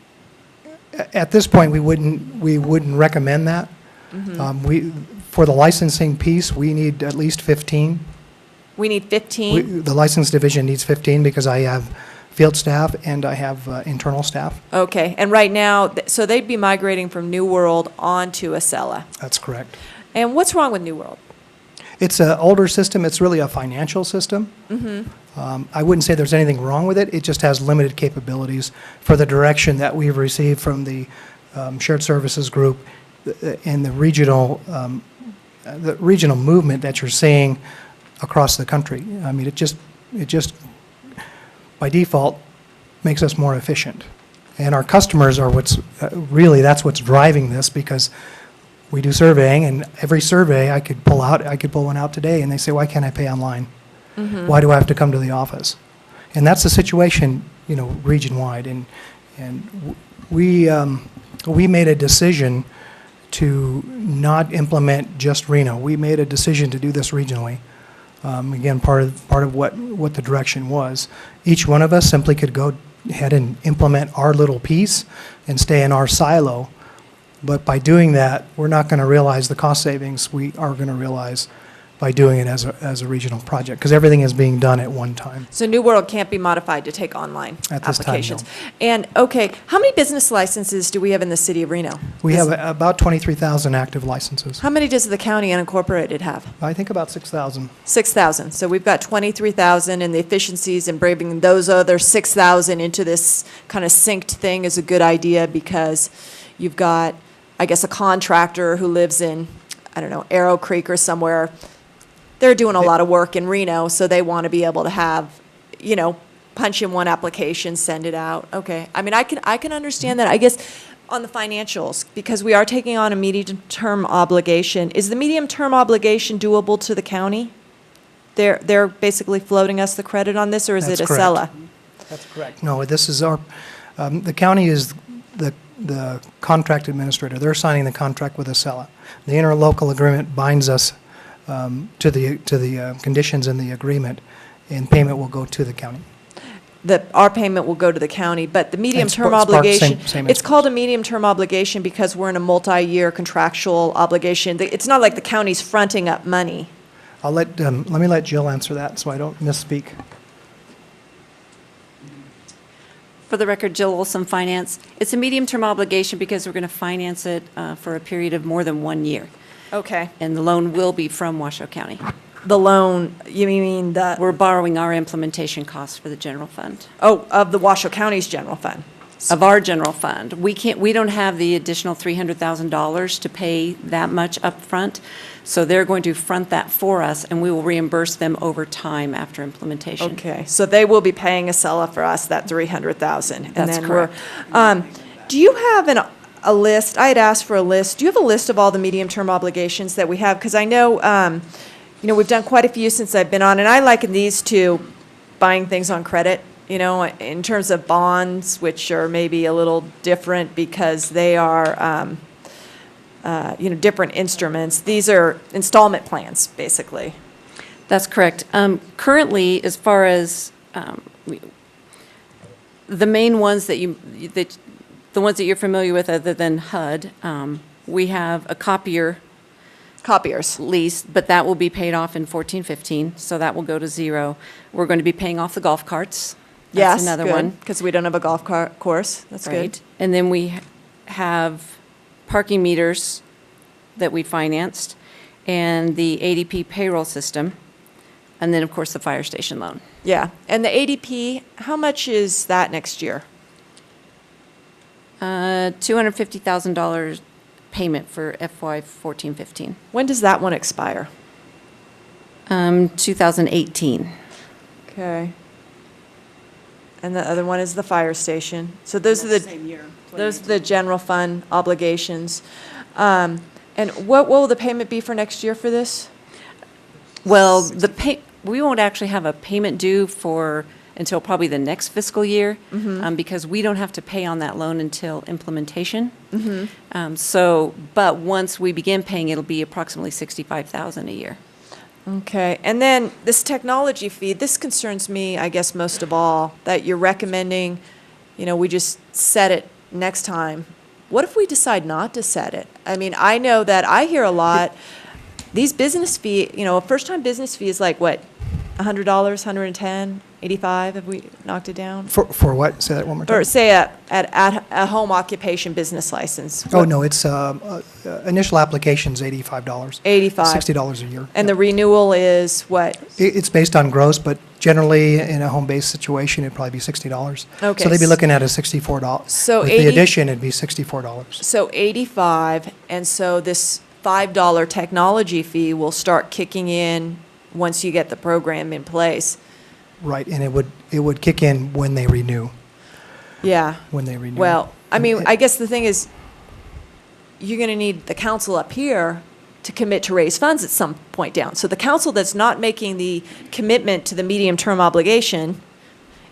At this point, we wouldn't recommend that. For the licensing piece, we need at least 15. We need 15? The license division needs 15 because I have field staff and I have internal staff. Okay, and right now, so they'd be migrating from New World onto Acela. That's correct. And what's wrong with New World? It's an older system. It's really a financial system. I wouldn't say there's anything wrong with it. It just has limited capabilities for the direction that we've received from the shared services group and the regional movement that you're seeing across the country. I mean, it just by default makes us more efficient. And our customers are what's really, that's what's driving this, because we do surveying, and every survey I could pull one out today, and they say, why can't I pay online? Mhm. Why do I have to come to the office? And that's the situation, you know, region-wide. And we made a decision to not implement just Reno. We made a decision to do this regionally. Again, part of what the direction was. Each one of us simply could go ahead and implement our little piece and stay in our silo. But by doing that, we're not going to realize the cost savings we are going to realize by doing it as a regional project, because everything is being done at one time. So New World can't be modified to take online At this time, no. applications. And, okay, how many business licenses do we have in the city of Reno? We have about 23,000 active licenses. How many does the county unincorporated have? I think about 6,000. 6,000. So we've got 23,000, and the efficiencies and bringing those other 6,000 into this kind of synced thing is a good idea, because you've got, I guess, a contractor who lives in, I don't know, Arrow Creek or somewhere. They're doing a lot of work in Reno, so they want to be able to have, you know, punch in one application, send it out. Okay. I mean, I can understand that. I guess on the financials, because we are taking on a medium-term obligation. Is the medium-term obligation doable to the county? They're basically floating us the credit on this, or is it a SELA? That's correct. No, this is our, the county is the contract administrator. They're signing the contract with Acela. The interlocal agreement binds us to the conditions in the agreement, and payment will go to the county. Our payment will go to the county, but the medium-term Spark, obligation, same it's called a medium-term obligation because we're in a multi-year contractual obligation. It's not like the county's fronting up money. Let me let Jill answer that so I don't misspeak. For the record, Jill Olson, Finance. It's a medium-term obligation because we're going to finance it for a period of more than 1 year. Okay. And the loan will be from Washoe County. The loan, you mean the... We're borrowing our implementation costs for the general fund. Oh, of the Washoe County's general fund? Of our general fund. We don't have the additional $300,000 to pay that much upfront, so they're going to front that for us, and we will reimburse them over time after implementation. Okay, so they will be paying Acela for us that $300,000. That's correct. Do you have a list? I had asked for a list. Do you have a list of all the medium-term obligations that we have? Because I know, you know, we've done quite a few since I've been on, and I liken these to buying things on credit, you know, in terms of bonds, which are maybe a little different because they are, you know, different instruments. These are installment plans, basically. That's correct. Currently, as far as the main ones the ones that you're familiar with other than HUD, we have a copiers lease, but that will be paid off in 14-15, so that will go to zero. We're going to be paying off the golf carts. That's another one. Because we don't have a golf course. That's Right. good. And then we have parking meters that we financed, and the ADP payroll system, and then, of course, the fire station loan. Yeah, and the ADP, how much is that next year? $250,000 payment for FY 14-15. When does that one expire? 2018. Okay. And the other one is the fire station. So those are the Same year. those are the general fund obligations. And what will the payment be for next year for this? Well, we won't actually have a payment due until probably the next fiscal year, because we don't have to pay on that loan until implementation. But once we begin paying, it'll be approximately $65,000 a year. Okay, and then this technology fee, this concerns me, I guess, most of all, that you're recommending, you know, we just set it next time. What if we decide not to set it? I mean, I know that I hear a lot, these business fee, you know, a first-time business fee is like, what, $100, $110? 85, have we knocked it down? For what? Say that one more time. Or say a home occupation business license. Oh, no, it's, initial application's $85. 85. $60 a year. And the renewal is what? It's based on gross, but generally, in a home-based situation, it'd probably be $60. Okay. So they'd be looking at a $64. So With 80 the addition, it'd be $64. So 85, and so this $5 technology fee will start kicking in once you get the program in place. Right, and it would kick in when they renew. Yeah. When they renew. Well, I mean, I guess the thing is, you're going to need the council up here to commit to raise funds at some point down. So the council that's not making the commitment to the medium-term obligation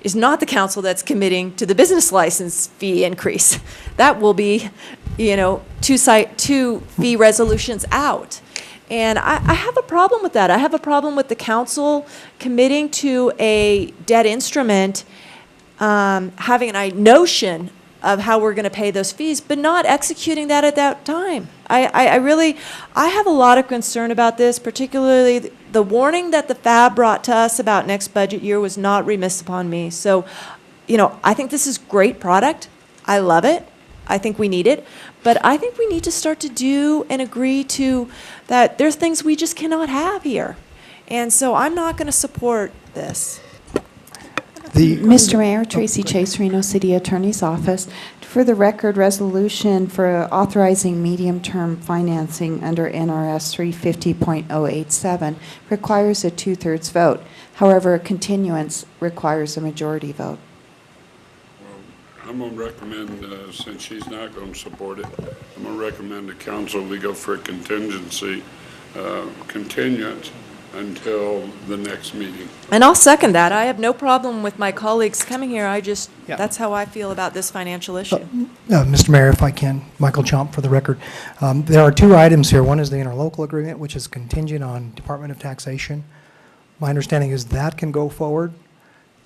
is not the council that's committing to the business license fee increase. That will be, two fee resolutions out. And I have a problem with that. I have a problem with the council committing to a debt instrument, having a notion of how we're going to pay those fees, but not executing that at that time. I have a lot of concern about this, particularly the warning that the FAB brought to us about next budget year was not remiss upon me. So, I think this is great product. I love it. I think we need it. But I think we need to start to do and agree to that there's things we just cannot have here. And so I'm not going to support this. Mr. Mayor, Tracy Chase, Reno City Attorney's Office. For the record, resolution for authorizing medium-term financing under NRS 350.087 requires a two-thirds vote. However, a continuance requires a majority vote. I'm going to recommend, since she's not going to support it, I'm going to recommend the council, we go for a contingency, continuance until the next meeting. And I'll second that. I have no problem with my colleagues coming here. That's how I feel about this financial issue. Mr. Mayor, if I can, Michael Chomp for the record. There are two items here. One is the interlocal agreement, which is contingent on Department of Taxation. My understanding is that can go forward.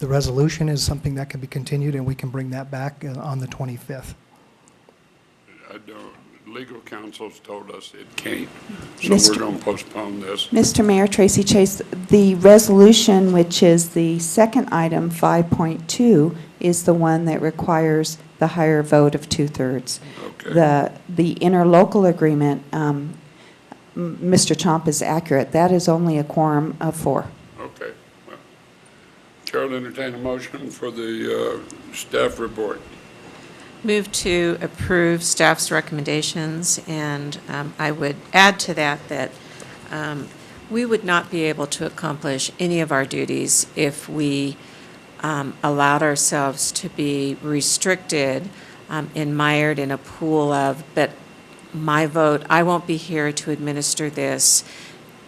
The resolution is something that can be continued, and we can bring that back on the 25th. Legal counsel's told us it can't, so we're going to postpone this. Mr. Mayor, Tracy Chase, the resolution, which is the second item, 5.2, is the one that requires the higher vote of two-thirds. Okay. The interlocal agreement, Mr. Chomp is accurate. That is only a quorum of 4. Okay. Well, Chair will entertain a motion for the staff report. Move to approve staff's recommendations, and I would add to that we would not be able to accomplish any of our duties if we allowed ourselves to be restricted and mired in a pool of, but my vote, I won't be here to administer this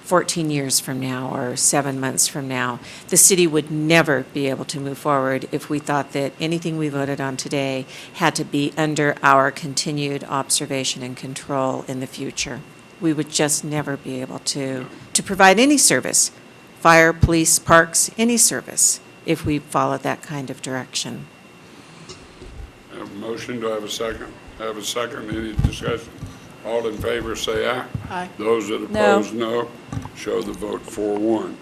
14 years from now or 7 months from now. The city would never be able to move forward if we thought that anything we voted on today had to be under our continued observation and control in the future. We would just never be able to provide any service, fire, police, parks, any service, if we followed that kind of direction. I have a motion. Do I have a second? I have a second. Any discussion? All in favor, say aye. Aye. Those that oppose, no. Show the vote 4-1.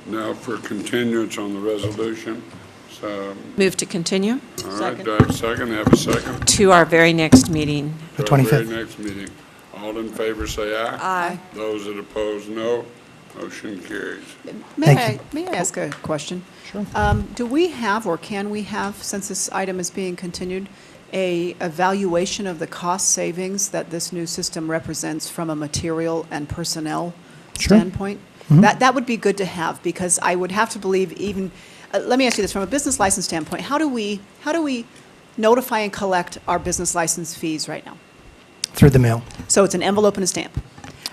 Now for continuance on the resolution. So, Move to continue. all right, do I have a second? I have a second. To our very next meeting. The To our 25th. very next meeting. All in favor, say aye. Aye. Those that oppose, no. Motion carries. Thank May I ask a question? Sure. Do we have, or can we have, since this item is being continued, a evaluation of the cost savings that this new system represents from a material and personnel Sure. standpoint? Mhm. That would be good to have, because I would have to believe even, let me ask you this, from a business license standpoint, how do we notify and collect our business license fees right now? Through the mail. So it's an envelope and a stamp.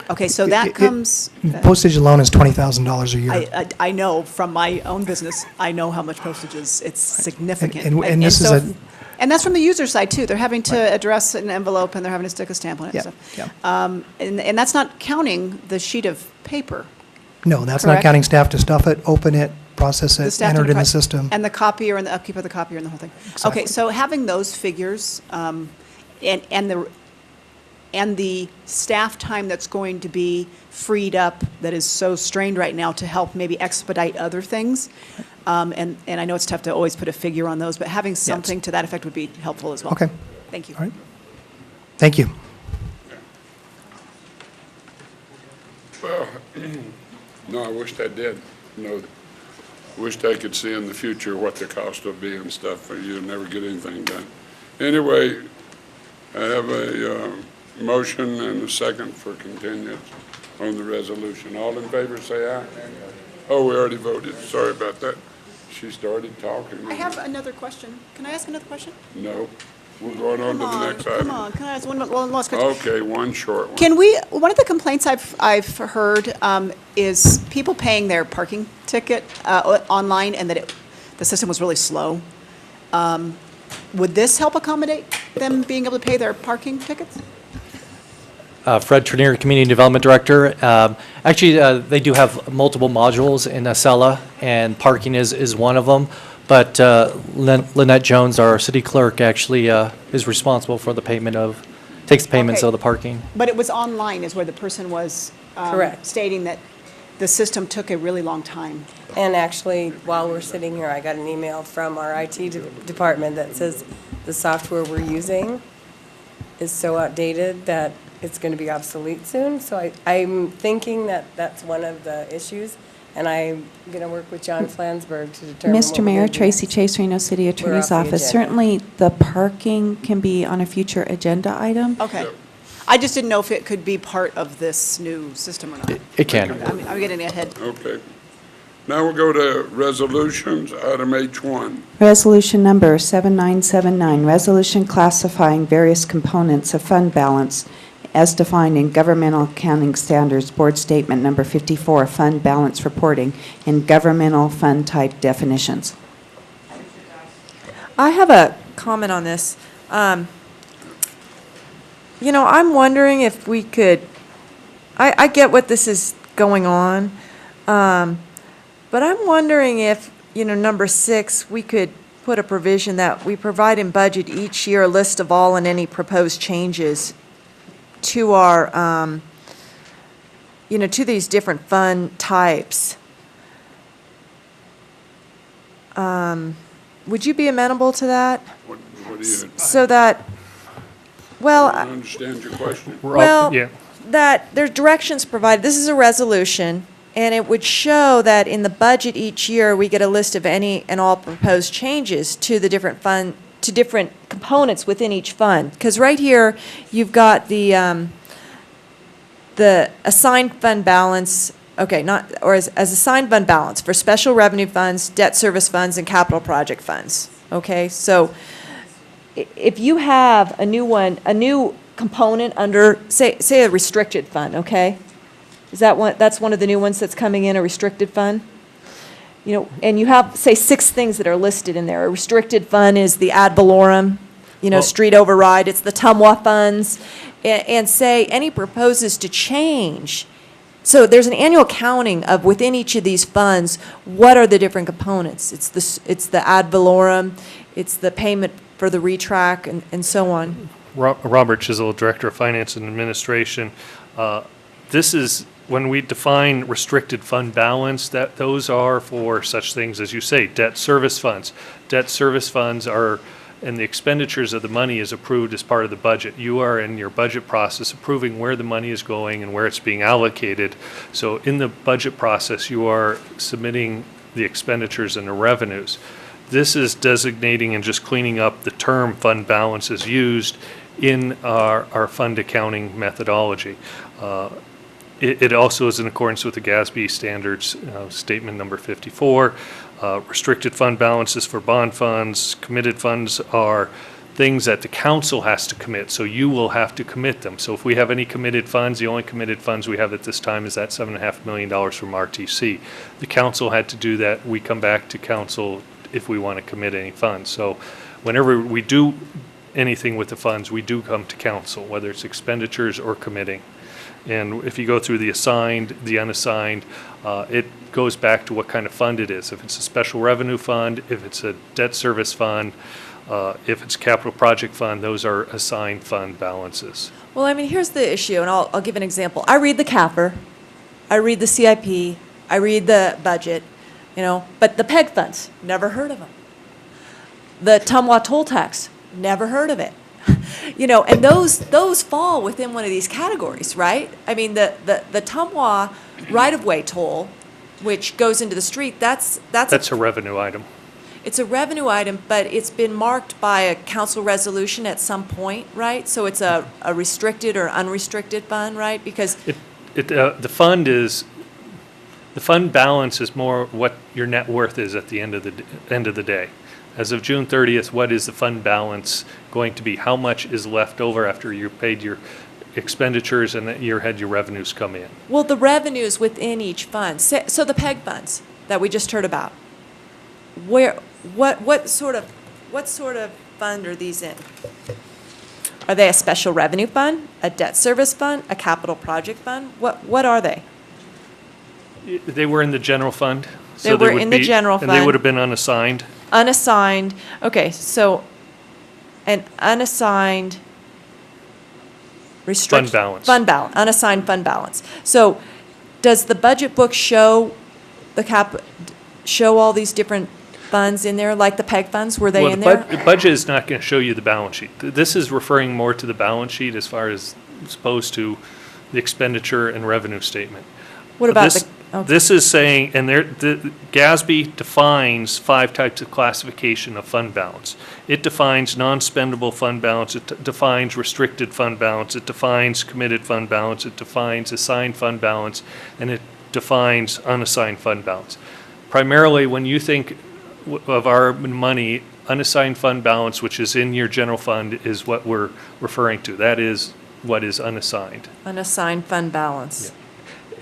Okay, so that comes. Postage alone is $20,000 a year. I know from my own business, I know how much postage is, it's significant. And this is a. And that's from the user side too. They're having to address an envelope and they're having to stick a stamp on it and Yeah, stuff. And that's not counting the sheet of paper. No, that's not Correct? counting staff to stuff it, open it, process The it, staff enter it in the pro- system. And the copier and the upkeep of the copier and the whole thing. Exactly. Okay, so having those figures, and and the staff time that's going to be freed up that is so strained right now to help maybe expedite other things. And I know it's tough to always put a figure on those, but having something to that effect would be helpful as well. Okay. Thank you. All right. Thank you. Well, no, I wish they did. Wish they could see in the future what the cost will be and stuff, or you'll never get anything done. Anyway, I have a motion and a second for continuance on the resolution. All in favor, say aye. Oh, we already voted. Sorry about that. She started talking. I have another question. Can I ask another question? No, we're going on to the next item. Come on, can I ask one last question? Okay, one short one. Can we, one of the complaints I've heard is people paying their parking ticket online and that the system was really slow. Would this help accommodate them being able to pay their parking tickets? Fred Trenier, Community Development Director. Actually, they do have multiple modules in Acela, and parking is one of them. But Lynette Jones, our city clerk, actually is responsible for the payment of, takes the payments Okay. of the parking. But it was online is where the person was Correct. stating that the system took a really long time. And actually, while we're sitting here, I got an email from our IT department that says the software we're using is so outdated that it's going to be obsolete soon. So I'm thinking that that's one of the issues, and I'm going to work with John Flansburgh to determine what Mr. we Mayor, do Tracy next. Chase, Reno City Attorney's off the Office. agenda. Certainly, the parking can be on a future agenda item. Okay. I just didn't know if it could be part of this new system or not. It can. I'm getting ahead. Okay. Now we'll go to resolutions, item H1. Resolution number 7979, resolution classifying various components of fund balance as defined in Governmental Accounting Standards Board Statement Number 54, Fund Balance Reporting, in governmental fund type definitions. I have a comment on this. I'm wondering if we could, I get what this is going on, but I'm wondering if, number 6, we could put a provision that we provide in budget each year a list of all and any proposed changes to our, to these different fund types. Would you be amenable to that? What do you, So that, well, I don't understand your question. well, that there's directions provided. This is a resolution, and it would show that in the budget each year, we get a list of any and all proposed changes to the different fund, to different components within each fund. Because right here, you've got the assigned fund balance, as assigned fund balance for special revenue funds, debt service funds, and capital project funds. Okay, so if you have a new component under, say a restricted fund, okay? Is that one, that's one of the new ones that's coming in, a restricted fund? And you have, say, 6 things that are listed in there. A restricted fund is the ad valorem, street override, it's the TUMWA funds, and say any proposes to change. So there's an annual counting of within each of these funds, what are the different components? It's the ad valorem, it's the payment for the retrack, and so on. Robert Chisel, Director of Finance and Administration. This is when we define restricted fund balance, that those are for such things as you say, debt service funds. Debt service funds are, and the expenditures of the money is approved as part of the budget. You are in your budget process approving where the money is going and where it's being allocated. So in the budget process, you are submitting the expenditures and the revenues. This is designating and just cleaning up the term fund balance as used in our fund accounting methodology. It also is in accordance with the GASB standards, statement number 54. Restricted fund balances for bond funds, committed funds are things that the council has to commit, so you will have to commit them. So if we have any committed funds, the only committed funds we have at this time is that $7.5 million from RTC. The council had to do that. We come back to council if we want to commit any funds. So whenever we do anything with the funds, we do come to council, whether it's expenditures or committing. And if you go through the assigned, the unassigned, it goes back to what kind of fund it is. If it's a special revenue fund, if it's a debt service fund, if it's capital project fund, those are assigned fund balances. Well, I mean, here's the issue, and I'll give an example. I read the CAFR, I read the CIP, I read the budget, but the PEG funds, never heard of them. The Tumwa toll tax, never heard of it. And those fall within one of these categories, right? I mean, the Tumwa right-of-way toll, which goes into the street, that's a revenue item. It's a revenue item, but it's been marked by a council resolution at some point, right? So it's a restricted or unrestricted fund, right? Because the fund balance is more what your net worth is at the end of the day. As of June 30th, what is the fund balance going to be? How much is left over after you paid your expenditures and that you had your revenues come in? Well, the revenues within each fund. So the PEG funds that we just heard about. What sort of fund are these in? Are they a special revenue fund, a debt service fund, a capital project fund? What are they? They were in the general fund. They were in the general fund. And they would have been unassigned. Unassigned. Okay, so an unassigned Fund balance. Fund balance, unassigned fund balance. So does the budget book show all these different funds in there, like the PEG funds? Were they in there? The budget is not going to show you the balance sheet. This is referring more to the balance sheet as opposed to the expenditure and revenue statement. What about This is saying, and GASB defines 5 types of classification of fund balance. It defines non-spendable fund balance, it defines restricted fund balance, it defines committed fund balance, it defines assigned fund balance, and it defines unassigned fund balance. Primarily, when you think of our money, unassigned fund balance, which is in your general fund, is what we're referring to. That is what is unassigned. Unassigned fund balance.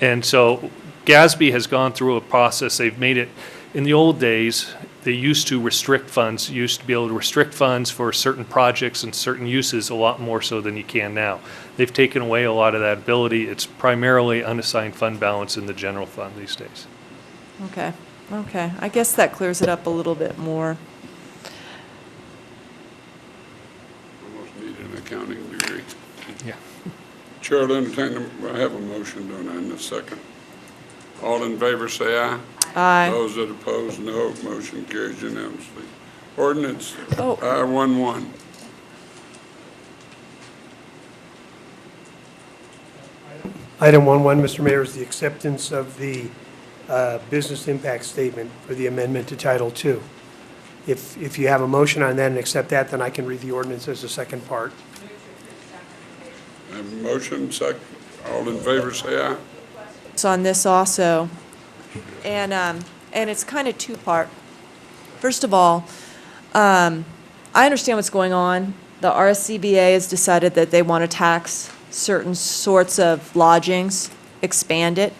Yeah. And so GASB has gone through a process. They've made it, in the old days, they used to restrict funds. You used to be able to restrict funds for certain projects and certain uses a lot more so than you can now. They've taken away a lot of that ability. It's primarily unassigned fund balance in the general fund these days. Okay. I guess that clears it up a little bit more. Almost need an accounting degree. Yeah. Chair will entertain, I have a motion, don't I, in a second. All in favor, say aye. Aye. Those that oppose, no. Motion carries unanimously. Ordinance Oh. I-11. Item 11, Mr. Mayor, is the acceptance of the business impact statement for the amendment to Title II. If you have a motion on that and accept that, then I can read the ordinance as the second part. I have a motion, second. All in favor, say aye. On this also, and it's kind of two-part. First of all, I understand what's going on. The RSCBA has decided that they want to tax certain sorts of lodgings, expand it,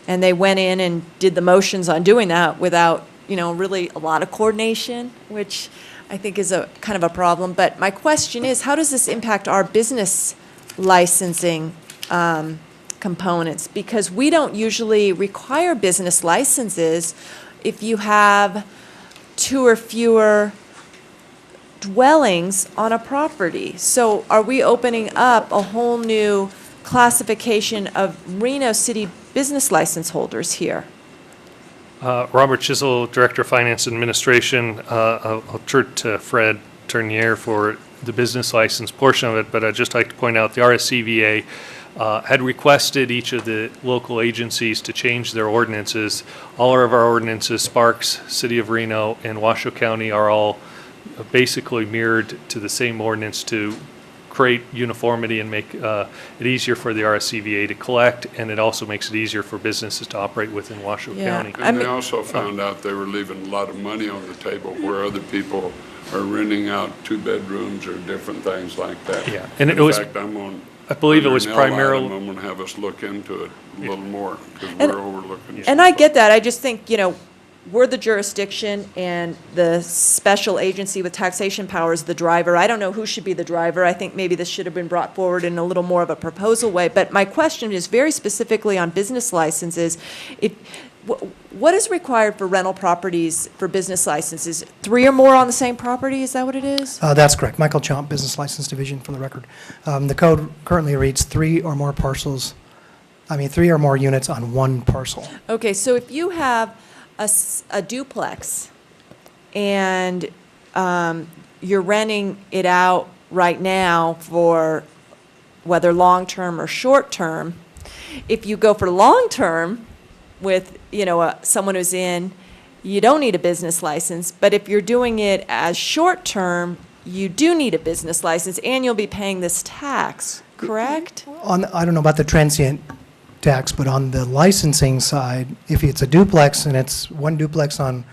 and they went in and did the motions on doing that without, really a lot of coordination, which I think is a kind of a problem. But my question is, how does this impact our business licensing components? Because we don't usually require business licenses if you have 2 or fewer dwellings on a property. So are we opening up a whole new classification of Reno City business license holders here? Robert Chisel, Director of Finance and Administration. I'll turn to Fred Turnier for the business license portion of it, but I'd just like to point out the RSCVA had requested each of the local agencies to change their ordinances. All of our ordinances, Sparks, City of Reno, and Washoe County, are all basically mirrored to the same ordinance to create uniformity and make it easier for the RSCVA to collect, and it also makes it easier for businesses to operate within Washoe County. And they also found out they were leaving a lot of money on the table where other people are renting out 2 bedrooms or different things like that. Yeah, and In fact, I believe it was primarily. I'm going to have us look into it a little more because we're overlooking. And I get that. I just think, we're the jurisdiction and the special agency with taxation power is the driver. I don't know who should be the driver. I think maybe this should have been brought forward in a little more of a proposal way. But my question is very specifically on business licenses. What is required for rental properties for business licenses? 3 or more on the same property, is that what it is? That's correct. Michael Chomp, Business License Division, for the record. The code currently reads 3 or more parcels, 3 or more units on one parcel. Okay, so if you have a duplex and you're renting it out right now for whether long-term or short-term, if you go for long-term with, someone who's in, you don't need a business license, but if you're doing it as short-term, you do need a business license and you'll be paying this tax, correct? I don't know about the transient tax, but on the licensing side, if it's a duplex and it's one duplex on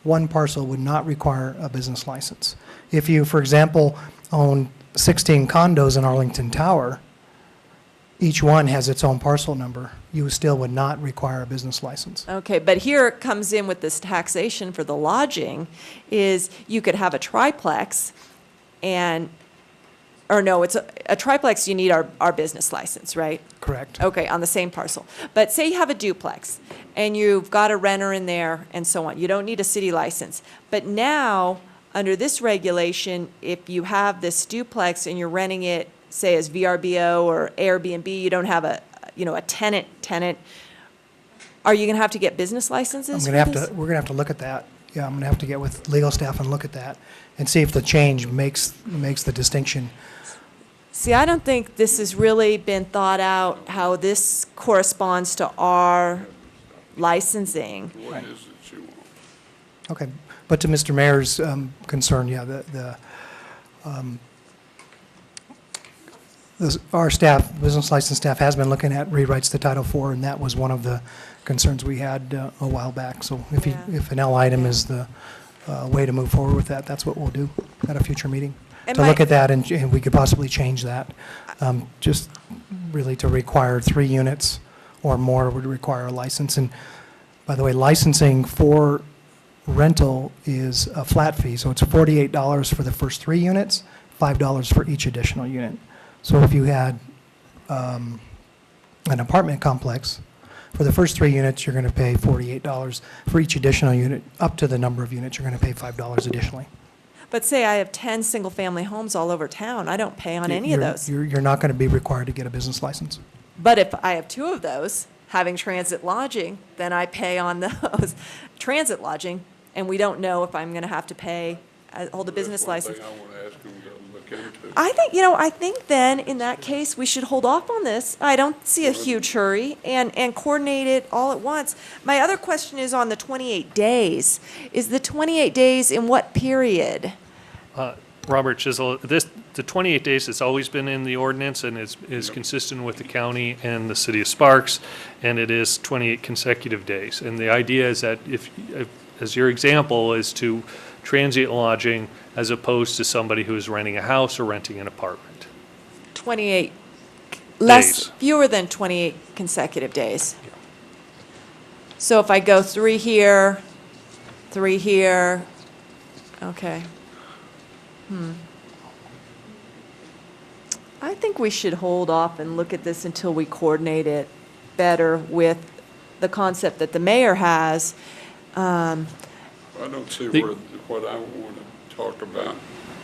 one parcel, would not require a business license. If you, for example, own 16 condos in Arlington Tower, each one has its own parcel number, you still would not require a business license. Okay, but here it comes in with this taxation for the lodging, is you could have a triplex it's a triplex, you need our business license, right? Correct. Okay, on the same parcel. But say you have a duplex, and you've got a renter in there, and so on. You don't need a city license. But now, under this regulation, if you have this duplex and you're renting it, say as VRBO or Airbnb, you don't have a tenant, are you gonna have to get business licenses for this? We're gonna have to look at that. Yeah, I'm gonna have to get with legal staff and look at that and see if the change makes the distinction. See, I don't think this has really been thought out, how this corresponds to our licensing. What is it you want? Okay, but to Mr. Mayor's concern, our staff, business license staff, has been looking at rewrites to Title IV, and that was one of the concerns we had a while back. So if an L item is the way to move forward with that, that's what we'll do at a future meeting. To look at that, and we could possibly change that. Just really to require 3 units or more would require a license. And by the way, licensing for rental is a flat fee, so it's $48 for the first 3 units, $5 for each additional unit. So if you had an apartment complex, for the first 3 units, you're going to pay $48. For each additional unit, up to the number of units, you're going to pay $5 additionally. But say I have 10 single-family homes all over town, I don't pay on any of those. You're not going to be required to get a business license. But if I have 2 of those, having transit lodging, then I pay on those transit lodging, and we don't know if I'm going to have to pay, hold a business license. That's one thing I want to ask them to look into. I think then, in that case, we should hold off on this. I don't see a huge hurry, and coordinate it all at once. My other question is on the 28 days. Is the 28 days in what period? Robert Chisel, the 28 days has always been in the ordinance and is consistent with the county and the city of Sparks, and it is 28 consecutive days. And the idea is that if as your example is to transient lodging as opposed to somebody who is renting a house or renting an apartment. 28, Days. fewer than 28 consecutive days. So if I go 3 here, 3 here, okay. I think we should hold off and look at this until we coordinate it better with the concept that the mayor has. I don't see what I want to talk about.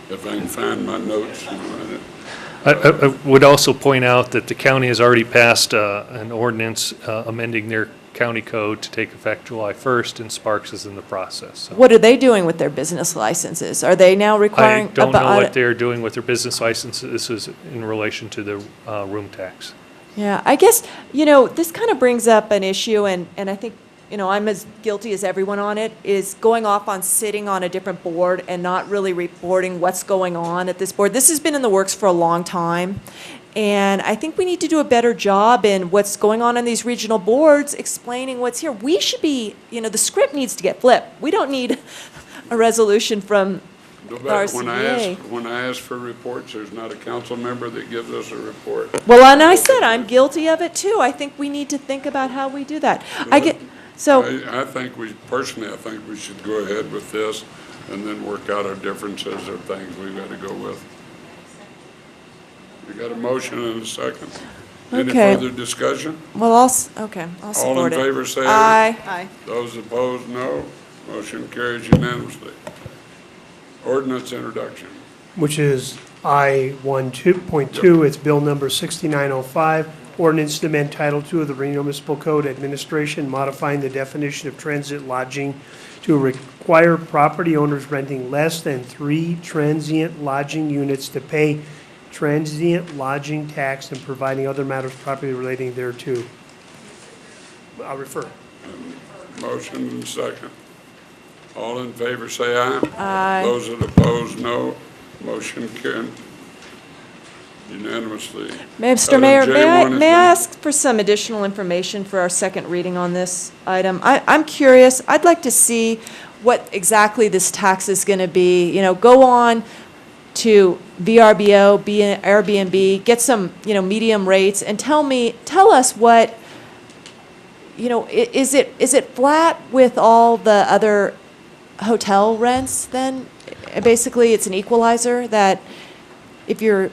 If I can find my notes and run it. I would also point out that the county has already passed an ordinance amending their county code to take effect July 1st, and Sparks is in the process. So. What are they doing with their business licenses? Are they now requiring? I don't know what they're doing with their business licenses. This is in relation to the room tax. Yeah, I guess, this kind of brings up an issue, and I think, I'm as guilty as everyone on it, is going off on sitting on a different board and not really reporting what's going on at this board. This has been in the works for a long time, and I think we need to do a better job in what's going on these regional boards, explaining what's here. We should be, the script needs to get flipped. We don't need a resolution from the RCA. When I ask for reports, there's not a council member that gives us a report. Well, and I said I'm guilty of it too. I think we need to think about how we do that. So, I think personally, I think we should go ahead with this and then work out our differences or things we've got to go with. We got a motion and a second. Any Okay. further discussion? well, I'll support All in it. favor, say Aye. Aye. Those opposed, no. Motion carries unanimously. Ordinance introduction. Which is I-12.2, it's bill number 6905, ordinance to amend Title II of the Reno Municipal Code Administration, modifying the definition of transit lodging to require property owners renting less than 3 transient lodging units to pay transient lodging tax and providing other matters properly relating thereto. I'll refer. Motion and second. All in favor, say aye. Aye. Those that oppose, no. Motion carried unanimously. Mr. Item Mayor, J1 is may I ask for some additional information for our second reading on this item? I'm curious, I'd like to see what exactly this tax is going to be. You know, go on to VRBO, Airbnb, get some, medium rates, and tell us what, is it flat with all the other hotel rents then? Basically, it's an equalizer that if you're,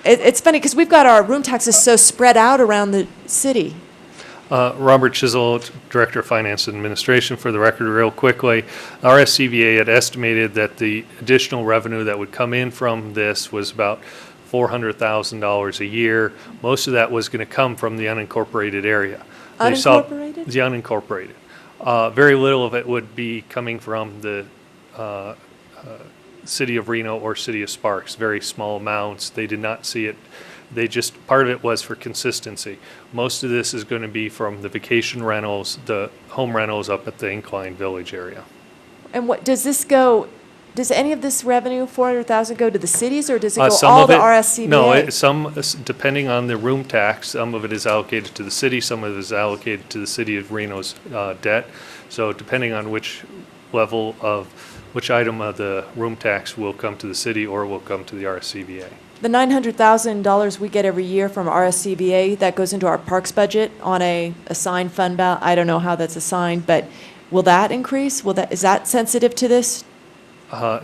it's funny because we've got our room taxes so spread out around the city. Robert Chisel, Director of Finance and Administration. For the record, real quickly, RSCVA had estimated that the additional revenue that would come in from this was about $400,000 a year. Most of that was going to come from the unincorporated area. Unincorporated? The unincorporated. Very little of it would be coming from the city of Reno or city of Sparks, very small amounts. They did not see it. They just, part of it was for consistency. Most of this is going to be from the vacation rentals, the home rentals up at the Incline Village area. And what, does any of this revenue, 400,000, go to the cities, or does it go Some all of to it- RSCBA? No, depending on the room tax, some of it is allocated to the city, some of it is allocated to the city of Reno's debt. So depending on which item of the room tax will come to the city or will come to the RSCBA. The $900,000 we get every year from RSCBA, that goes into our parks budget on a assigned fund balance. I don't know how that's assigned, but will that increase? Is that sensitive to this?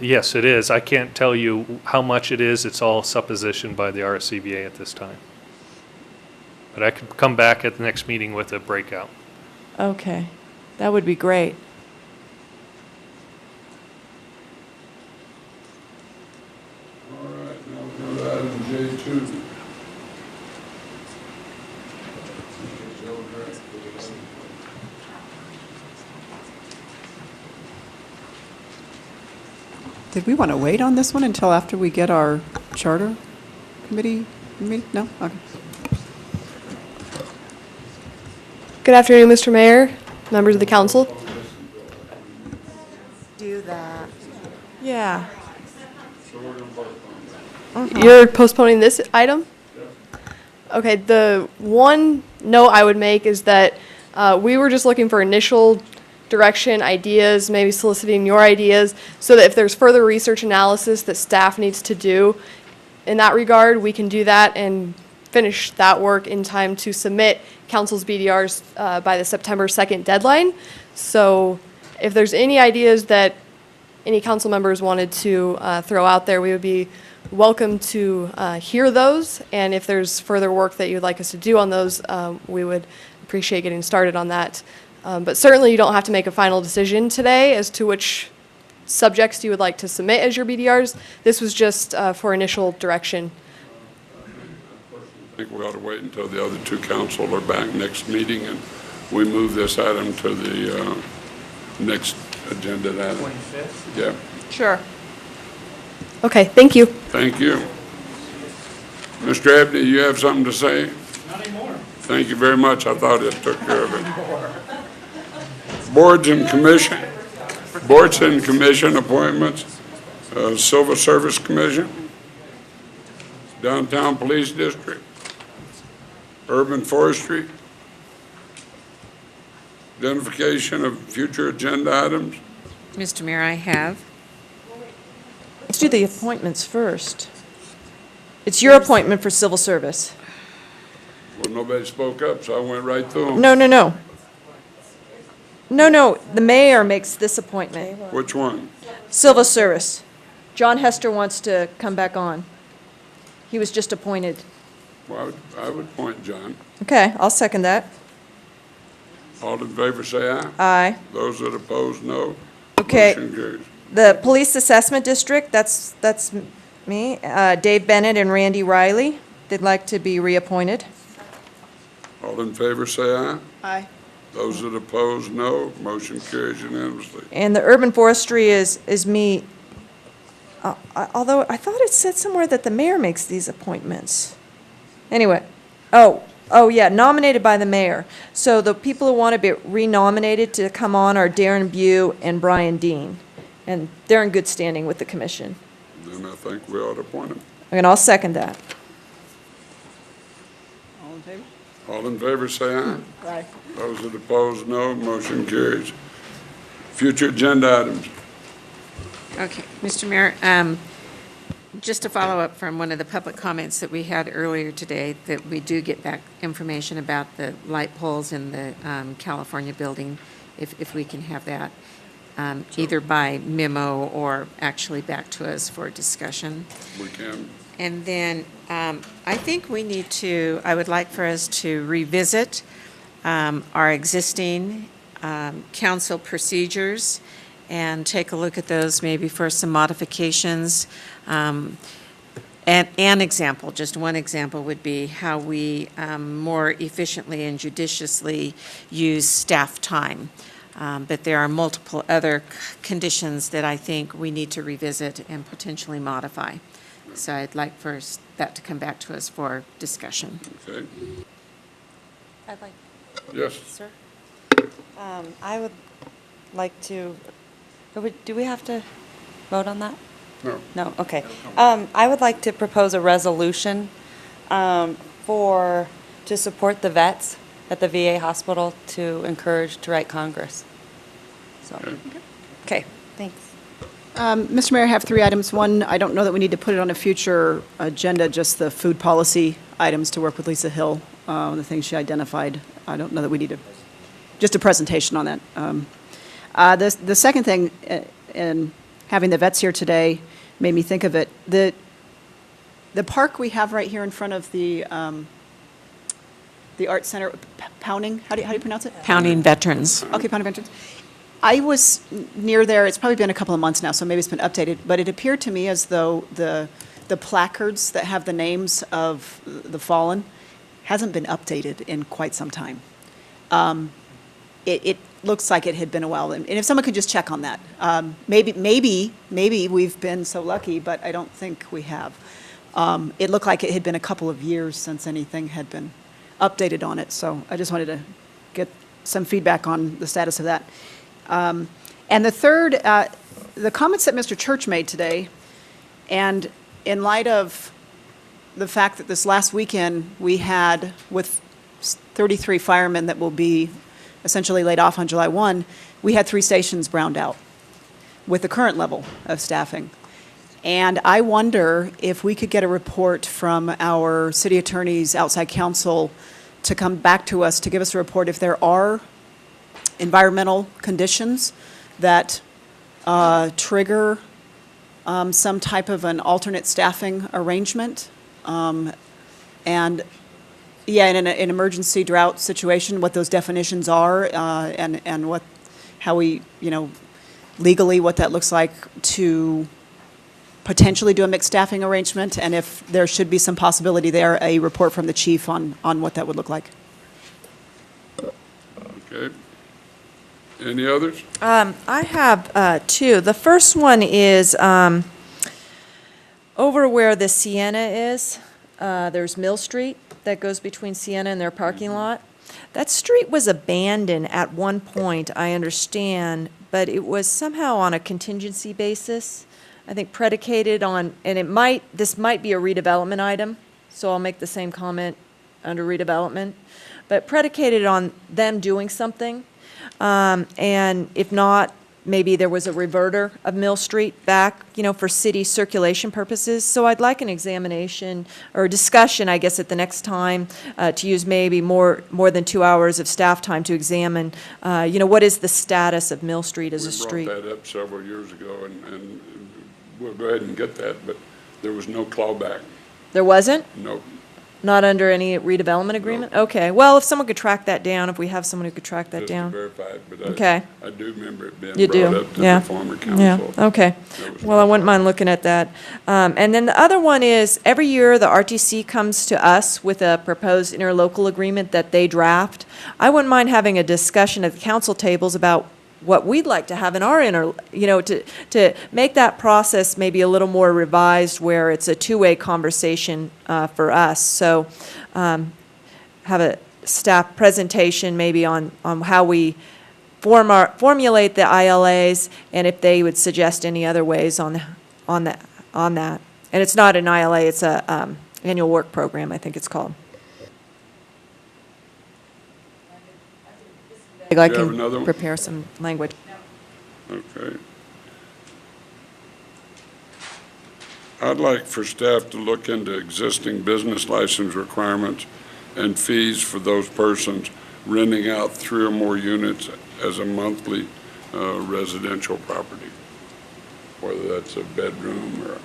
Yes, it is. I can't tell you how much it is. It's all supposition by the RSCBA at this time. But I could come back at the next meeting with a breakout. Okay, that would be great. All right, now we'll go to item J2. Did we want to wait on this one until after we get our charter committee meeting? No? Okay. Good afternoon, Mr. Mayor, members of the council. Do that. Yeah. You're postponing this item? Okay, the one note I would make is that we were just looking for initial direction, ideas, maybe soliciting your ideas, so that if there's further research analysis that staff needs to do in that regard, we can do that and finish that work in time to submit council's BDRs by the September 2nd deadline. So if there's any ideas that any council members wanted to throw out there, we would be welcome to hear those. And if there's further work that you'd like us to do on those, we would appreciate getting started on that. But certainly you don't have to make a final decision today as to which subjects you would like to submit as your BDRs. This was just for initial direction. I think we ought to wait until the other two council are back next meeting and we move this item to the next agenda item. 25th? Yeah. Sure. Okay, thank you. Thank you. Mr. Abney, you have something to say? Not anymore. Thank you very much. I thought it took care of it. Boards and commission appointments, Civil Service Commission, Downtown Police District, Urban Forestry, identification of future agenda items. Mr. Mayor, I have. Let's do the appointments first. It's your appointment for civil service. Well, nobody spoke up, so I went right through them. No. No, the mayor makes this appointment. Which one? Civil Service. John Hester wants to come back on. He was just appointed. Well, I would appoint John. Okay, I'll second that. All in favor, say aye. Aye. Those that oppose, no. Okay. Motion carries. The Police Assessment District, that's me, Dave Bennett and Randy Riley. They'd like to be reappointed. All in favor, say aye. Aye. Those that oppose, no. Motion carries unanimously. And the Urban Forestry is me. Although I thought it said somewhere that the mayor makes these appointments. Anyway, oh yeah, nominated by the mayor. So the people who want to be renominated to come on are Darren Bew and Brian Dean. And they're in good standing with the commission. Then I think we ought to appoint him. And I'll second that. All in favor? All in favor, say aye. Aye. Those that oppose, no. Motion carries. Future agenda items. Okay, Mr. Mayor, just to follow up from one of the public comments that we had earlier today, that we do get back information about the light poles in the California building, if we can have that, either by memo or actually back to us for discussion. We can. And then I think we need to, I would like for us to revisit our existing council procedures and take a look at those maybe for some modifications. And an example, just one example, would be how we more efficiently and judiciously use staff time. But there are multiple other conditions that I think we need to revisit and potentially modify. So I'd like for that to come back to us for discussion. Okay. I'd like. Yes. Sir? I would like to, do we have to vote on that? No. No, okay. I would like to propose a resolution to support the vets at the VA hospital to encourage to write Congress. So, okay, thanks. Mr. Mayor, I have 3 items. One, I don't know that we need to put it on a future agenda, just the food policy items to work with Lisa Hill, the things she identified. I don't know that we need to, just a presentation on that. The second thing, and having the vets here today made me think of it. The park we have right here in front of the Art Center, Pounding, how do you pronounce it? Pounding Veterans. Okay, Pounding Veterans. I was near there, it's probably been a couple of months now, so maybe it's been updated, but it appeared to me as though the placards that have the names of the fallen hasn't been updated in quite some time. It looks like it had been a while, and if someone could just check on that. Maybe we've been so lucky, but I don't think we have. It looked like it had been a couple of years since anything had been updated on it, so I just wanted to get some feedback on the status of that. And the third, the comments that Mr. Church made today, and in light of the fact that this last weekend we had, with 33 firemen that will be essentially laid off on July 1, we had 3 stations browned out with the current level of staffing. And I wonder if we could get a report from our city attorney's outside counsel to come back to us, to give us a report if there are environmental conditions that trigger some type of an alternate staffing arrangement. And yeah, in an emergency drought situation, what those definitions are, and what, how we, legally what that looks like to potentially do a mixed staffing arrangement, and if there should be some possibility there, a report from the chief on what that would look like. Okay. Any others? I have 2. The first one is over where the Sienna is. There's Mill Street that goes between Sienna and their parking lot. That street was abandoned at one point, I understand, but it was somehow on a contingency basis. I think predicated on, and this might be a redevelopment item, so I'll make the same comment under redevelopment, but predicated on them doing something. And if not, maybe there was a reverter of Mill Street back, for city circulation purposes. So I'd like an examination or discussion, I guess, at the next time, to use maybe more than 2 hours of staff time to examine, what is the status of Mill Street as a street? We brought that up several years ago, and we'll go ahead and get that, but there was no clawback. There wasn't? No. Not under any redevelopment agreement? Okay, well, if someone could track that down, if we have someone who could track that Just down. to verify it, but Okay. I do remember it being You brought do? up to Yeah. the former Yeah, council. okay. Well, I wouldn't mind looking at that. And then the other one is, every year, the RTC comes to us with a proposed interlocal agreement that they draft. I wouldn't mind having a discussion at the council tables about what we'd like to have in our to make that process maybe a little more revised, where it's a two-way conversation for us. So have a staff presentation maybe on how we formulate the ILAs, and if they would suggest any other ways on that. And it's not an ILA, it's a annual work program, I think it's called. I You have can another one? prepare some language. Okay. I'd like for staff to look into existing business license requirements and fees for those persons renting out 3 or more units as a monthly residential property, whether that's a bedroom or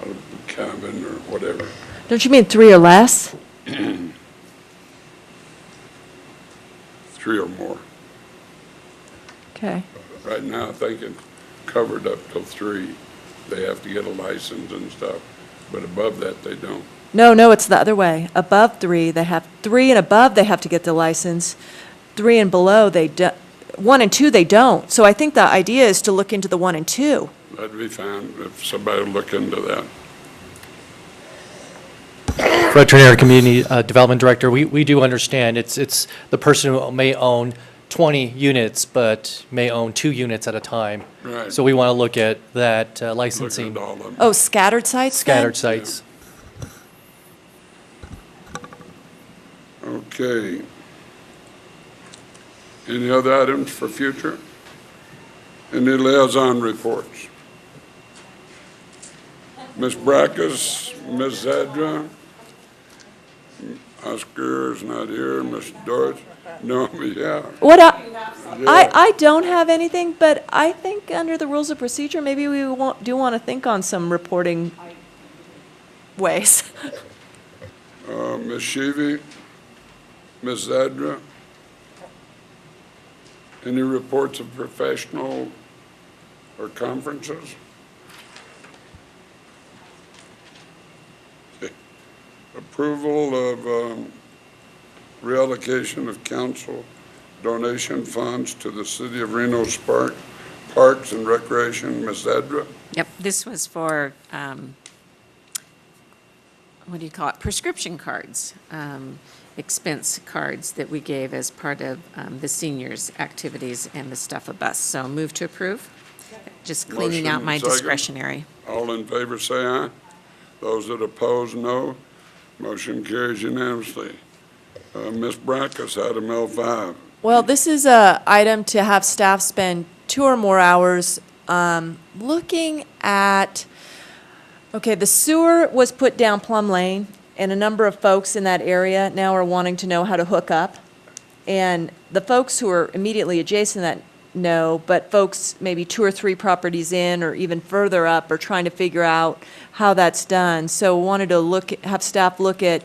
a cabin or whatever. Don't you mean 3 or less? 3 or more. Okay. Right now, I think it's covered up till 3. They have to get a license and stuff, but above that, they don't. No, it's the other way. Above 3, they have 3 and above, they have to get the license. 3 and below, 1 and 2, they don't. So I think the idea is to look into the 1 and 2. That'd be fine if somebody would look into that. Fred Turner, Community Development Director, we do understand it's the person who may own 20 units, but may own 2 units at a time. Right. So we want to look at that licensing. Look at all of them. Oh, scattered sites then? Scattered sites. Okay. Any other items for future? Any liaison reports? Ms. Brackus, Ms. Zadra, Oscar's not here, Ms. Dorris, no, yeah. I don't have anything, but I think under the rules of procedure, maybe we do want to think on some reporting ways. Ms. Sheevy, Ms. Zadra, any reports of professional or conferences? Okay. Approval of reallocation of council donation funds to the City of Reno's Parks and Recreation. Ms. Zadra? Yep, this was for, what do you call it, prescription cards, expense cards that we gave as part of the seniors' activities and the Stuff a Bus. So move to approve. Just cleaning out Motion my and second. discretionary. All in favor, say aye. Those that oppose, no. Motion carries unanimously. Ms. Brackus, item L5. Well, this is a item to have staff spend 2 or more hours looking at, okay, the sewer was put down Plum Lane, and a number of folks in that area now are wanting to know how to hook up. And the folks who are immediately adjacent to that know, but folks maybe 2 or 3 properties in or even further up are trying to figure out how that's done. So wanted to have staff look at,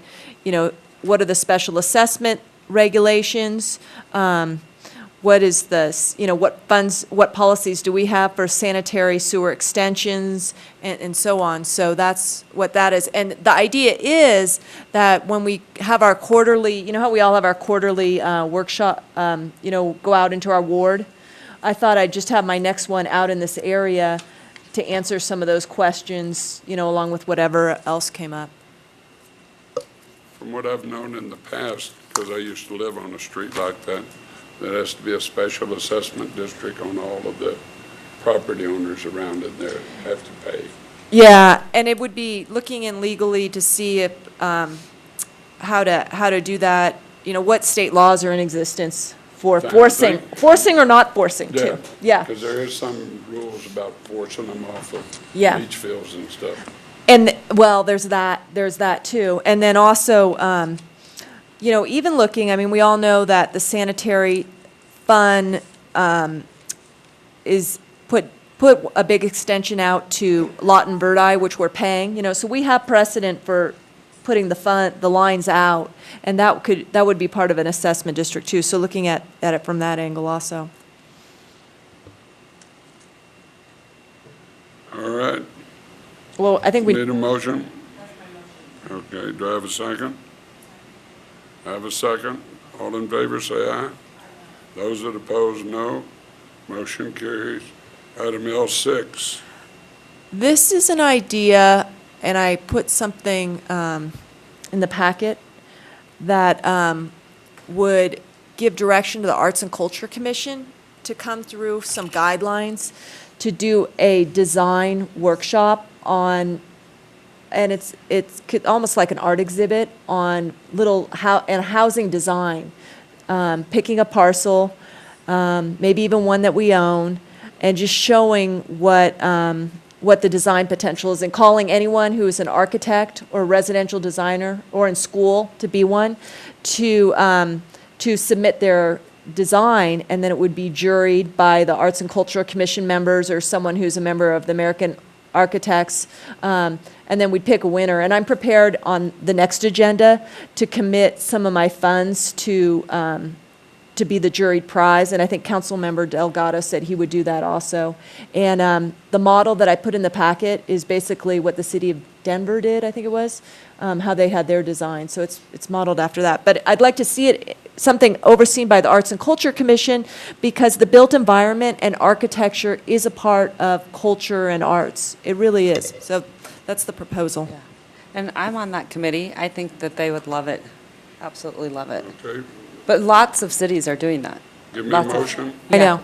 what are the special assessment regulations? What is what funds, what policies do we have for sanitary sewer extensions and so on? So that's what that is. And the idea is that when we have our quarterly, how we all have our quarterly workshop, go out into our ward. I thought I'd just have my next one out in this area to answer some of those questions, along with whatever else came up. From what I've known in the past, because I used to live on a street like that, there has to be a special assessment district on all of the property owners around it there have to pay. Yeah, and it would be looking in legally to see if, how to do that, what state laws are in existence for Fine. forcing or not forcing too. Yeah. Because there is some rules about forcing them off of Yeah. beach fields and stuff. And, well, there's that too. And then also, you know, even looking, I mean, we all know that the sanitary fund is put a big extension out to Lawton Verdi, which we're paying, you know, so we have precedent for putting the lines out, and that would be part of an assessment district too, so looking at it from that angle also. All right. Well, I think we. Need a motion? Okay, do I have a second? I have a second. All in favor, say aye. Those that oppose, no. Motion carries. Item L6. This is an idea, and I put something in the packet that would give direction to the Arts and Culture Commission to come through some guidelines to do a design workshop on, and it's almost like an art exhibit on housing design, picking a parcel, maybe even one that we own, and just showing what the design potential is, and calling anyone who is an architect or a residential designer or in school to be one to submit their design, and then it would be juried by the Arts and Cultural Commission members or someone who's a member of the American Architects, and then we'd pick a winner. And I'm prepared on the next agenda to commit some of my funds to be the juried prize, and I think Councilmember Delgado said he would do that also. And the model that I put in the packet is basically what the city of Denver did, I think it was, how they had their design. So it's modeled after that. But I'd like to see it something overseen by the Arts and Culture Commission, because the built environment and architecture is a part of culture and arts. It really is. So that's the proposal. Yeah. And I'm on that committee. I think that they would love it, absolutely love it. Okay. But lots of cities are doing that. Give me a motion. I know.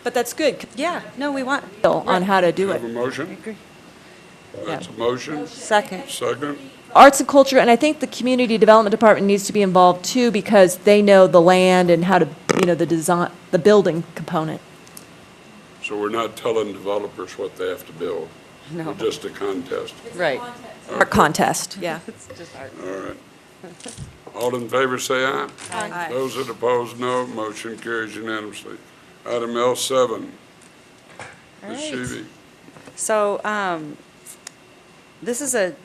But that's good. Yeah, no, we want. On how to do Have it. a motion? That's a motion. Second. Second. Arts and culture, and I think the community development department needs to be involved too, because they know the land and how to, you know, the design, the building component. So we're not telling developers what they have to build. No. It's just a contest. Right. Art contest, yeah. It's just art. All right. All in favor, say aye. Aye. Those that oppose, no. Motion carries unanimously. Item L7. Ms. Right. Sheevy. So this is a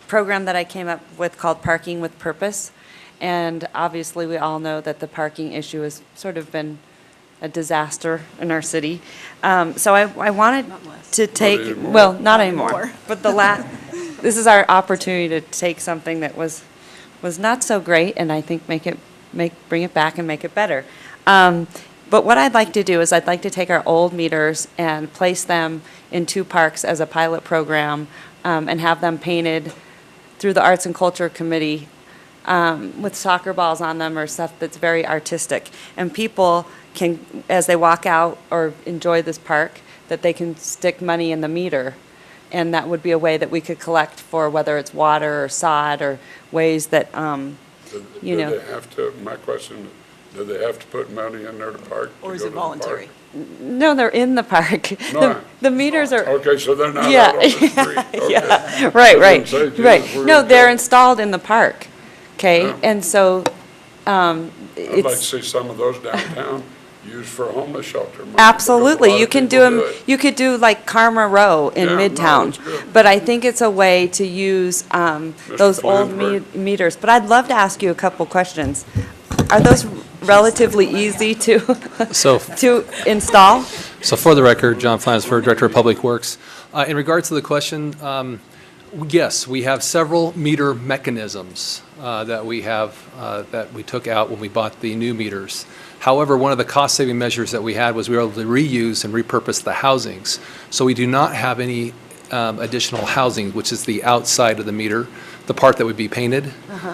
program that I came up with called Parking with Purpose. And obviously, we all know that the parking issue has sort of been a disaster in our city. So I wanted to take, anymore. well, not anymore, but this is our opportunity to take something that was not so great, and I think bring it back and make it better. But what I'd like to do is I'd like to take our old meters and place them in 2 parks as a pilot program, and have them painted through the Arts and Culture Committee with soccer balls on them or stuff that's very artistic. And people can, as they walk out or enjoy this park, that they can stick money in the meter. And that would be a way that we could collect for whether it's water or sod or ways that, you know. Do they have to, my question, do they have to put money in there to park? Or is it voluntary? No, they're in the park. No, The meters are. Okay, so they're not Yeah. out on the street. Okay. Yeah, I right, was right, gonna say, Jesus, right. we're No, in they're trouble. installed in the park, okay? Yeah. And so, I'd like to it's, see some of those downtown used for a homeless shelter. because a absolutely, lot you of can do people them, it. you could do like Karma Row in Yeah, no, Midtown. that's good. But I think it's a way to use those old Blandford. meters. But I'd love to ask you a couple questions. Are those relatively easy to, So, to install? so for the record, John Flansford, Director of Public Works. In regards to the question, yes, we have several meter mechanisms that we took out when we bought the new meters. However, one of the cost-saving measures that we had was we were able to reuse and repurpose the housings. So we do not have any additional housing, which is the outside of the meter, the part that would be painted.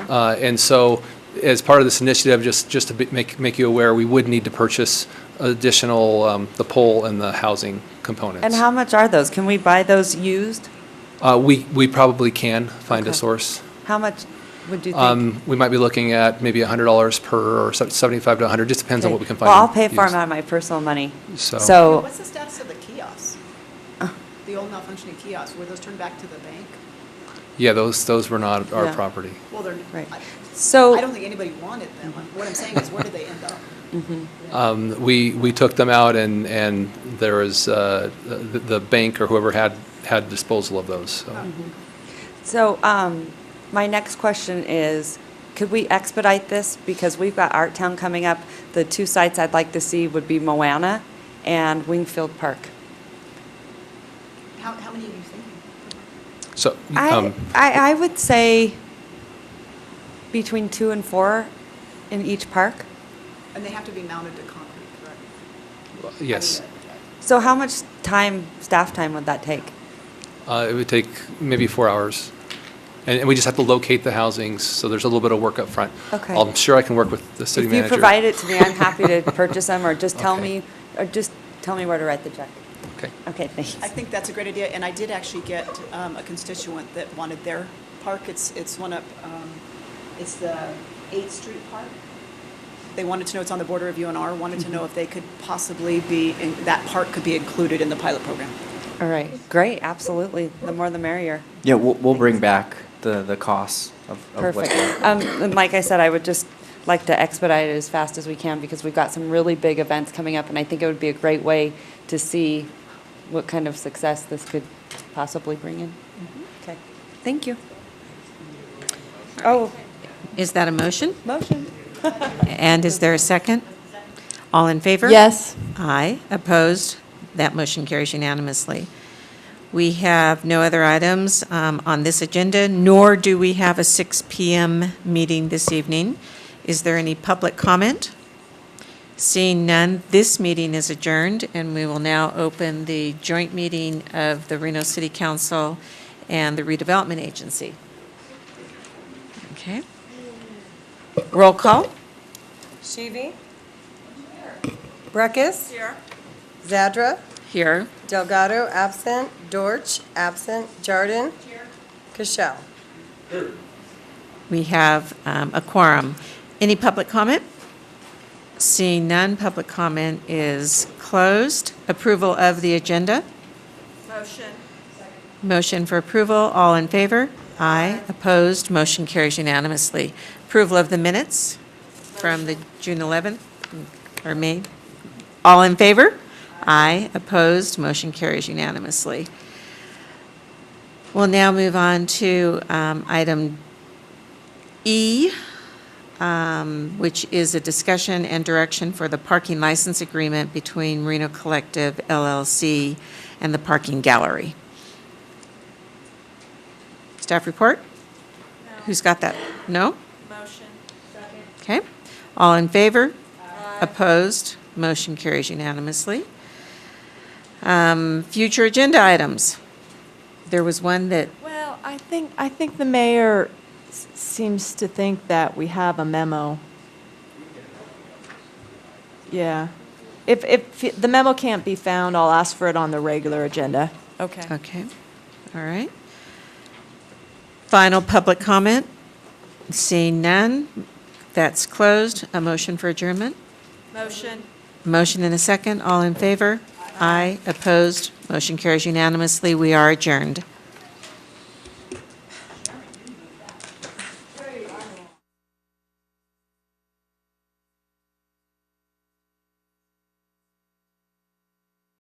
And so as part of this initiative, just to make you aware, we would need to purchase additional, the pole and the housing components. And how much are those? Can we buy those used? We probably can find a Okay. source. How much, would you think? We might be looking at maybe $100 per, or 75 to 100, just depends on Okay. what we can find. Well, I'll pay for them used. out of my personal money. So- What's the status of the kiosks? The old malfunctioning kiosks, were those turned back to the bank? Yeah, those were not our Yeah. property. Well, they're, Right. I So, don't think anybody wanted them. What I'm saying is, where did they end up? We took them out, and there was, the bank or whoever had disposal of those, so. so my next question is, could we expedite this? Because we've got Art Town coming up. The two sites I'd like to see would be Moana and Wingfield Park. How many are you thinking? So, I would say between 2 and 4 in each park. And they have to be mounted to concrete, correct? yes, So how much time, staff time would that take? it would take maybe 4 hours. And we just have to locate the housings, so there's a little bit of work up front. Okay. I'm sure I can work with the city If you manager. provide it to me, I'm happy to purchase them, or just tell Okay. me where to write the check. Okay. Okay, thanks. I think that's a great idea, and I did actually get a constituent that wanted their park. It's one up, it's the 8th Street Park. They wanted to know, it's on the border of UNR, wanted to know if they could possibly be, that park could be included in the pilot program. All right, great, absolutely. The more the merrier. Yeah, we'll bring back the costs of what's Perfect. going on. And like I said, I would just like to expedite it as fast as we can, because we've got some really big events coming up, and I think it would be a great way to see what kind of success this could possibly bring in. Okay, thank you. Oh, Is that a motion? motion. And is there a second? All in favor? Yes. Aye. Opposed? That motion carries unanimously. We have no other items on this agenda, nor do we have a 6 PM meeting this evening. Is there any public comment? Seeing none, this meeting is adjourned, and we will now open the joint meeting of the Reno City Council and the Redevelopment Agency. Okay. Roll call. Shivi? Breckus? Here. Zadra? Here. Delgado, absent. Dorch, absent. Jordan? Here. Cashel? We have a quorum. Any public comment? Seeing none, public comment is closed. Approval of the agenda? Motion. Motion for approval. All in favor? Aye. Opposed? Motion carries unanimously. Approval of the minutes from the June 11th, or May? All in favor? Aye. Opposed? Motion carries unanimously. We'll now move on to item E, which is a discussion and direction for the parking license agreement between Reno Collective LLC and the Parking Gallery. Staff report? Who's got that? No? Motion. Second. Okay. All in favor? Opposed? Motion carries unanimously. Future agenda items. There was one that, Well, I think the mayor seems to think that we have a memo. Yeah. If the memo can't be found, I'll ask for it on the regular agenda. okay, all right. Final public comment? Seeing none, that's closed. A motion for adjournment? Motion. Motion and a second. All in favor? Aye. Opposed? Motion carries unanimously. We are adjourned.